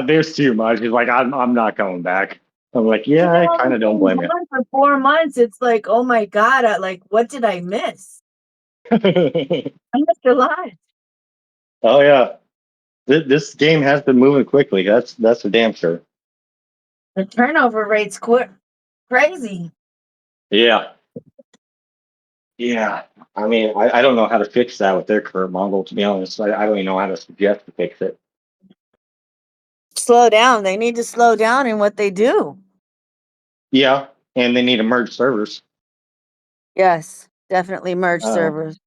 There's too much. He's like, I'm not coming back. I'm like, You've yeah, been I only kind of don't been blame you. gone for 4 months. It's like, oh my God, what did I miss? I missed a lot. Oh yeah, this game has been moving quickly. That's for damn sure. The turnover rate's crazy. Yeah, yeah. I mean, I don't know how to fix that with their current model. To be honest, I don't even know how to suggest to fix it. Slow down. They need to slow down in what they do. Yeah, and they need to merge servers. Yes, definitely merge Uh, servers.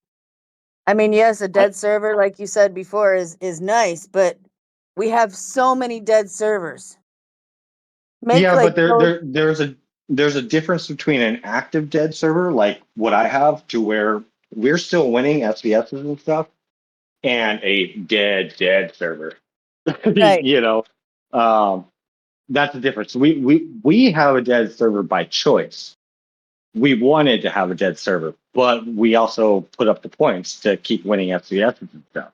I mean, yes, a I, dead server, like you said before, is nice, but we have so many dead servers. Make yeah, but like those. there's a difference between an active dead server like what I have to where we're still winning SVSs and stuff, and a dead server. Right. Um, that's the difference. We have a dead server by choice. We wanted to have a dead server, but we also put up the points to keep winning SVSs and stuff.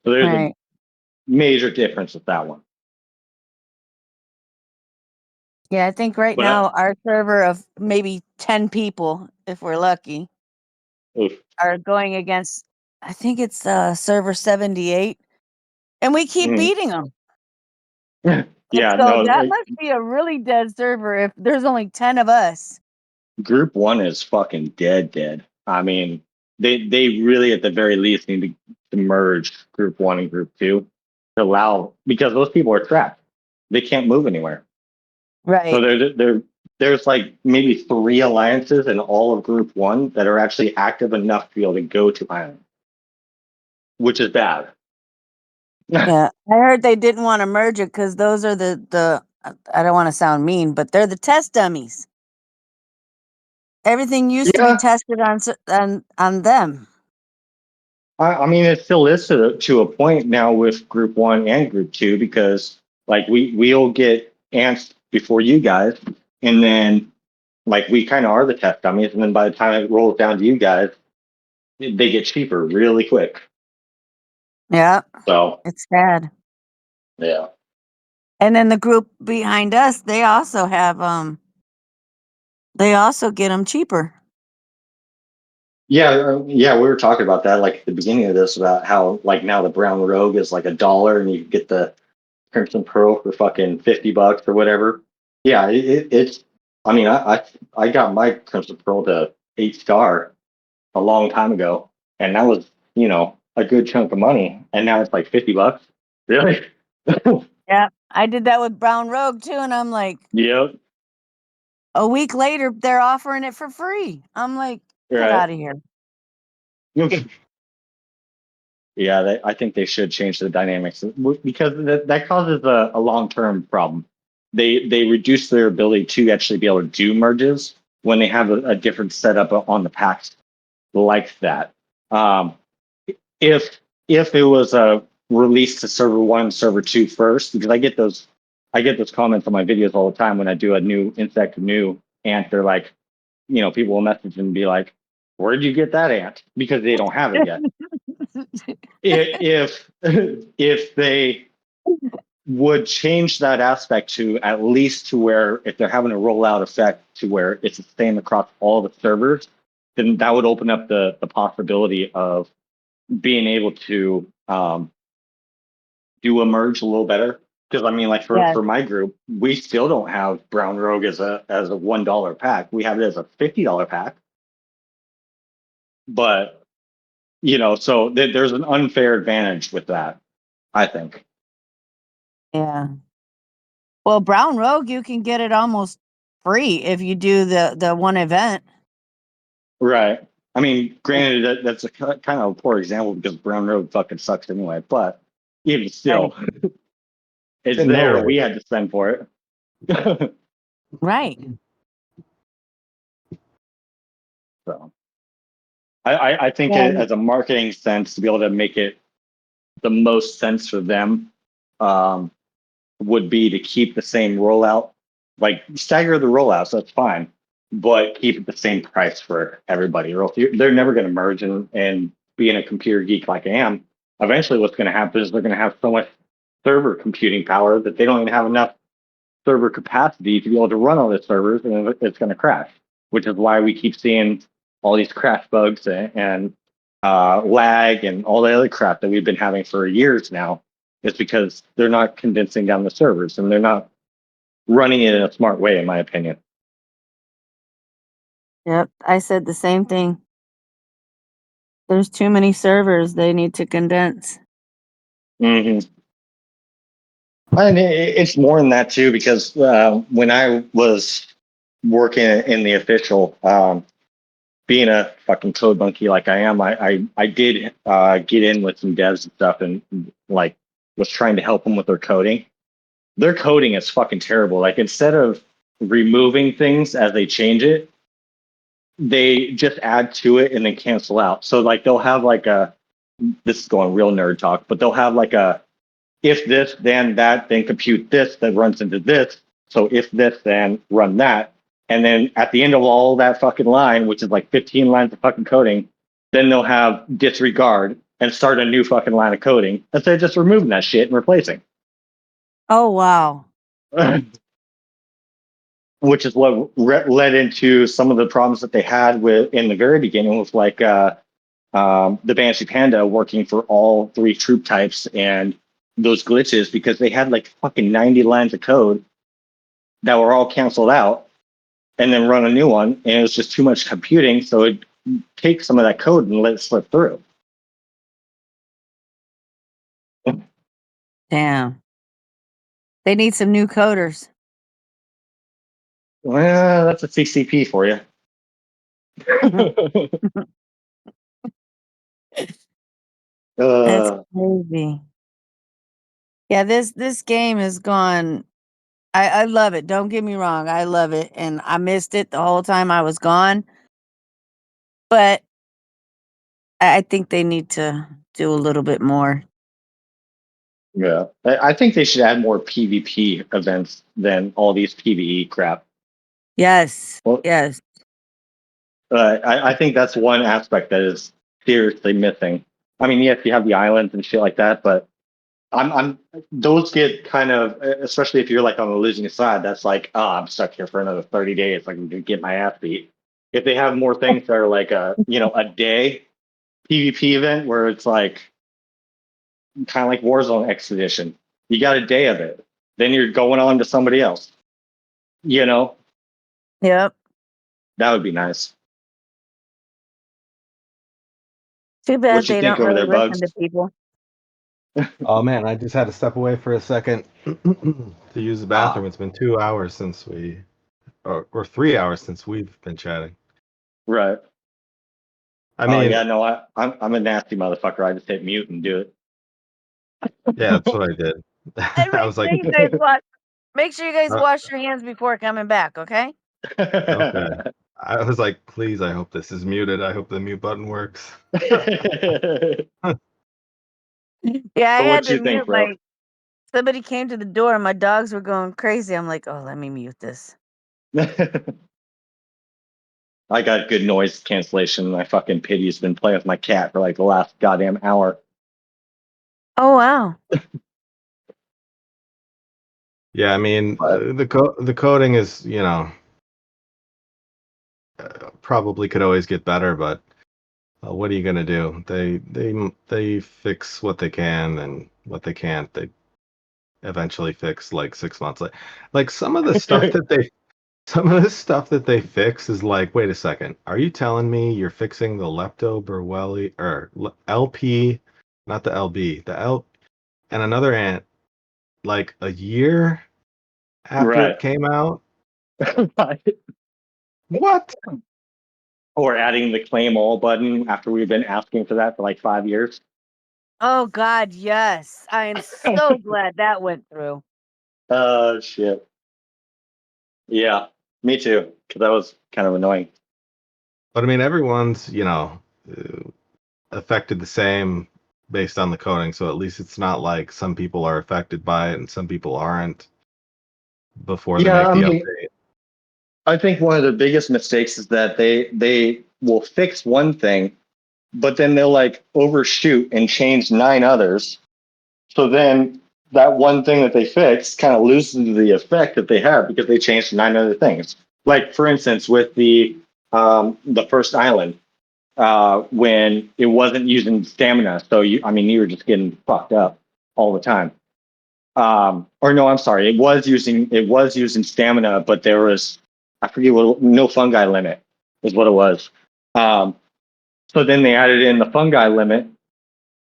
So there's a Right. major difference with that one. Yeah, I think right But now our server of maybe 10 people, if we're lucky, oof. are going against, I think it's server 78, and we keep Mhm. beating them. And Yeah, so no, that must be a really dead server if there's only 10 of us. Group one is fucking dead. I mean, they really at the very least need to merge group one and group two to allow because those people are trapped. They can't move anywhere. So Right. there's like maybe 3 alliances in all of group one that are actually active enough to be able to go to island, which is bad. Yeah. I heard they didn't want to merge it because those are the I don't want to sound mean, but they're the test dummies. Everything used to be Yeah, tested on them. I mean, it still is to a point now with group one and group two because like we'll get ants before you guys, and then like we kind of are the test dummies, and then by the time it rolls down to you guys, they get cheaper really quick. Yeah, So it's sad. yeah, And then the group behind us, they also get them cheaper. yeah, we were talking about that like at the beginning of this about how like now the brown rogue is like $1, and you get the Crimson Pearl for fucking $50 or whatever. Yeah, it's. I mean, I got my Crimson Pearl to 8-star a long time ago, and that was a good chunk of money, and now it's like $50. Really? Yeah, I did that with Brown Rogue too, and I'm like, Yep. a week later, they're offering it for free. I'm like, get Right. out of here. Yeah, I think they should change the dynamics because that causes a long-term problem. They reduce their ability to actually be able to do merges when they have a different setup on the packs like that. Um, if it was a release to server 1, server 2 first, because I get those comments on my videos all the time when I do a new insect new, and they're like, people will message and be like, "Where'd you get that ant?" Because they don't have it yet. If they would change that aspect to at least to where if they're having a rollout effect to where it's the same across all the servers, then that would open up the possibility of being able to do a merge a little better. Because I mean, like Yeah, for my group, we still don't have Brown Rogue as a $1 pack. We have it as a $50 pack. But so there's an unfair advantage with that, I think. yeah. Well, Brown Rogue, you can get it almost free if you do the one event. Right. I mean, granted, that's a kind of a poor example because Brown Road fucking sucks anyway. But even still, it's In there. nowhere. We had to spend for it. Right. So I think Yeah. as a marketing sense, to be able to make it the most sense for them um, would be to keep the same rollout, like stagger the rollouts. That's fine, but keep it the same price for everybody. Or else they're never going to merge. And being a computer geek like I am, eventually what's going to happen is they're going to have so much server computing power that they don't even have enough server capacity to be able to run all the servers, and it's going to crash. Which is why we keep seeing all these crash bugs and lag and all the other crap that we've been having for years now. Is because they're not condensing down the servers and they're not running it in a smart way, in my opinion. Yep. I said the same thing. There's too many servers. They need to condense. Mm-hmm. And it's more than that too, because when I was working in the official, being a fucking code monkey like I am, I did get in with some devs and stuff, and like was trying to help them with their coding. Their coding is fucking terrible. Like instead of removing things as they change it, they just add to it and then cancel out. So like they'll have like this is going real nerd talk, but they'll have like a if this, then that, then compute this that runs into this. So if this, then run that. And then at the end of all that fucking line, which is like 15 lines of fucking coding, then they'll have disregard and start a new fucking line of coding instead of just removing that shit and replacing. Oh, wow. Which is what led into some of the problems that they had with in the very beginning with like the Banshee Panda working for all 3 troop types and those glitches because they had like fucking 90 lines of code that were all canceled out and then run a new one. And it was just too much computing. So it takes some of that code and let it slip through. Damn. They need some new coders. Well, that's a CCP for you. That's crazy. Yeah, this game has gone. I love it. Don't get me wrong. I love it. And I missed it the whole time I was gone. But I think they need to do a little bit more. Yeah. I think they should add more PvP events than all these PvE crap. Yes. Well, Yes. I think that's one aspect that is seriously missing. I mean, yes, you have the islands and shit like that, but I'm those get kind of, especially if you're like on the losing side, that's like, oh, I'm stuck here for another 30 days. Like I'm gonna get my ass beat. If they have more things that are like a day PvP event where it's like kind of like Warzone Expedition, you got a day of it, then you're going on to somebody else. Yep. That would be nice. Too bad What you they think don't over really there, listen Bugs? to people. Oh man, I just had to step away for a second to use the bathroom. It's been 2 hours since or 3 hours since we've been chatting. Right. I Oh mean, yeah, no, I'm a nasty motherfucker. I just hit mute and do it. yeah, that's what I did. And I was like, make sure you guys uh, wash your hands before coming back, okay? okay. I was like, please, I hope this is muted. I hope the mute button works. Yeah, I So had what to you think, mute bro? somebody came to the door and my dogs were going crazy. I'm like, oh, let me mute this. I got good noise cancellation. My fucking Pity's been playing with my cat for like the last goddamn hour. Oh wow. Yeah, I mean, But the coding is, probably could always get better, but what are you gonna do? They fix what they can, and what they can't, they eventually fix like 6 months later. Like some of the stuff that they fix is like, wait a second, are you telling me you're fixing the lepto Burwelli or LP, not the LB, the L and another ant like a year after right. it came out? What? Or adding the claim all button after we've been asking for that for like 5 years. Oh God, yes. I am so glad that went through. Shit. Yeah, me too. Because that was kind of annoying. But I mean, everyone's, affected the same based on the coding, so at least it's not like some people are affected by it and some people aren't before they Yeah, make I the mean, update. I think one of the biggest mistakes is that they will fix one thing, but then they'll like overshoot and change 9 others. So then that one thing that they fixed kind of loses the effect that they have because they changed 9 other things. Like for instance, with the first island, when it wasn't using stamina, so you were just getting fucked up all the time. Or no, I'm sorry, it was using stamina, but there was, I forget what, no fungi limit is what it was. Um, so then they added in the fungi limit,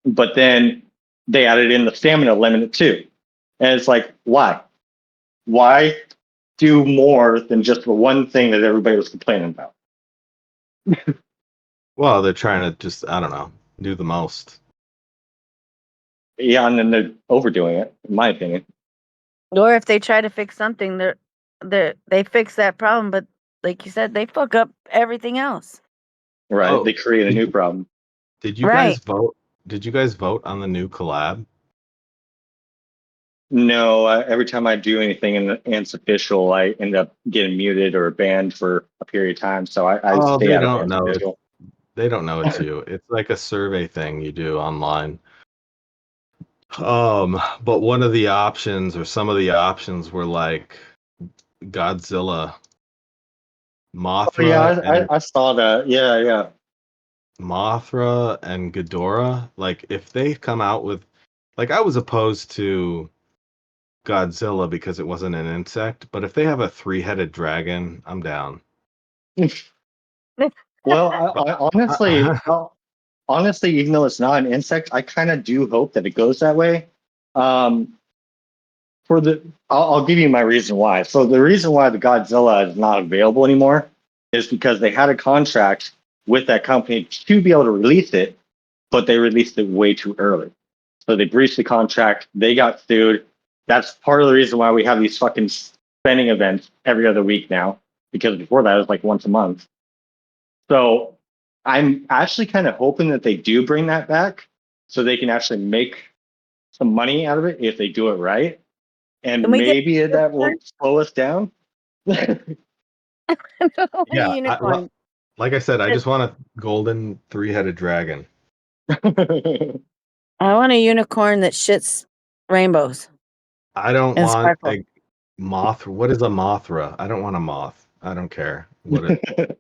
but then they added in the stamina limit too. And it's like, why? Why do more than just the one thing that everybody was complaining about? Well, they're trying to just, I don't know, do the most. Yeah, and then they're overdoing it, in my opinion. Or if they try to fix something, they fix that problem, but like you said, they fuck up everything else. Right? Oh, They create a did new you, problem. did you guys Right. vote? Did you guys vote on the new collab? No, every time I do anything and it's official, I end up getting muted or banned for a period of time. So I Oh, stay they out of don't Ants know it. official. They don't know it's you. It's like a survey thing you do online. But one of the options or some of the options were like Godzilla, Oh yeah, Mothra, and I saw that. Yeah, yeah. Ghidorah. Like if they come out with, like, I was opposed to Godzilla because it wasn't an insect, but if they have a three-headed dragon, I'm down. Well, honestly, even though it's not an insect, I kind of do hope that it goes that way. Um, for the, I'll give you my reason why. So the reason why the Godzilla is not available anymore is because they had a contract with that company to be able to release it, but they released it way too early. So they breached the contract. They got sued. That's part of the reason why we have these fucking spending events every other week now, because before that it was like once a month. So I'm actually kind of hoping that they do bring that back so they can actually make some money out of it if they do it right. Can And we get maybe a that will slow us down. Yeah, unicorn? like I said, I just want a golden three-headed dragon. I want a unicorn that shits rainbows I don't and want sparkles. a moth. What is a Mothra? I don't want a moth. I don't care what it.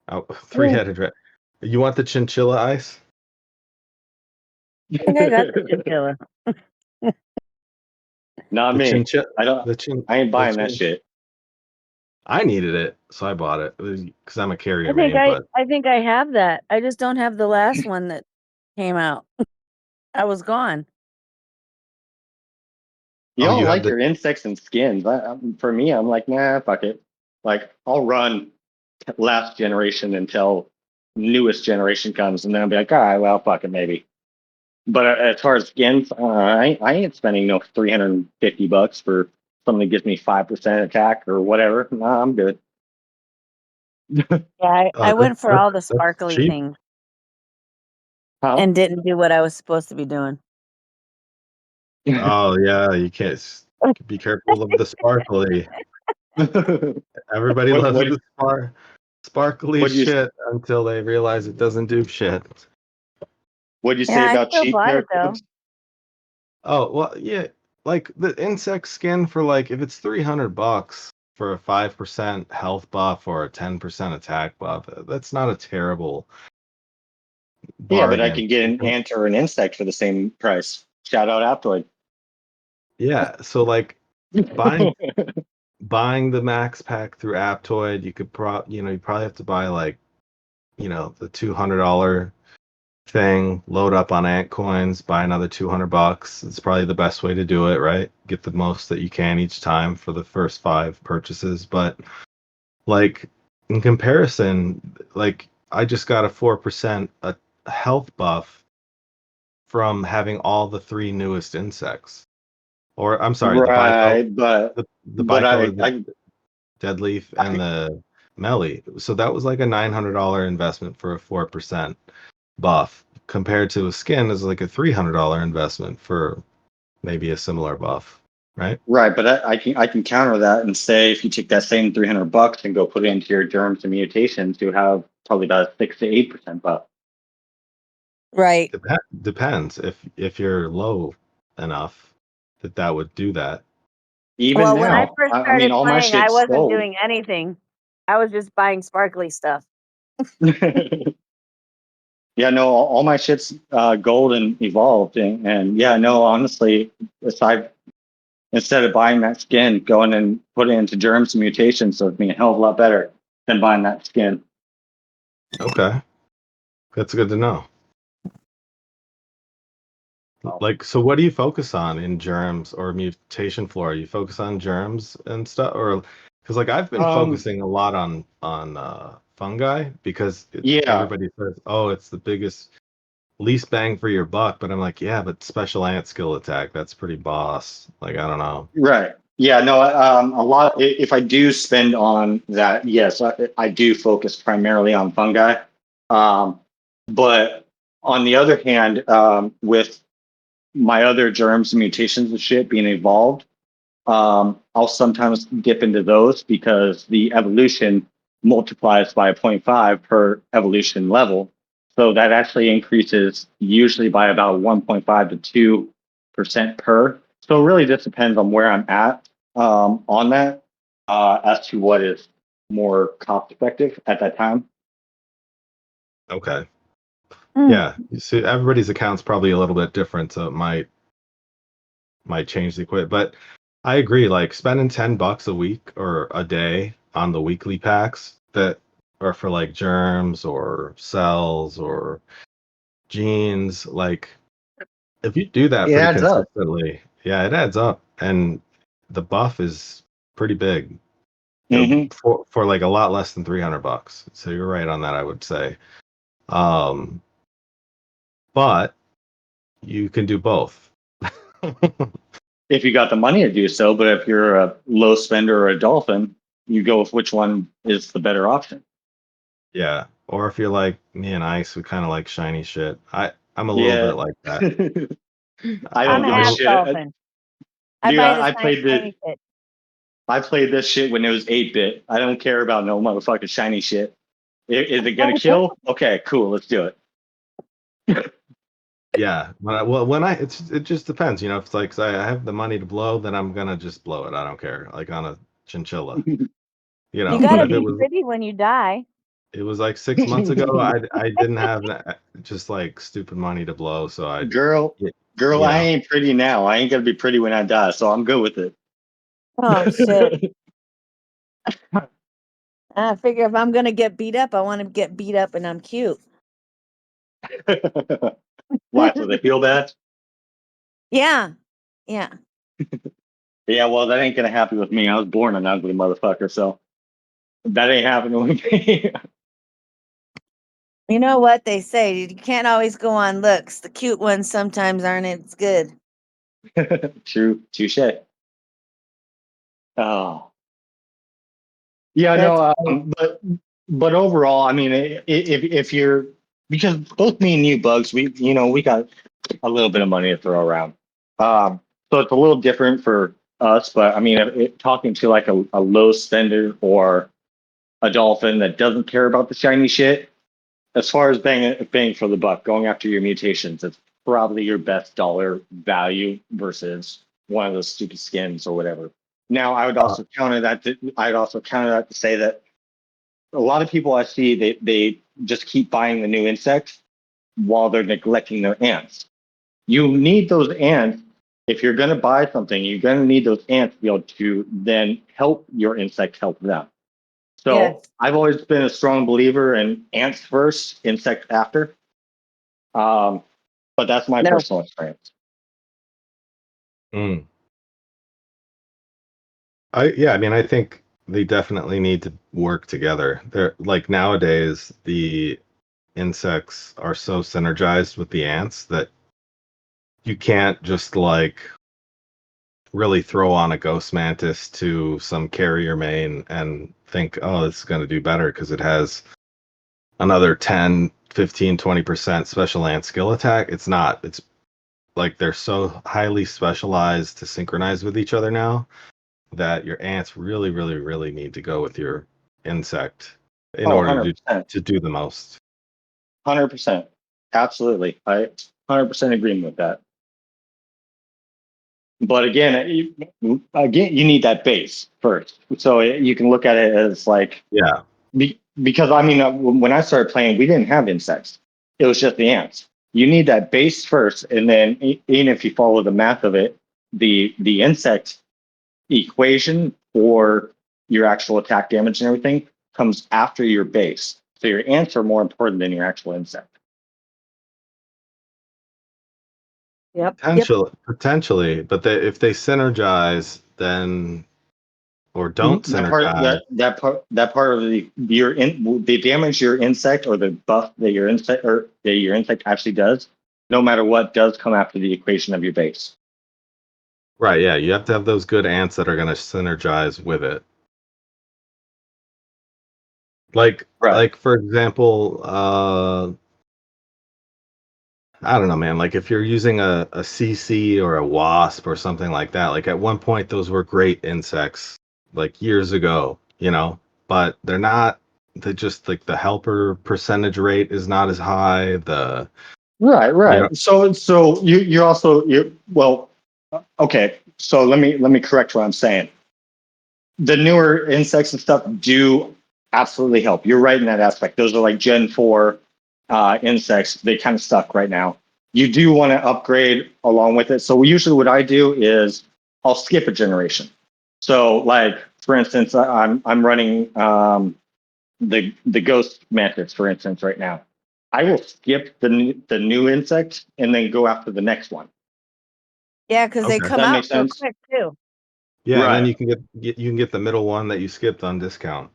Oh, I three-headed dragon. You want the chinchilla ice? think I got the chinchilla. Not The me. chinchilla. I don't. The chin. I ain't The buying that chin. shit. I needed it, so I bought it because I'm a carrier I think main. But I think I have that. I just don't have the last one that came out. I was gone. You oh, don't you have like the your insects and skins. For me, I'm like, nah, fuck it. Like, I'll run last generation until newest generation comes, and then I'll be like, all right, well, fuck it, maybe. But as far as skins, I ain't spending no $350 for something that gives me 5% attack or whatever. Nah, I'm good. Yeah, I went for all the that's sparkly cheap. things Huh? and didn't do what I was supposed to be doing. Oh yeah, you can't. Be careful of the sparkly. Everybody what loves what the sparkly what you shit until they realize it doesn't do shit. what'd you Yeah, say I about still cheap bought there, it though. Cooks? Oh well, yeah. Like the insect skin for like if it's $300 for a 5% health buff or a 10% attack buff, that's not a terrible Yeah, but I bargain. could get an ant or an insect for the same price. Shout out Aptoid. Yeah, so like buying the max pack through Aptoid, you could you probably have to buy like the $200 thing, load up on ant coins, buy another $200. It's probably the best way to do it, right? Get the most that you can each time for the first 5 purchases. But like in comparison, like I just got a 4% a health buff from having all the 3 newest insects. Or I'm sorry, the Bico, Right, but the but Bico, the I Deadleaf, and I the Melly. So that was like a $900 investment for a 4% buff compared to a skin is like a $300 investment for maybe a similar buff, right? right, but I can counter that and say if you take that same $300 and go put it into your germs and mutations, you have probably about a 6 to 8% buff. Right. Depends if you're low enough that would do that. Even Well, when I now, first I mean, started all my playing, I shit's wasn't sold. doing anything. I was just buying sparkly stuff. Yeah, no, all my shit's gold and evolved, and yeah, no, honestly, aside instead of buying that skin, going and putting it into germs and mutations, so it's being a hell of a lot better than buying that skin. Okay, that's good to know. Like, so what do you focus on in germs or mutation flora? You focus on germs and stuff, or because like I've been Um, focusing a lot on fungi because yeah, everybody says, oh, it's the biggest least bang for your buck, but I'm like, yeah, but special ant skill attack, that's pretty boss. Like, I don't know. right. Yeah, no, a lot. If I do spend on that, yes, I do focus primarily on fungi. Um, but on the other hand, with my other germs and mutations and shit being evolved, I'll sometimes dip into those because the evolution multiplies by 0.5 per evolution level. So that actually increases usually by about 1.5 to 2% per. So it really just depends on where I'm at on that as to what is more cost effective at that time. Okay. Mm. Yeah. You see, everybody's account's probably a little bit different, so it might change the equation. But I agree, like spending $10 a week or a day on the weekly packs that are for like germs or cells or genes, like if you do that It pretty adds up. consistently, yeah, it adds up. And the buff is pretty big. Hmm. For like a lot less than $300. So you're right on that, I would say. Um, but you can do both. If you got the money to do so, but if you're a low spender or a dolphin, you go with which one is the better option. Yeah. Or if you're like me and Ice, we kind of like shiny shit. I'm a little bit Yeah. like that. I I'm don't an give a app I'm shit. dolphin. I Dude, buy the played shiny shit. I played this shit when it was 8-bit. I don't care about no motherfucking shiny shit. Is it gonna kill? Okay, cool, let's do it. yeah. It just depends. If it's like say I have the money to blow, then I'm gonna just blow it. I don't care. Like on a chinchilla. You But gotta if it be was pretty when you die. it was like 6 months ago, I didn't have just like stupid money to blow, so I girl, y- girl, you I know. ain't pretty now. I ain't gonna be pretty when I die, so I'm good with Oh shit. it. I figure if I'm gonna get beat up, I want to get beat up and I'm cute. Why? So they feel bad? Yeah. Yeah. Yeah, well, that ain't gonna happen with me. I was born an ugly motherfucker, so that ain't happening with me. You know what they say? You can't always go on looks. The cute ones sometimes aren't as good. True, touche. Oh, yeah, That's no, right. but overall, I mean, if you're because both me and you, Bugs, we got a little bit of money to throw around. So it's a little different for us, but I mean, talking to like a low spender or a dolphin that doesn't care about the shiny shit, as far as bang for the buck, going after your mutations, it's probably your best dollar value versus one of those stupid skins or whatever. Now, I would also counter that. I'd also counter that to say that a lot of people I see they just keep buying the new insects while they're neglecting their ants. You need those ants. If you're going to buy something, you're going to need those ants to be able to then help your insect help them. So Yes. I've always been a strong believer in ants first, insects after. Um, but that's my No. personal experience. Mm. I mean, I think they definitely need to work together. They're like nowadays, the insects are so synergized with the ants that you can't just like really throw on a ghost mantis to some carrier main and think, oh, it's going to do better because it has another 10, 15, 20% special ant skill attack. It's not. It's like they're so highly specialized to synchronize with each other now that your ants really, really, really need to go with your insect in Oh, order 100%. to do the most. 100%. Absolutely. I 100% agree with that. But again, you need that base first. So you can look at it as like, Yeah. because I mean, when I started playing, we didn't have insects. It was just the ants. You need that base first, and then even if you follow the math of it, the insect equation for your actual attack damage and everything comes after your base. So your ants are more important than your actual insect. Yep. Potentially, but if they synergize, then or don't synergize, That part of the damage your insect or the buff that your insect actually does, no matter what, does come after the equation of your base. right? Yeah, you have to have those good ants that are going to synergize with it. Right. Like for example, I don't know, man. Like if you're using a CC or a wasp or something like that, like at one point those were great insects, like years ago, but they're not. They just like the helper percentage rate is not as high. Right, You know, right. So you're also well, okay. So let me correct what I'm saying. The newer insects and stuff do absolutely help. You're right in that aspect. Those are like Gen 4 insects. They kind of stuck right now. You do want to upgrade along with it. So usually what I do is I'll skip a generation. So like for instance, I'm running the ghost mantis, for instance, right now. I will skip the new insect and then go after the next one. Yeah, because they okay, Does come that out make so sense? quick too. yeah, and then Right. you can get the middle one that you skipped on discount.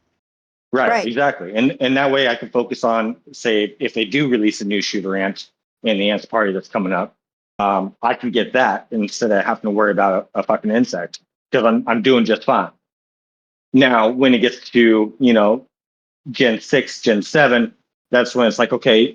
Right, Right. exactly. And that way I can focus on, say, if they do release a new shooter ant in the ants party that's coming up, I can get that instead of having to worry about a fucking insect because I'm doing just fine. Now, when it gets to, Gen 6, Gen 7, that's when it's like, okay,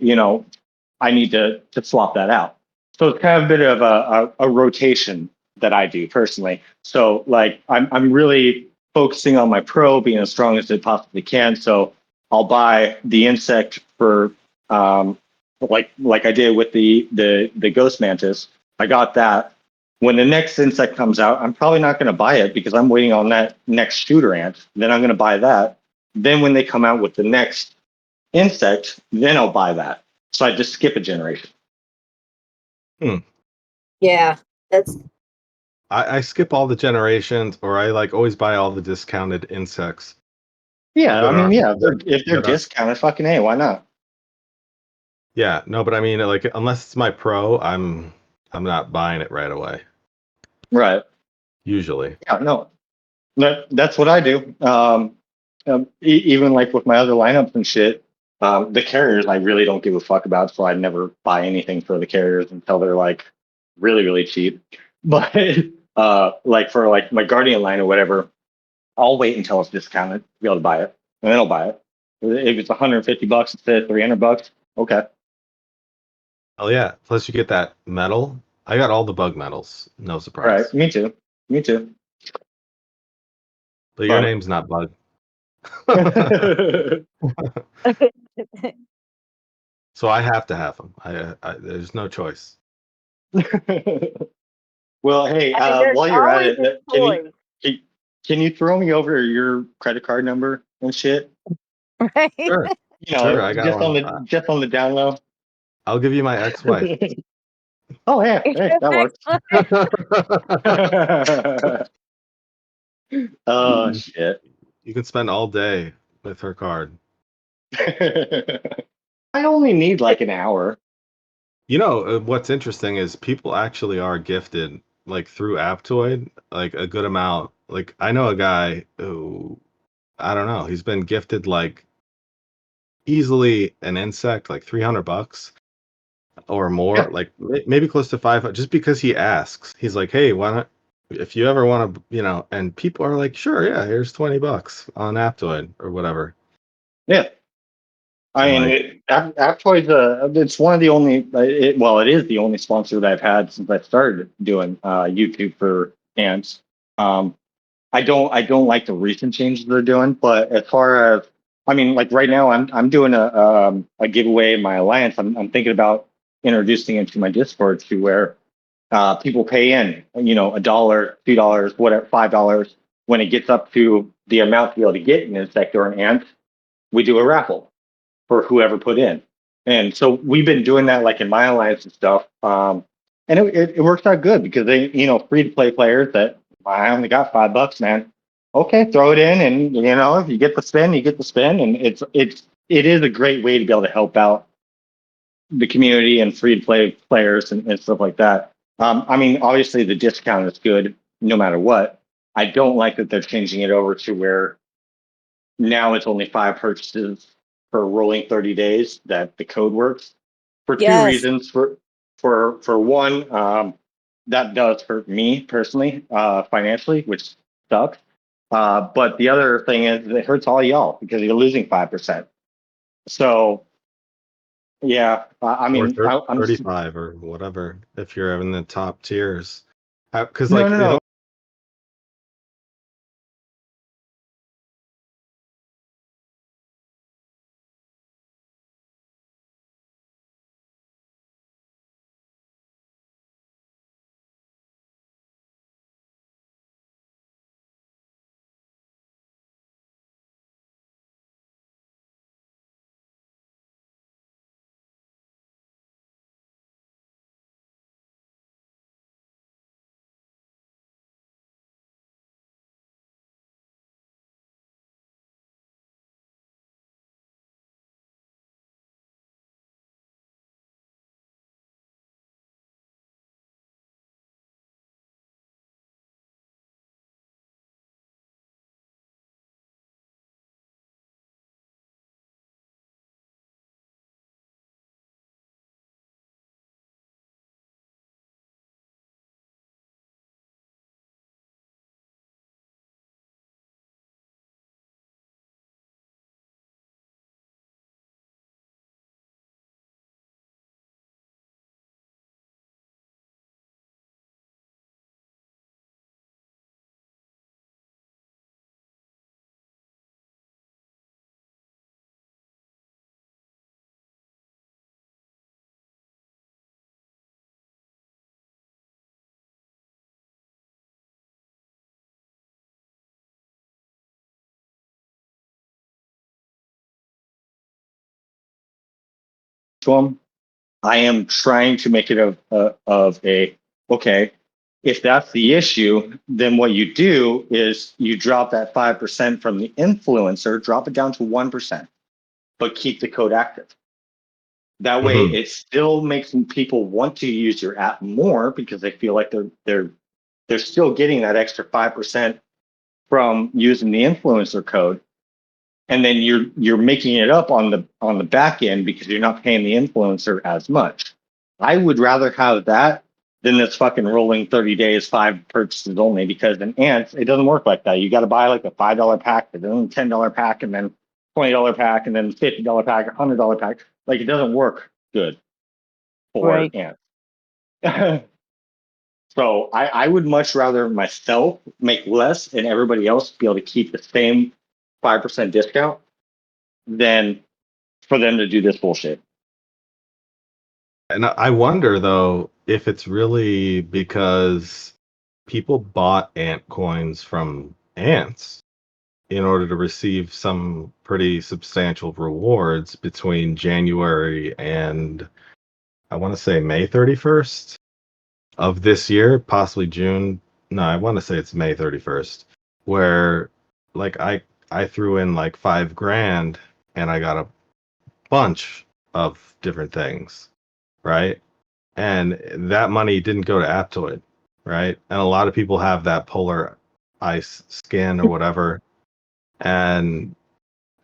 I need to swap that out. So it's kind of a bit of a rotation that I do personally. So like I'm really focusing on my pro being as strong as it possibly can. So I'll buy the insect for like I did with the ghost mantis. I got that. When the next insect comes out, I'm probably not going to buy it because I'm waiting on that next shooter ant. Then I'm going to buy that. Then when they come out with the next insect, then I'll buy that. So I just skip a generation. Hmm. Yeah. That's I skip all the generations, or I like always buy all the discounted insects. Yeah, Go I to mean, yeah, go if they're to- discounted, fucking A, why not? yeah, no, but I mean, like, unless it's my pro, I'm not buying it right away. Right. Usually. Yeah, no, that's what I do. Even like with my other lineups and shit, the carriers I really don't give a fuck about, so I never buy anything for the carriers until they're like really, really cheap. But like for like my Guardian line or whatever, I'll wait until it's discounted to be able to buy it, and then I'll buy it. If it's $150 instead of $300, okay. Oh yeah. Plus you get that metal. I got all the bug medals. No All surprise. right, me too, me too. But your But name's not Bug. So I have to have them. There's no choice. well, hey, I mean, there's while you're at always it, a can you choice, can, can you throw me over your credit card number and shit? right? Sure. You Sure, know, I got one. just on the down low. I'll give you my ex-wife. Oh yeah, hey, that works. Oh You shit. you can spend all day with her card. I only need like an hour. You know, what's interesting is people actually are gifted like through Aptoid, like a good amount. Like I know a guy who I don't know, he's been gifted like easily an insect like $300 or more, Yeah, like maybe close to 500 just because he asks. He's like, "Hey, why not if you ever want to, and people are like, "Sure, yeah, here's $20 on Aptoid or whatever." yeah. I And mean, like, Aptoid's it's one of the only, well, it is the only sponsor that I've had since I started doing YouTube for ants. Um, I don't like the recent changes they're doing, but as far as, I mean, like right now, I'm doing a giveaway in my alliance. I'm thinking about introducing it to my Discord to where people pay in, a dollar, $2, whatever, $5. When it gets up to the amount to be able to get an insect or an ant, we do a raffle for whoever put in. And so we've been doing that like in my alliance and stuff. And it works out good because they, free to play players that I only got $5, man. Okay, throw it in, and if you get the spin, you get the spin, and it is a great way to be able to help out the community and free to play players and stuff like that. I mean, obviously the discount is good no matter what. I don't like that they're changing it over to where now it's only 5 purchases per rolling 30 days that the code works for two Yes. reasons. For one, that does hurt me personally, financially, which sucks. But the other thing is it hurts all y'all because you're losing 5%. So yeah, I or mean, I'm 35 or whatever if you're in the top tiers. Because no, like no, it no. To them. I am trying to make it of a okay. if that's the issue, then what you do is you drop that 5% from the influencer, drop it down to 1%, but keep the code active. That way, Mhm. it still makes people want to use your app more because they feel like they're still getting that extra 5% from using the influencer code, and then you're making it up on the back end because you're not paying the influencer as much. I would rather have that than this fucking rolling 30 days, 5 purchases only, because in Ants, it doesn't work like that. You got to buy like a $5 pack, and then $10 pack, and then $20 pack, and then $50 pack, $100 pack. Like, it doesn't work good for Right. Ants. So I would much rather myself make less and everybody else be able to keep the same 5% discount than for them to do this bullshit. And I wonder though if it's really because people bought ant coins from ants in order to receive some pretty substantial rewards between January and I want to say May 31st of this year, possibly June. No, I want to say it's May 31st, where like I threw in like $5,000 and I got a bunch of different things, right? And that money didn't go to Aptoid, right? And a lot of people have that polar ice skin or whatever, and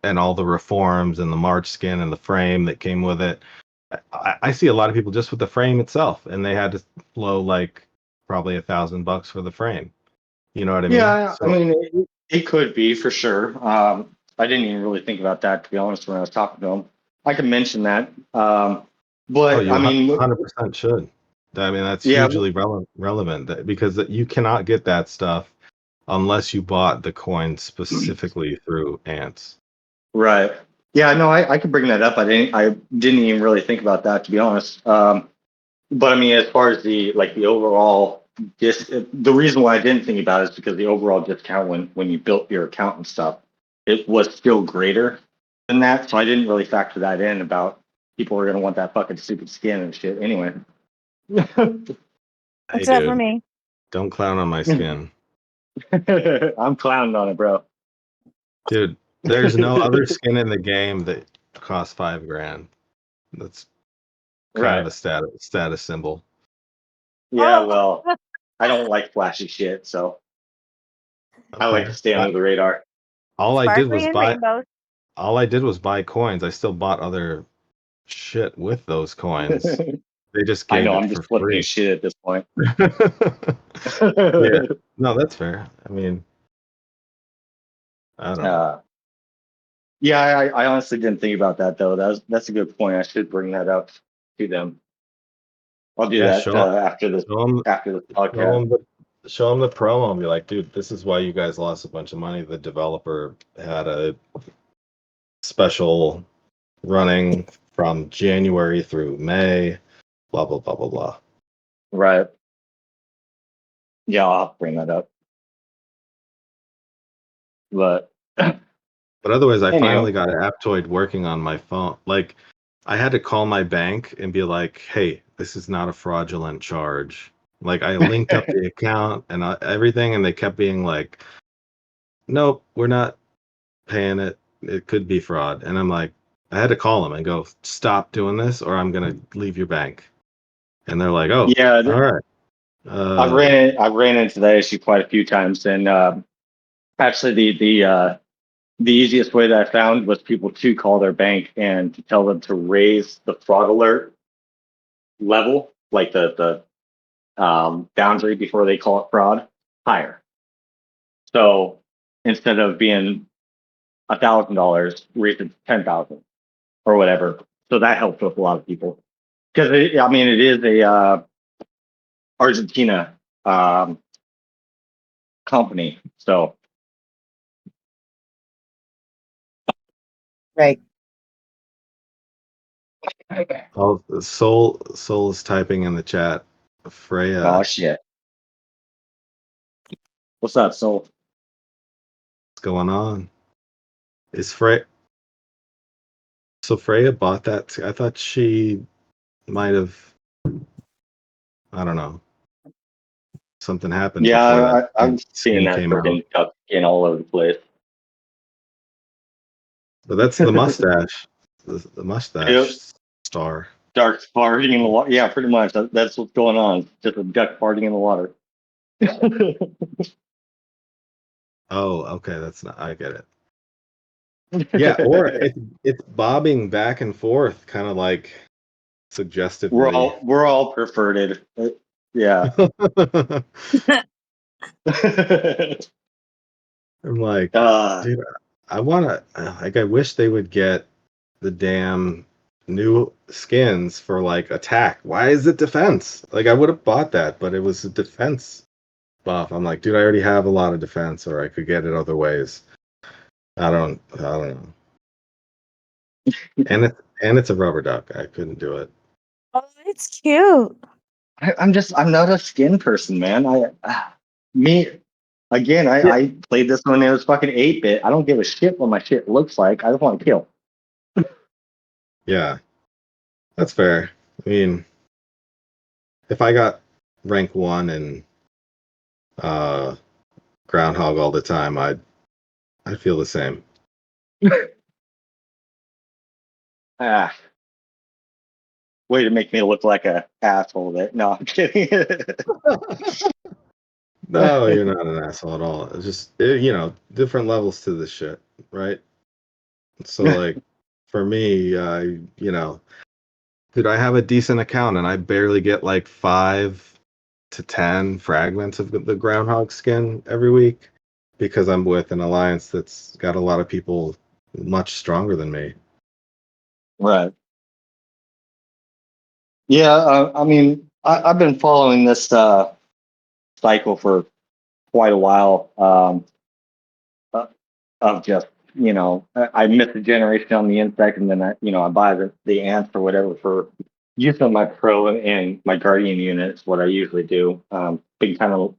all the reforms and the March skin and the frame that came with it. I see a lot of people just with the frame itself, and they had to blow like probably $1,000 for the frame. You know what I mean? Yeah, I So, mean, it could be for sure. I didn't even really think about that, to be honest, when I was talking to him. I can mention that. oh, But you I mean, 100% should. I mean, that's yeah, hugely relevant because you cannot get that stuff unless you bought the coin specifically through ants. right. Yeah, no, I could bring that up. I didn't even really think about that, to be honest. But I mean, as far as the overall the reason why I didn't think about it is because the overall discount when you built your account and stuff, it was still greater than that. So I didn't really factor that in about people are gonna want that fucking stupid skin and shit anyway. Hey, Except for dude, me. don't clown on my skin. I'm clowning on it, bro. Dude, there's no other skin in the game that costs $5,000. That's kind of Right. a status symbol. Yeah, Oh, well, I don't like flashy shit, so I like to Okay. stay under the radar. All I did sparkly was and buy rainbows. all I did was buy coins. I still bought other shit with those coins. They just I gave know, it I'm for just flipping free. shit at this point. Yeah. No, that's fair. I mean, I don't know. uh, Yeah, I honestly didn't think about that though. That's a good point. I should bring that up to them. I'll do Yeah, that show them after this show podcast. them the promo and be like, dude, this is why you guys lost a bunch of money. The developer had a special running from January through May, blah blah blah blah blah. Right. Yeah, I'll have to bring that up. But But otherwise, I anyhow, finally got Aptoid working on my phone. Like, I had to call my bank and be like, "Hey, this is not a fraudulent charge." Like, I linked up the account and everything, and they kept being like, "Nope, we're not paying it. It could be fraud." And I'm like, I had to call them and go, "Stop doing this, or I'm gonna leave your bank." And they're like, "Oh, yeah, all right." I've ran into that issue quite a few times, and actually the easiest way that I found was people to call their bank and to tell them to raise the fraud alert level, like the boundary before they call it fraud, higher. So instead of being $1,000, raise it to 10,000 or whatever. So that helped with a lot of people because I mean it is a Argentina um, company. So Right. Oh, Soul is typing in the chat. oh Freya, shit, what's up, Soul? what's going on? Is Freya? So Freya bought that. I thought she might have. I don't know. something happened before Yeah, that I'm seeing skin that came out. freaking duck skin all over the place. But that's the mustache, the mustache Yep. star. Dark farting in the water. Yeah, pretty much. That's what's going on. Just a duck farting in the water. Oh, okay, that's not. I get it. Yeah, or it's bobbing back and forth, kind of like suggestively. we're all perverted. Yeah. I'm like, uh, dude, I wanna like I wish they would get the damn new skins for like attack. Why is it defense? Like I would have bought that, but it was a defense buff. I'm like, dude, I already have a lot of defense, or I could get it other ways. I don't know. And it's a rubber duck. I couldn't do it. Oh, it's cute. I'm not a skin person, man. Me again. I played this when it was fucking 8-bit. I don't give a shit what my shit looks like. I just want to kill. Yeah, that's fair. I mean, if I got rank 1 and groundhog all the time, I'd feel the same. Ah, way to make me look like a asshole. That no, I'm kidding. No, you're not an asshole at all. It's just you know, different levels to this shit, right? So like for me, you know, dude, I have a decent account and I barely get like 5 to 10 fragments of the groundhog skin every week because I'm with an alliance that's got a lot of people much stronger than me. Right. Yeah. I mean, I've been following this cycle for quite a while. Uh, of just I missed a generation on the insect, and then I buy the ants or whatever for use on my pro and my guardian unit. Is what I usually do. Been kind of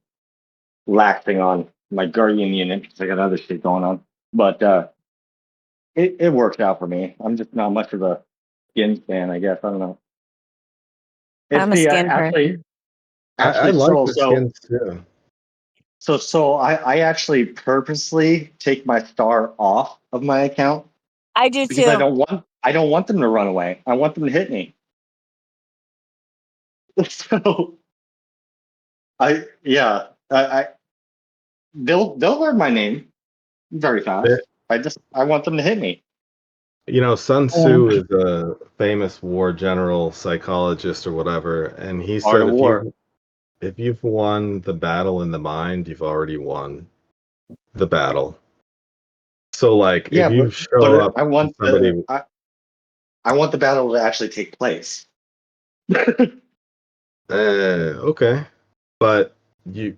laxing on my guardian unit because I got other shit going on, but it works out for me. I'm just not much of a skin fan, I guess. I don't know. It's I'm a the skin person. I actually like the skins too. so I actually purposely take my star off of my account I do because too. I don't want them to run away. I want them to hit me. So I they'll learn my name very There- fast. I want them to hit me. You know, Sun Um, Tzu is a famous war general psychologist or whatever, and he Art said of War. if you've won the battle in the mind, you've already won the battle. So like if Yeah, you show up to somebody I want the battle to actually take place. okay, but you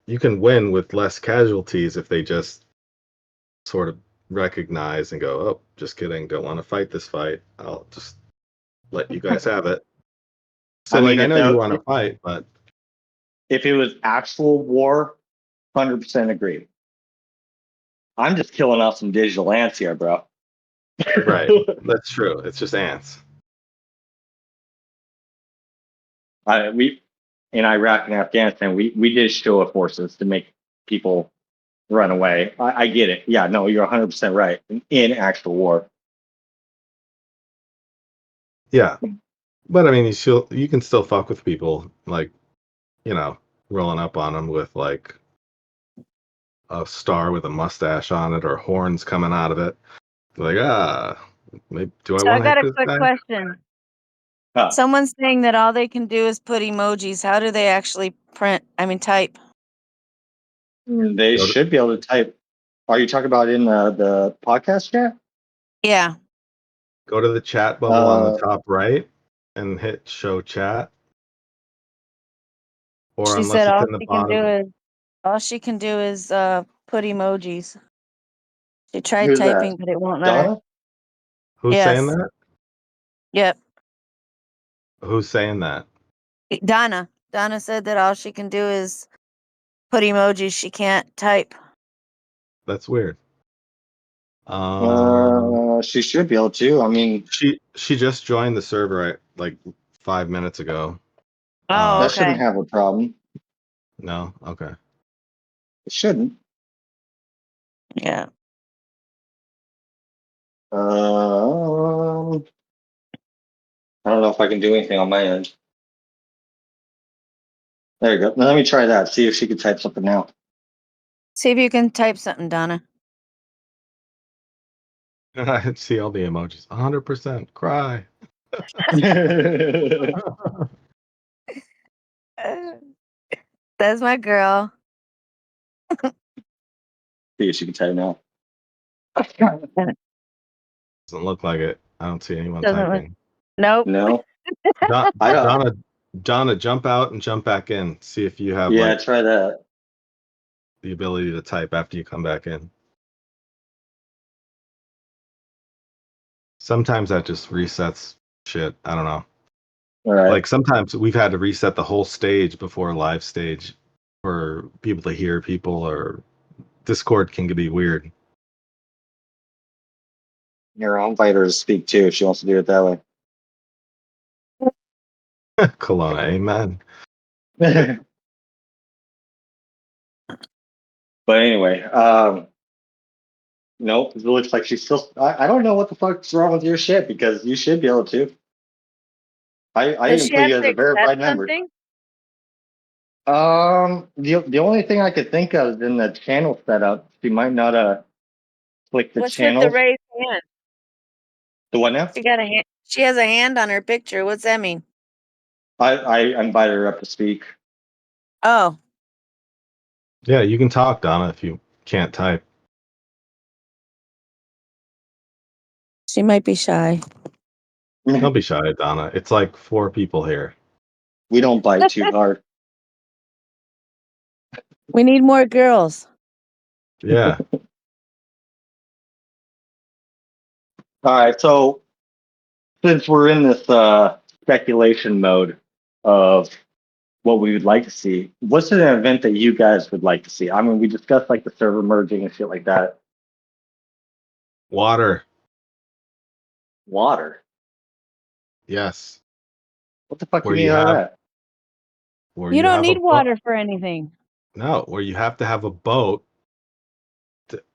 you can win with less casualties if they just sort of recognize and go, "Oh, just kidding, don't want to fight this fight. I'll just let you guys have it." So I like mean, I know you want to fight, but if it was actual war, 100% agree. I'm just killing off some digital ants here, bro. right, that's true. It's just ants. We in Iraq and Afghanistan, we did show of forces to make people run away. I get it. Yeah, no, you're 100% right. In actual war. Yeah. But I mean, you can still fuck with people, like, you know, rolling up on them with like a star with a mustache on it or horns coming out of it. Like, maybe, do I So I want to hit got a this quick guy? question. Huh. Someone's saying that all they can do is put emojis. How do they actually type? They Go to, should be able to type. Are you talking about in the podcast chat? Yeah. go to the chat bubble on the Uh, top right and hit show chat. Or She unless said it's in the bottom. all she can do is put emojis. She tried who's that? typing, but it won't let her. Donna? Who's saying Yes. that? Yep. Who's saying that? Donna. Donna said that all she can do is put emojis. She can't type. That's weird. Um, She should be able to. I mean, she just joined the server like 5 minutes ago. Oh, that okay. shouldn't have a problem. No? Okay. It shouldn't. Yeah. I don't know if I can do anything on my end. There you go. Now let me try that. See if she can type something now. See if you can type something, Donna. I see all the emojis. 100% cry. That's my girl. See if she can type now. Doesn't look like it. I don't see anyone Doesn't look- typing. Nope. No. I Donna, jump out and jump back in. See if you have Yeah, try that. the ability to type after you come back in. Sometimes that just resets shit. I don't know. All right. Like sometimes we've had to reset the whole stage before a live stage for people to hear people, or Discord can be weird. Here, I'll invite her to speak too if she wants to do it that way. Kelowna, amen. But anyway, nope. It looks like she's still. I don't know what the fuck's wrong with your shit because you should be able to. I Does even she put have you as to a verified accept member. something? The only thing I could think of is in the channel setup. She might not click the What's with channels. the raised hand? The what now? She got a hand. She has a hand on her picture. What's that mean? I invited her up to speak. Oh, Yeah, you can talk, Donna, if you can't type. she might be shy. Don't be shy, Donna. It's like 4 people here. We don't bite too hard. We need more girls. Yeah. All right, so since we're in this speculation mode of what we would like to see, what's an event that you guys would like to see? I mean, we discussed like the server merging and shit like that. Water. Water. Yes. What the fuck Where you mean you by have that? where You don't have a need boat. water for anything. No, where you have to have a boat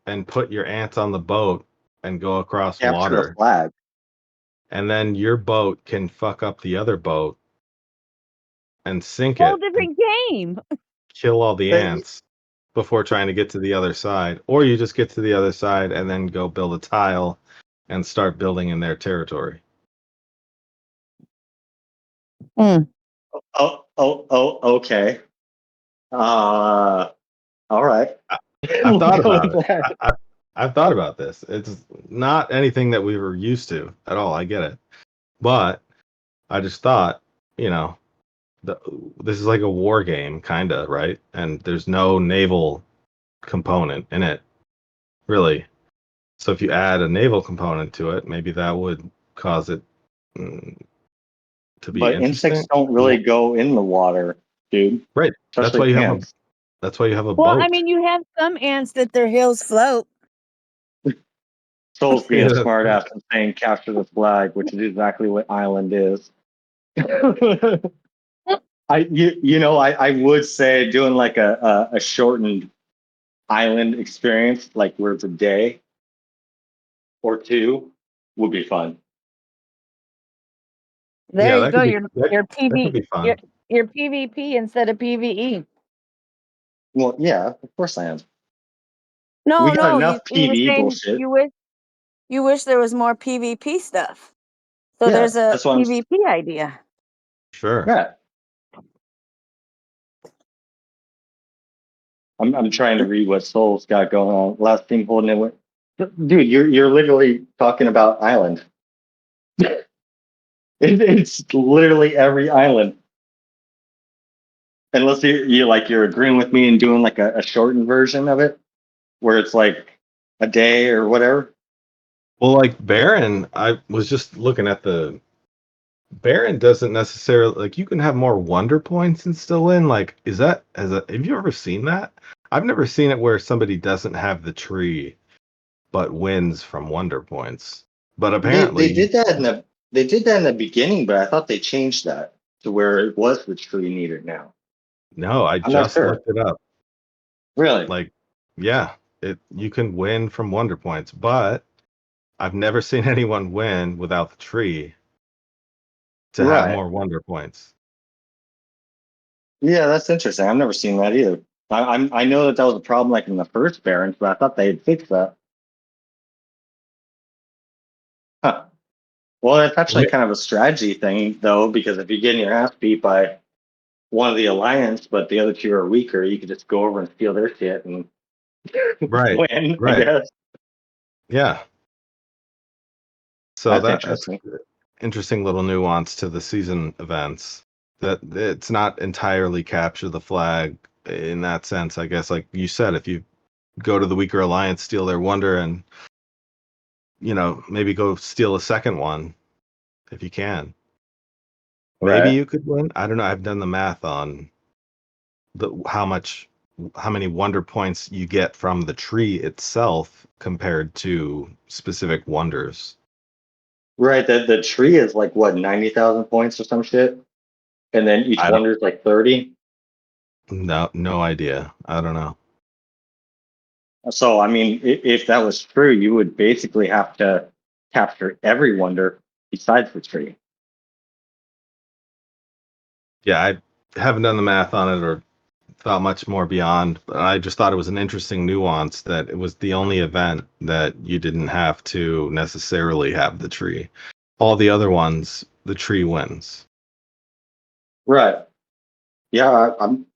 and put your ants on the boat and go across Capture the water. flag. And then your boat can fuck up the other boat and sink Whole it and different game. kill all the But- ants before trying to get to the other side. Or you just get to the other side and then go build a tile and start building in their territory. Okay. All right. I've thought We'll go about with it. that. I've thought about this. It's not anything that we were used to at all. I get it. But I just thought, you know, this is like a war game, kind of, right? And there's no naval component in it, really. So if you add a naval component to it, maybe that would cause it to be But interesting. insects don't really go in the water, dude. Right. That's why Especially you ants. have a Well, boat. I mean, you have some ants that their hills float. Soul's being Yeah. smart ass and saying capture the flag, which is exactly what island is. I would say doing like a shortened island experience, like where it's a day or two, would be fun. There Yeah, you that go. could be Your that could be PV fun. your PvP instead of PvE. Well, yeah, of course I am. No, We got no. enough You were PvE saying bullshit. you wish there was more PvP stuff. So Yeah, there's a that's what PvP idea. Sure. Yeah. I'm trying to read what Soul's got going on. Last thing holding it with, dude, you're literally talking about island. It's literally every island. Unless you're agreeing with me and doing like a shortened version of it, where it's like a day or whatever. Well, like Baron, I was just looking at the Baron doesn't necessarily like you can have more wonder points and still win. Like, have you ever seen that? I've never seen it where somebody doesn't have the tree but wins from wonder points. But They apparently, did that in the beginning, but I thought they changed that to where it was the tree needed now. No, I I'm not just sure. looked it up. Really? Like, yeah, you can win from wonder points, but I've never seen anyone win without the tree to have Right. more wonder points. Yeah, that's interesting. I've never seen that either. I know that was a problem like in the first Barons, but I thought they had fixed that. Huh. Well, it's actually Wait, kind of a strategy thing though, because if you're getting your ass beat by one of the alliance, but the other two are weaker, you could just go over and steal their shit and right, win, I right, guess. yeah. So That's that's interesting. interesting little nuance to the season events. That it's not entirely capture the flag in that sense. I guess, like you said, if you go to the weaker alliance, steal their wonder, and maybe go steal a second one if you can. Maybe Right. you could win. I don't know. I've done the math on how many wonder points you get from the tree itself compared to specific wonders. Right. The tree is like what, 90,000 points or some shit? And then each I don't wonder is like 30. no idea. I don't know. So, I mean, if that was true, you would basically have to capture every wonder besides the tree. Yeah, I haven't done the math on it or thought much more beyond, but I just thought it was an interesting nuance that it was the only event that you didn't have to necessarily have the tree. All the other ones, the tree wins. Right. Yeah, I'm.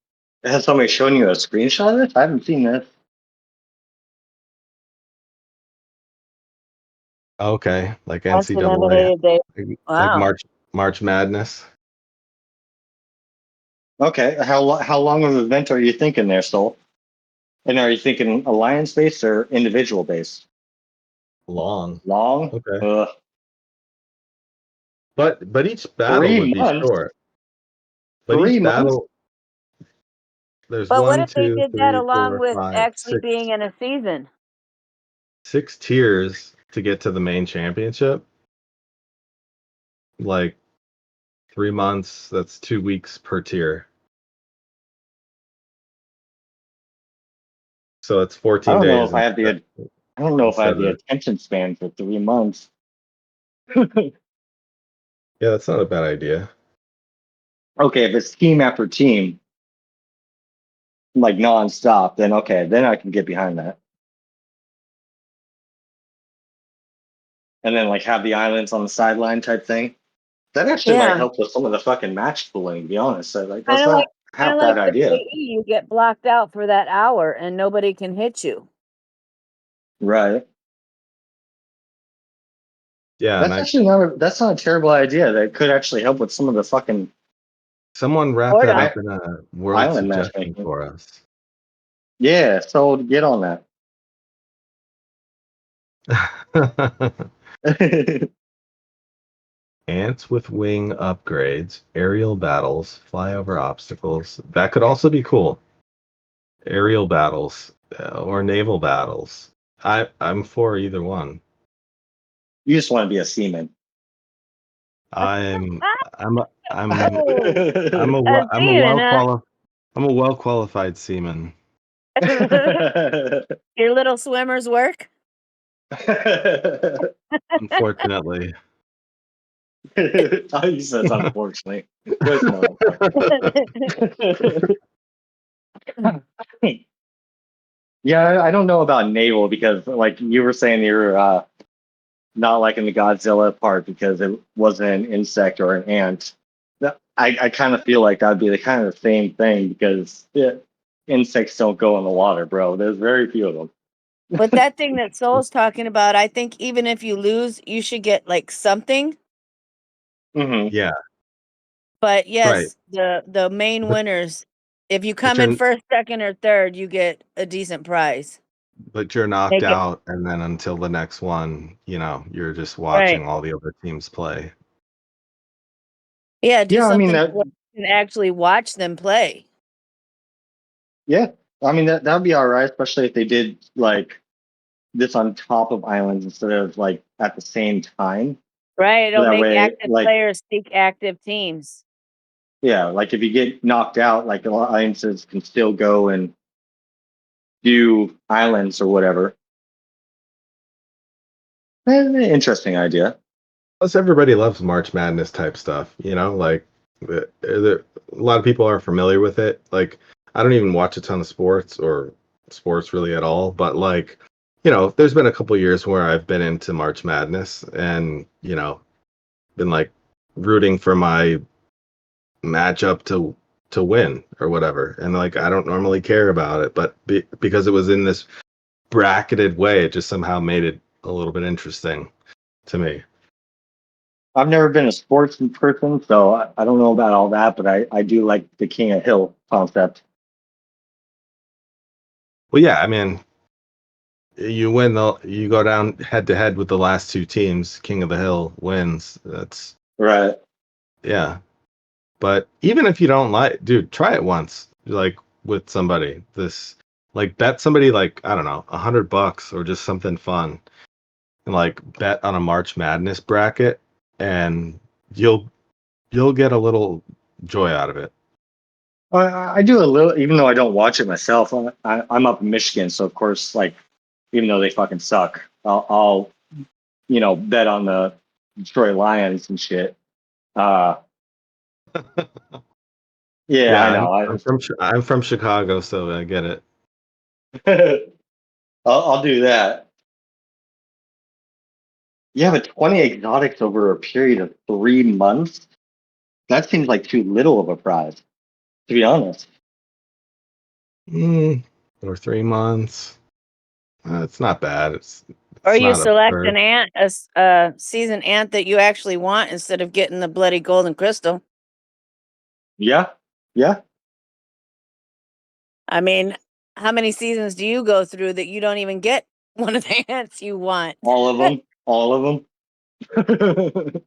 Has somebody shown you a screenshot of this? I haven't seen this. Okay, like That's an NCAA, eliminated day. like Wow. March Madness. Okay, how long of an event are you thinking there, Soul? And are you thinking alliance based or individual based? Long. Long? Okay. But each battle would 3 be months. short. But 3 each months. battle, there's But what one, if they two, did that three, along four, with five, actually being in a season? six tiers to get to the main championship. Like 3 months, that's 2 weeks per tier. So it's I 14 don't know days if I have the I don't know if I have instead the of. attention span for 3 months. Yeah, that's not a bad idea. Okay, if it's team after team, like nonstop, then okay, then I can get behind that. And then like have the islands on the sideline type thing. That actually might Yeah. help with some of the fucking match pooling, to be honest. So, like Kind that's of like not half bad the idea. PE, you get blocked out for that hour and nobody can hit you. Right. Yeah, and That's actually that's not a terrible idea. That could actually help with some of the fucking someone wrap Or that not. up in a world island suggestion matchmaking. for us. Yeah, so get on that. Ants with wing upgrades, aerial battles, fly over obstacles. That could also be cool. Aerial battles or naval battles. I'm for either one. You just want to be a seaman. I'm I'm a, I'm Oh, I'm a a I'm a seaman, huh? I'm a well qualified seaman. Your little swimmers work? Unfortunately. Oh, he says unfortunately. This motherfucker. Yeah, I don't know about naval because, like you were saying, you're not liking the Godzilla part because it wasn't an insect or an ant. I kind of feel like that'd be the kind of the same thing because insects don't go in the water, bro. There's very few of them. But that thing that Soul's talking about, I think even if you lose, you should get like something. Hmm. Yeah, But right. yes, the main But winners, if you but come in you're first, second, or third, you get a decent prize. but you're knocked Make it out, and then until the next one, you're just right. watching all the other teams play. Yeah, do Yeah, I mean something that. where you can actually watch them play. Yeah, I mean that would be all right, especially if they did like this on top of islands instead of like at the same time. Right. So It'll that make way, active like players seek active teams. Yeah, like if you get knocked out, like alliances can still go and do islands or whatever. Interesting idea. Plus, everybody loves March Madness type stuff. Like a lot of people are familiar with it. Like, I don't even watch a ton of sports or sports really at all, but like, there's been a couple years where I've been into March Madness and been like rooting for my matchup to win or whatever. And like, I don't normally care about it, but because it was in this bracketed way, it just somehow made it a little bit interesting to me. I've never been a sports person, so I don't know about all that, but I do like the King of Hill concept. Well, yeah, I mean, you go down head to head with the last two teams. King of the Hill wins. That's Right. yeah. But even if you don't like, dude, try it once, like with somebody. Like bet somebody like I don't know, $100 or just something fun, and like bet on a March Madness bracket, and you'll get a little joy out of it. I do a little, even though I don't watch it myself. I'm up in Michigan, so of course, like, even though they fucking suck, I'll bet on the Detroit Lions and shit. Uh, yeah, Yeah, I I'm, know. I'm from I'm from Chicago, so I get it. I'll do that. Yeah, but 20 exotics over a period of 3 months? That seems like too little of a prize, to be honest. Or 3 months. It's not bad. Or It's you not select absurd. an ant, a seasoned ant that you actually want instead of getting the bloody golden crystal. Yeah, yeah. I mean, how many seasons do you go through that you don't even get one of the ants you want? All of them. All of them.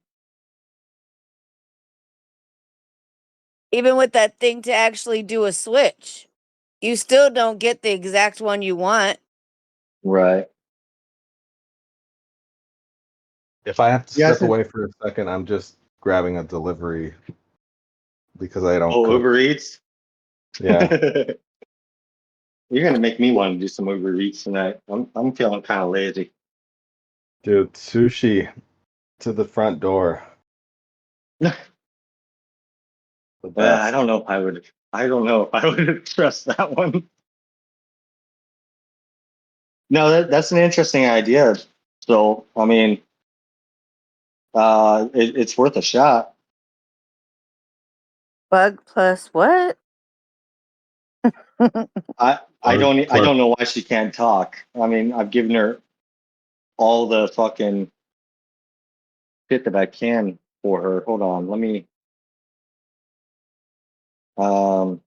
Even with that thing to actually do a switch, you still don't get the exact one you want. Right. If I have to Yeah, I step think, away for a second, I'm just grabbing a delivery because I don't oh, cook. Uber Eats. Yeah, You're gonna make me want to do some Uber Eats tonight. I'm feeling kind of lazy. dude, sushi to the front door. The I best. don't know if I would. I don't know if I would trust that one. No, that's an interesting idea. So, I mean, it's worth a shot. Bug plus what? Bug I plus don't know why she can't talk. I mean, I've given her all the fucking shit that I can for her. Hold on, let me. Um,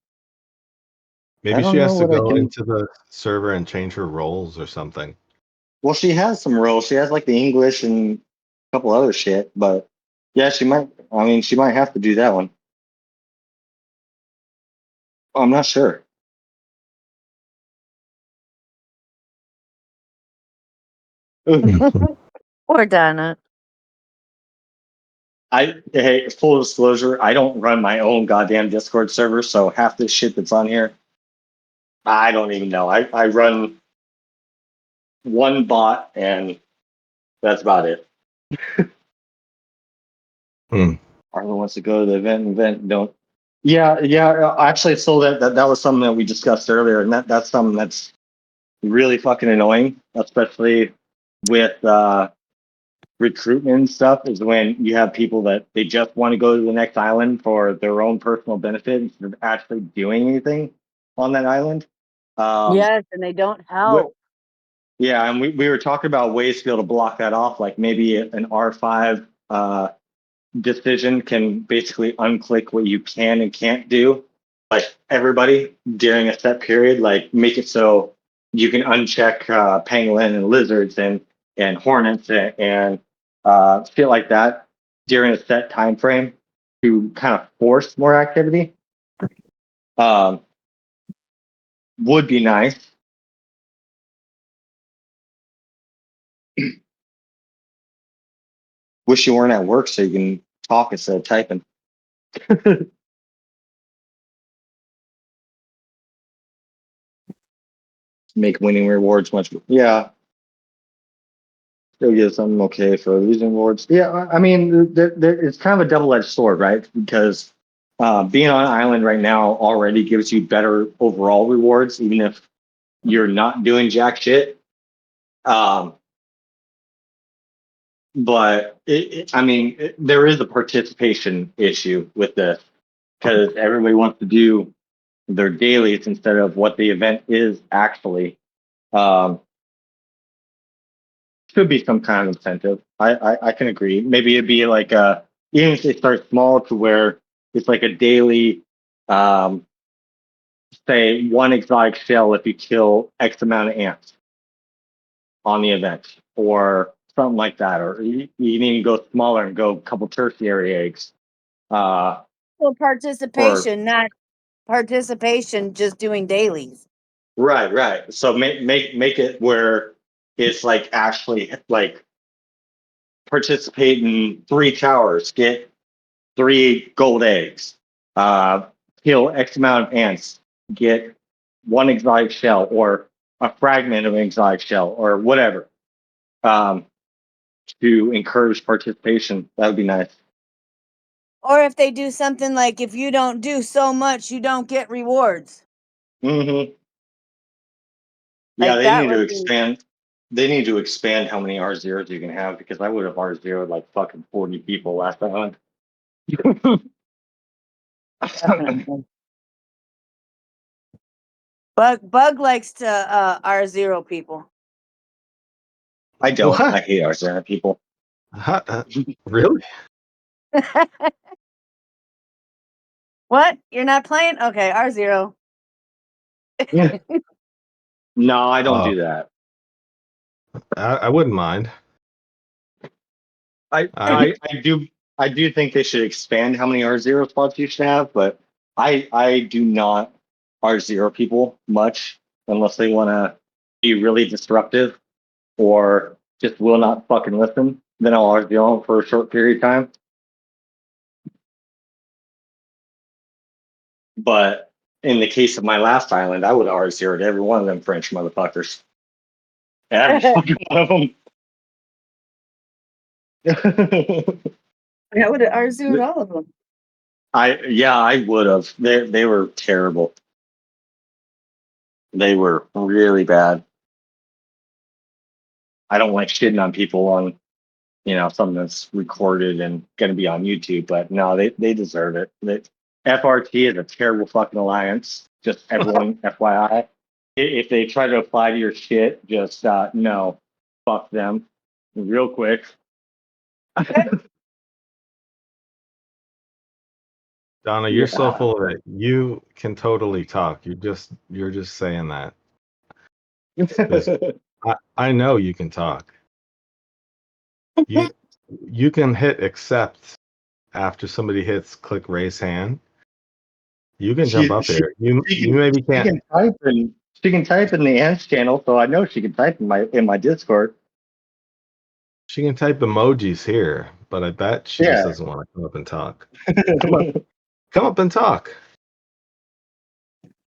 I maybe she don't know has to what I go can. into the server and change her roles or something. Well, she has some roles. She has like the English and a couple other shit, but yeah, she might. I mean, she might have to do that one. I'm not sure. Or Donna. Hey, full disclosure, I don't run my own goddamn Discord server, so half this shit that's on here, I don't even know. I run one bot and that's about it. Hmm. Arlo wants to go to the event, don't. Yeah, yeah. Actually, so that was something that we discussed earlier, and that's something that's really fucking annoying, especially with recruitment and stuff, is when you have people that they just want to go to the next island for their own personal benefit instead of actually doing anything on that island. Um, Yes, and they don't what, help. yeah, and we were talking about ways to be able to block that off, like maybe an R5 decision can basically unclick what you can and can't do, like everybody during a set period, like make it so you can uncheck pangolin and lizards and hornets and shit like that during a set time frame to kind of force more activity. Um, would be nice. Wish you weren't at work so you can talk instead of typing. make winning rewards much. Yeah, still get something okay for losing rewards. Yeah, I mean, it's kind of a double-edged sword, right? Because being on an island right now already gives you better overall rewards, even if you're not doing jack shit. But I mean, there is a participation issue with this because everybody wants to do their dailies instead of what the event is actually. Um, should be some kind of incentive. I can agree. Maybe it'd be like even if they start small to where it's like a daily, say one exotic shell if you kill X amount of ants on the event, or something like that. Or you need to go smaller and go a couple tertiary eggs. Well, Or participation, not participation, just doing dailies. right. So make it where it's like actually like participate in 3 towers, get 3 gold eggs, kill X amount of ants, get 1 exotic shell or a fragment of an exotic shell or whatever, to encourage participation. That would be nice. Or if they do something like, if you don't do so much, you don't get rewards. Mm-hmm. Yeah, Like they that need to would be. expand. They need to expand how many R0s you can have because I would have R0'd like fucking 40 people last time. Bug likes to R0 people. I don't. I What? hate R0 people. Really? What? You're not playing? Okay, R0. Yeah. No, I don't Oh, do that. I wouldn't mind. I, I I, I do I do think they should expand how many R0 spots you should have, but I do not R0 people much unless they want to be really disruptive or just will not fucking listen. Then I'll R0 them for a short period of time. But in the case of my last island, I would R0'd every one of them French motherfuckers. Every fucking one of them. I would have R0'd all of them. I would have. They were terrible. They were really bad. I don't like shitting on people on, something that's recorded and going to be on YouTube, but no, they deserve it. FRT is a terrible fucking alliance. Just everyone, FYI. If they try to apply to your shit, just no, fuck them, real quick. Donna, you're so full of it. You can totally talk. You're just saying that. I know you can talk. You can hit accept after somebody hits click raise hand. You can jump up here. You maybe can't. She can type in the ants channel, so I know she can type in my Discord. She can type emojis here, but I bet she just doesn't want to come up and talk. Come up and talk.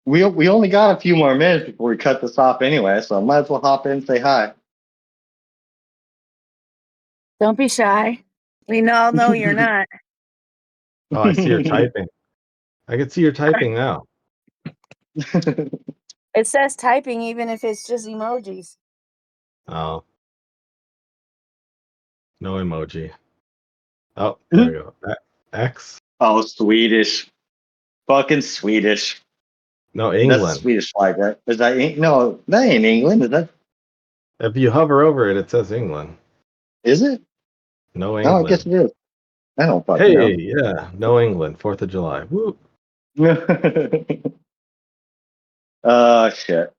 We only got a few more minutes before we cut this off anyway, so I might as well hop in and say hi. Don't be shy. We all know you're not. Oh, I see her typing. I can see her typing now. It says typing even if it's just emojis. Oh. No emoji. Oh, there we go. X. Oh, Swedish. Fucking Swedish. No, England. That's a Swedish flag, right? Is that no, that ain't England, is that? If you hover over it, it says England. Is it? No England. Oh, I guess it is. I don't fucking know. Hey, yeah, no England. 4th of July. Woo. Shit.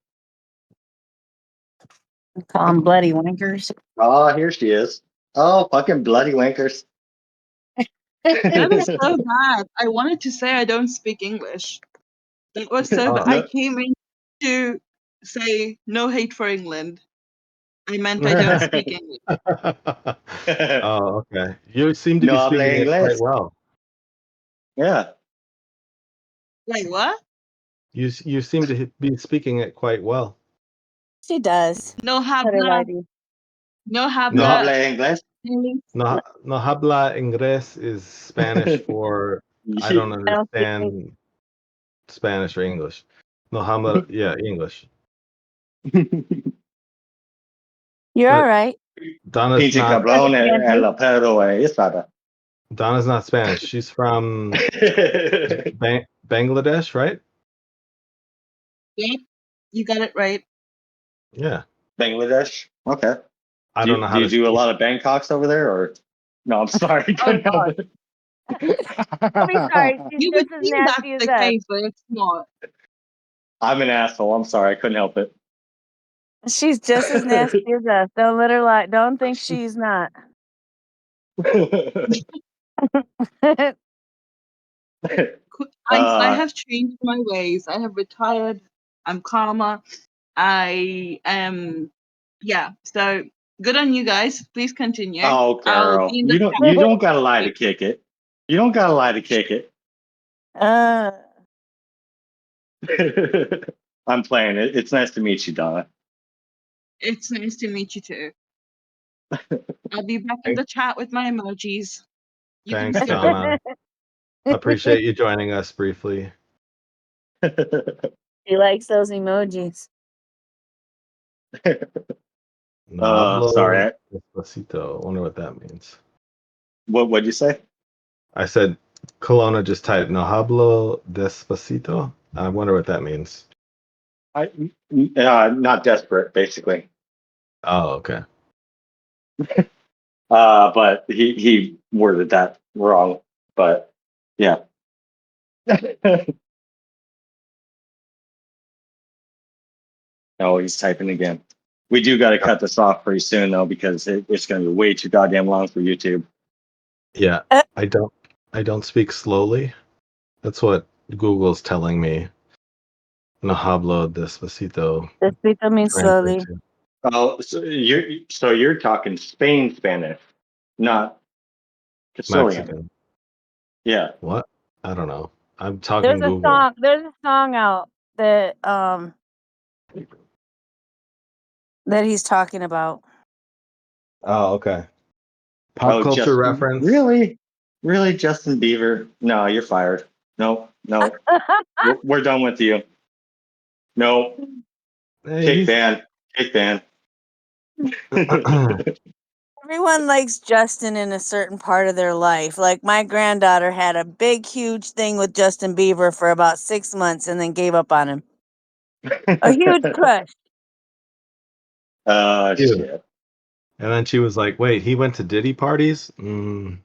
Call them bloody wankers. Oh, here she is. Oh, fucking bloody wankers. That is so bad. I wanted to say I don't speak English. That was so bad. I came in to say no hate for England. I meant I don't speak English. Oh, okay. You seem to be No speaking habla it quite inglés. well. Yeah. Wait, what? You seem to be speaking it quite well. She does. No Let her lie habla, to you. no No habla. habla inglés. No habla inglés is Spanish for I don't I don't speak understand Spanish or English. No habla, yeah, English. You're all But right. Donna's Pinche not cabrón, el perro esa. Donna's not Spanish. She's from Bangladesh, right? Yep, you got it right. Yeah. Bangladesh. Okay. I Do don't know you, how do you to do a speak. lot of Bangkoks over there, or no? I'm sorry, I Oh couldn't help God, it. I'll be sorry. She's you would just as think that's nasty as the us. case, but it's not. I'm an asshole. I'm sorry, I couldn't help it. She's just as nasty as us. Don't let her lie. Don't think she's not. I have changed my ways. I have retired. I'm calmer. I am, yeah. So good on you guys. Please continue. Oh, I'll girl, be in the you don't gotta lie to kick it. You don't gotta lie to kick it. I'm playing it. It's nice to meet you, Donna. It's nice to meet you too. I'll be back in the chat with my emojis. You can Thanks, see them. Donna. Appreciate you joining us briefly. She likes those emojis. No hablo Sorry. despacito. I wonder what that means. What'd you say? I said Kelowna just typed no hablo despacito. I wonder what that means. Not desperate, basically. Oh, okay. But he worded that wrong. But yeah. Oh, he's typing again. We do got to cut this off pretty soon though, because it's going to be way too goddamn long for YouTube. Yeah, I don't speak slowly. That's what Google's telling me. No hablo despacito. Despacito means slowly. Translation. Oh, so you're talking Spain Spanish, not Castilian. Mexican. Yeah. What? I don't know. I'm talking There's Google. a song out that that he's talking about. Oh, okay. Pop culture Justin, reference. really, Justin Bieber? No, you're fired. No, we're done with you. No, Hey, kick ban. Everyone likes Justin in a certain part of their life. Like my granddaughter had a big, huge thing with Justin Bieber for about 6 months and then gave up on him. A huge crush. Dude. Shit. And then she was like, "Wait, he went to Diddy parties?" Mm.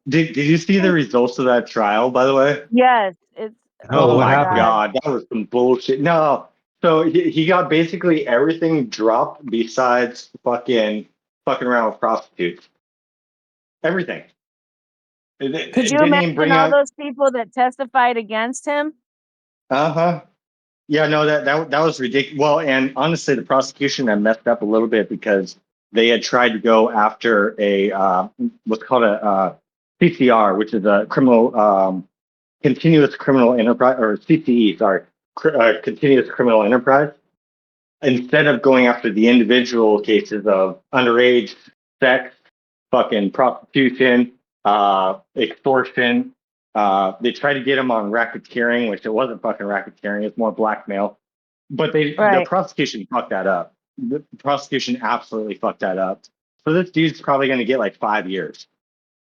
Did you see the results of that trial, by the way? Yes, it's No, Oh what my happened? God, that was some bullshit. No, so he got basically everything dropped besides fucking around with prostitutes. Everything. It Could you didn't even imagine bring all up. those people that testified against him? Uh-huh. Yeah, no, that was ridiculous. Well, and honestly, the prosecution had messed up a little bit because they had tried to go after a what's called a CCR, which is a criminal continuous criminal enterprise, or CCE, sorry, continuous criminal enterprise. Instead of going after the individual cases of underage sex, fucking prostitution, extortion, they tried to get him on racketeering, which it wasn't fucking racketeering, it's more blackmail. But the Right. prosecution fucked that up. The prosecution absolutely fucked that up. So this dude's probably going to get like 5 years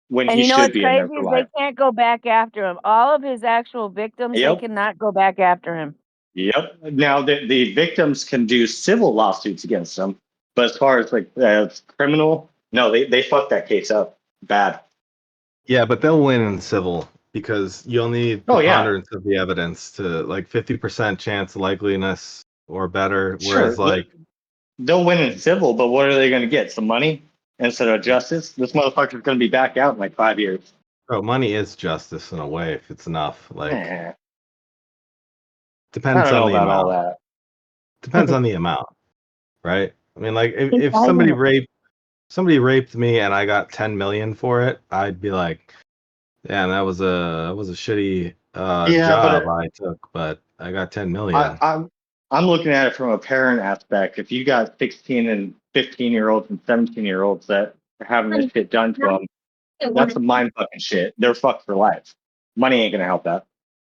when And he you know should what's be in there crazy for is they life. can't go back after him. All of his actual victims, they Yep. cannot go back after him. Yep. Now the victims can do civil lawsuits against them, but as far as like criminal, no, they fucked that case up bad. Yeah, but they'll win in civil because you'll need Oh, yeah. preponderance of the evidence to like 50% chance likeliness or better. Sure, Whereas like they'll win in civil, but what are they going to get? Some money instead of justice? This motherfucker's going to be back out in like 5 years. money is justice in a way if it's enough. Like I depends don't on know the about all amount. that. Depends on the amount, right? I mean, like He's if fighting it. somebody raped me and I got 10 million for it, I'd be like, yeah, that was a shitty Yeah, job but I took, but I got 10 I, million. I'm I'm looking at it from a parent aspect. If you got 16 and 15-year-olds and 17-year-olds that are having this shit done to them, that's some mind fucking shit. They're fucked for life. Money ain't gonna help that.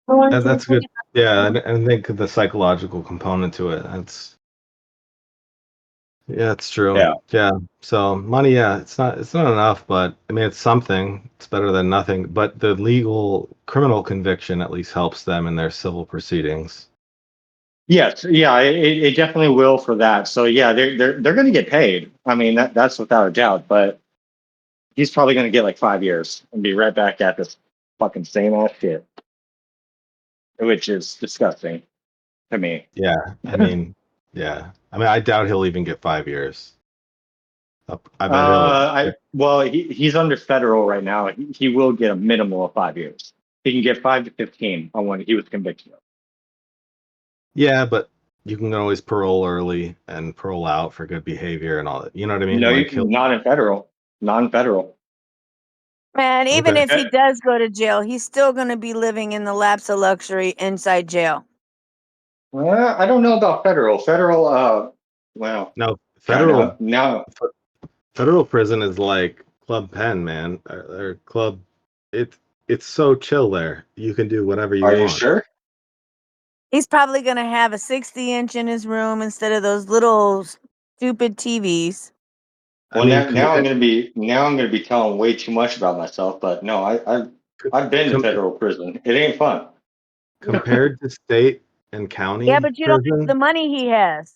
That's good. Yeah, and I think the psychological component to it. It's true. Yeah. Yeah. So money, yeah, it's not enough, but I mean it's something. It's better than nothing. But the legal criminal conviction at least helps them in their civil proceedings. Yes, yeah, it definitely will for that. So yeah, they're gonna get paid. I mean that's without a doubt. But he's probably gonna get like 5 years and be right back at this fucking same ass shit, which is disgusting to me. Yeah. I mean, yeah. I mean, I doubt he'll even get 5 years. I bet He's under federal right now. He will get a minimum of 5 years. He can get 5 to 15 on what he was convicted of. Yeah, but you can always parole early and parole out for good behavior and all that. You know what I mean? No, Like he'll not in federal, non-federal. Man, even okay. if he does go to jail, he's still going to be living in the laps of luxury inside jail. Well, I don't know about federal. Federal, well, No, kind federal of. No, federal prison is like Club Penn, man. Or club it's so chill there. You can do whatever you are you want. sure? He's probably going to have a 60-inch in his room instead of those little stupid TVs. Well, I mean, now I'm gonna be telling way too much about myself. But no, I've been to com- federal prison. It ain't fun. compared to state and Yeah, county but you don't have prison, the money he has.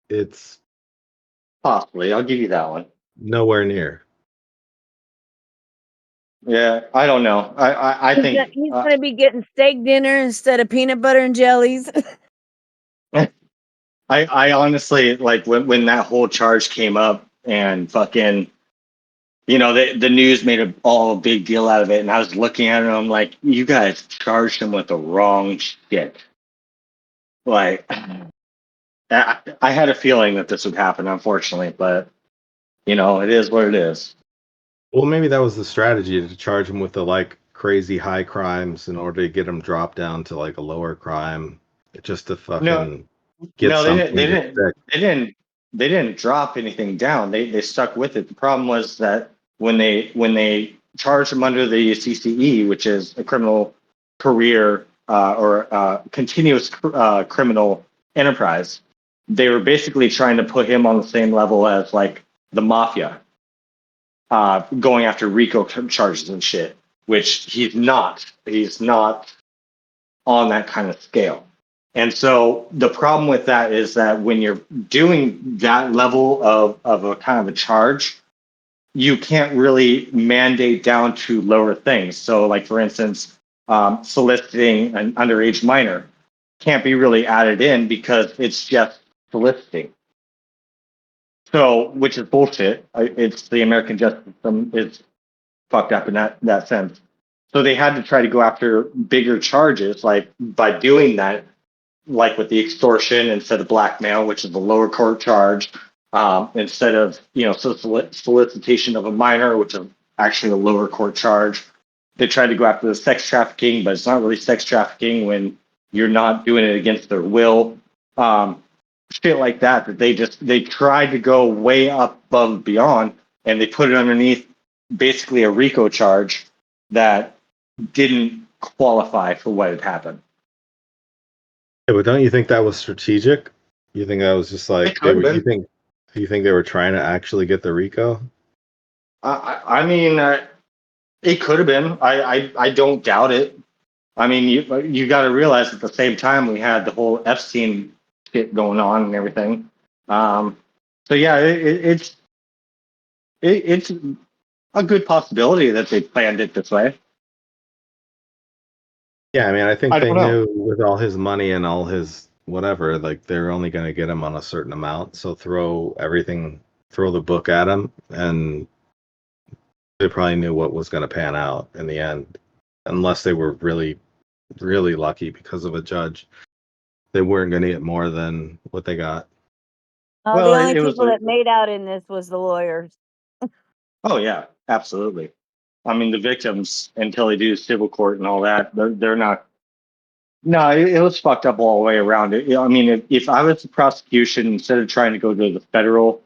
it's Possibly, I'll give you that one. nowhere near. Yeah, I don't know. I think He's going to be getting steak dinner instead of peanut butter and jellies. I honestly like when that whole charge came up and fucking the news made all a big deal out of it, and I was looking at it and I'm like, you guys charged him with the wrong shit. Like I had a feeling that this would happen, unfortunately, but it is what it is. Well, maybe that was the strategy to charge him with the like crazy high crimes in order to get him dropped down to like a lower crime, just to No, fucking get no, they didn't. something They to didn't. stick. They didn't. They didn't drop anything down. They stuck with it. The problem was that when they charged him under the CCE, which is a criminal career or continuous criminal enterprise, they were basically trying to put him on the same level as like the mafia, going after RICO charges and shit, which he's not. He's not on that kind of scale. And so the problem with that is that when you're doing that level of a kind of a charge, you can't really mandate down to lower things. So, like for instance, soliciting an underage minor can't be really added in because it's just soliciting. So, which is bullshit. It's the American justice system is fucked up in that sense. So they had to try to go after bigger charges, like by doing that, like with the extortion instead of blackmail, which is the lower court charge, instead of solicitation of a minor, which is actually a lower court charge. They tried to go after the sex trafficking, but it's not really sex trafficking when you're not doing it against their will. Shit like that. That they tried to go way up above and beyond, and they put it underneath basically a RICO charge that didn't qualify for what had happened. Yeah, but don't you think that was strategic? You think that was just like they were? You think they were trying to actually get the RICO? I mean, it could have been. I don't doubt it. I mean, you got to realize at the same time we had the whole Epstein shit going on and everything. So yeah, it's a good possibility that they planned it this way. Yeah, I mean, I think I they don't know. knew with all his money and all his whatever, like they're only going to get him on a certain amount. So throw the book at him, and they probably knew what was going to pan out in the end, unless they were really, really lucky because of a judge. They weren't going to get more than what they got. The Well, only it was. people that made out in this was the lawyers. Oh yeah, absolutely. I mean, the victims until they do civil court and all that, they're not No, it was fucked up all the way around. I mean, if I was the prosecution, instead of trying to go to the federal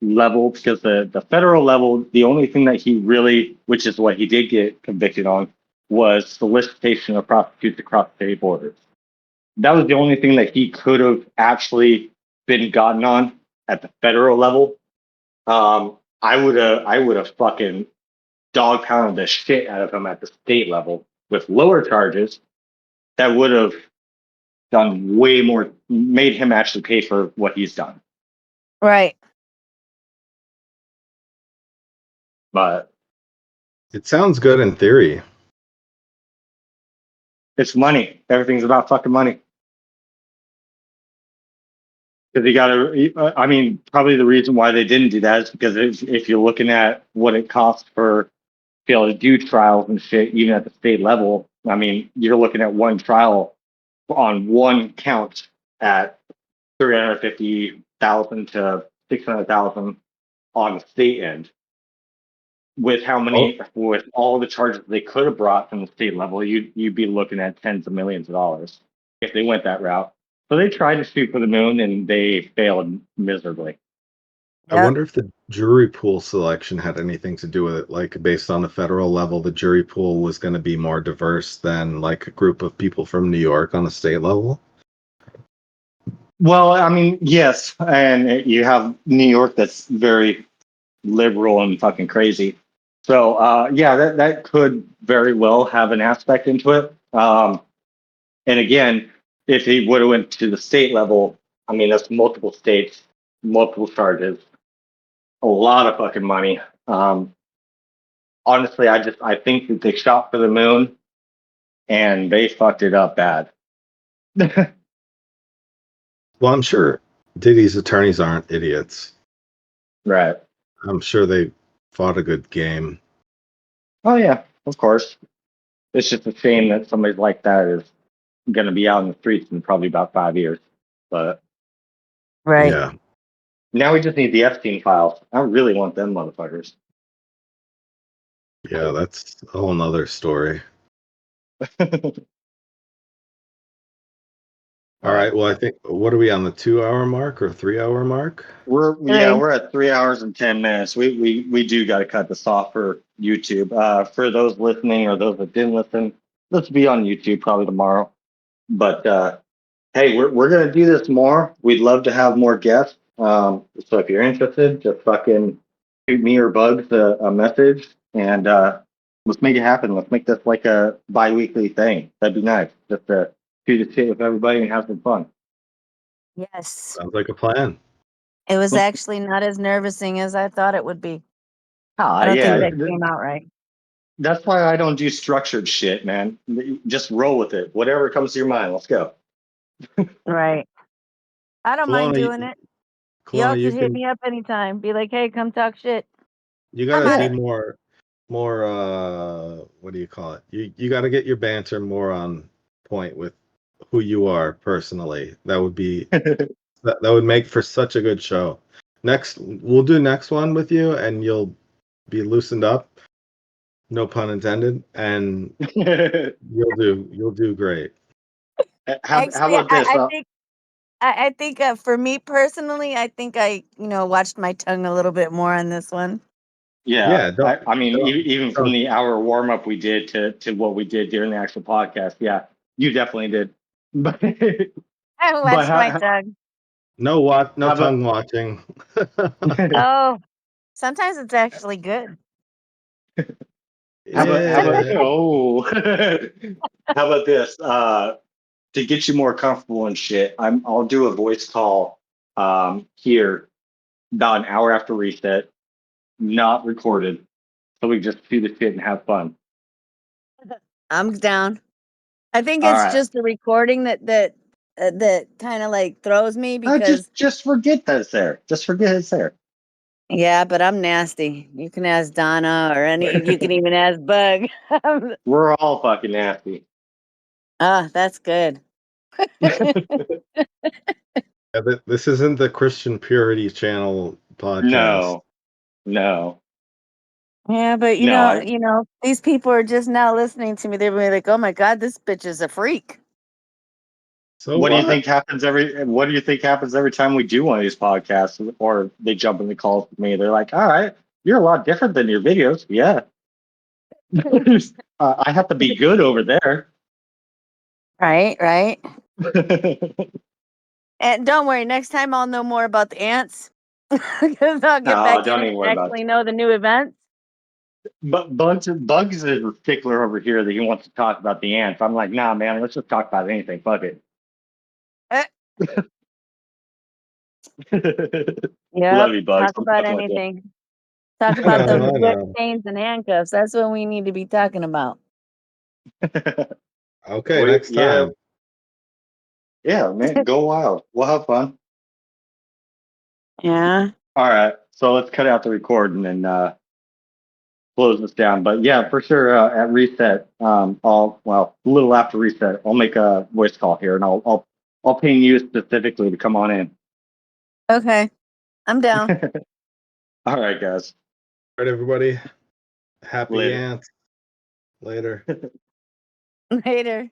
level, because the federal level, the only thing that he really, which is what he did get convicted on, was solicitation of prostitutes across state borders. That was the only thing that he could have actually been gotten on at the federal level. I would have fucking dog pounded the shit out of him at the state level with lower charges that would have done way more, made him actually pay for what he's done. Right. But It sounds good in theory. it's money. Everything's about fucking money. Because you got to, I mean, probably the reason why they didn't do that is because if you're looking at what it costs for to be able to do trials and shit, even at the state level, I mean, you're looking at one trial on one count at 350,000 to 600,000 on the state end. With how many, with all the charges they could have brought from the state level, you'd be looking at tens of millions of dollars if they went that route. So they tried to shoot for the moon and they failed miserably. I Yep. wonder if the jury pool selection had anything to do with it. Like, based on the federal level, the jury pool was going to be more diverse than like a group of people from New York on a state level. Well, I mean, yes, and you have New York that's very liberal and fucking crazy. So yeah, that could very well have an aspect into it. And again, if he would have went to the state level, I mean, that's multiple states, multiple charges, a lot of fucking money. Honestly, I think that they shot for the moon and they fucked it up bad. Well, I'm sure Diddy's attorneys aren't idiots. Right. I'm sure they fought a good game. Oh yeah, of course. It's just a shame that somebody like that is going to be out in the streets in probably about 5 years. But Right. Yeah. now we just need the Epstein files. I really want them motherfuckers. Yeah, that's a whole nother story. All right. Well, I think, what are we on, the 2 hour mark or 3 hour mark? We're at 3 hours and 10 minutes. We do got to cut this off for YouTube. For those listening or those that didn't listen, let's be on YouTube probably tomorrow. But hey, we're gonna do this more. We'd love to have more guests. So if you're interested, just fucking shoot me or Bugs a message and let's make it happen. Let's make this like a bi-weekly thing. That'd be nice. Just to shoot the shit with everybody and have some fun. Yes. Sounds like a plan. It was actually not as nervousing as I thought it would be. Ah, I don't yeah. think that came out right. That's why I don't do structured shit, man. Just roll with it. Whatever comes to your mind, let's go. Right. I don't mind Kelowna, doing it. Y'all Kelowna, just hit me up anytime. Be like, hey, come talk shit. you I'm gotta on be it. more, what do you call it? You gotta get your banter more on point with who you are personally. That would be that would make for such a good show. We'll do next one with you, and you'll be loosened up. No pun intended, and you'll do great. how Actually, about this? I think for me personally, I think I watched my tongue a little bit more on this one. Yeah, Yeah, I mean, even from don't- the hour warm up we did to what we did during the actual podcast, yeah, you definitely did. But I but watched my tongue. no how about tongue watching. Oh, sometimes it's actually good. how about Yeah. oh how about this? To get you more comfortable and shit, I'll do a voice call here about an hour after reset, not recorded, so we just do the shit and have fun. I'm down. I think All it's right. just the recording that kind of like throws me because Just forget that it's there. Just forget it's there. yeah, but I'm nasty. You can ask Donna or you can even ask Bug. We're all fucking nasty. That's good. Yeah, this isn't the Christian Purity Channel podcast. No. Yeah, but No, these people are just now listening to me. They're really like, "Oh my god, this bitch is a freak." So what do you think happens every time we do one of these podcasts, or they jump in the calls with me? They're like, "All right, you're a lot different than your videos." Yeah, I have to be good over there. Right. And don't worry, next time I'll know more about the ants. Because I'll get No, back don't in even and worry about actually know the new events. But Bugs is a stickler over here that he wants to talk about the ants. I'm like, nah, man, let's just talk about anything. Fuck it. Eh, Love Yep, you, Bugs. talk I'm about fucking with you. anything. Talk I about know, those I whip know. chains and handcuffs. That's what we need to be talking about. Okay, next Yeah, time. yeah, man, go wild. We'll have fun. Yeah. All right, so let's cut out the recording and close this down. But yeah, for sure, at reset, a little after reset, I'll make a voice call here, and I'll ping you specifically to come on in. Okay. I'm down. All right, guys. All right, everybody. Happy Later. ants. Later. Later.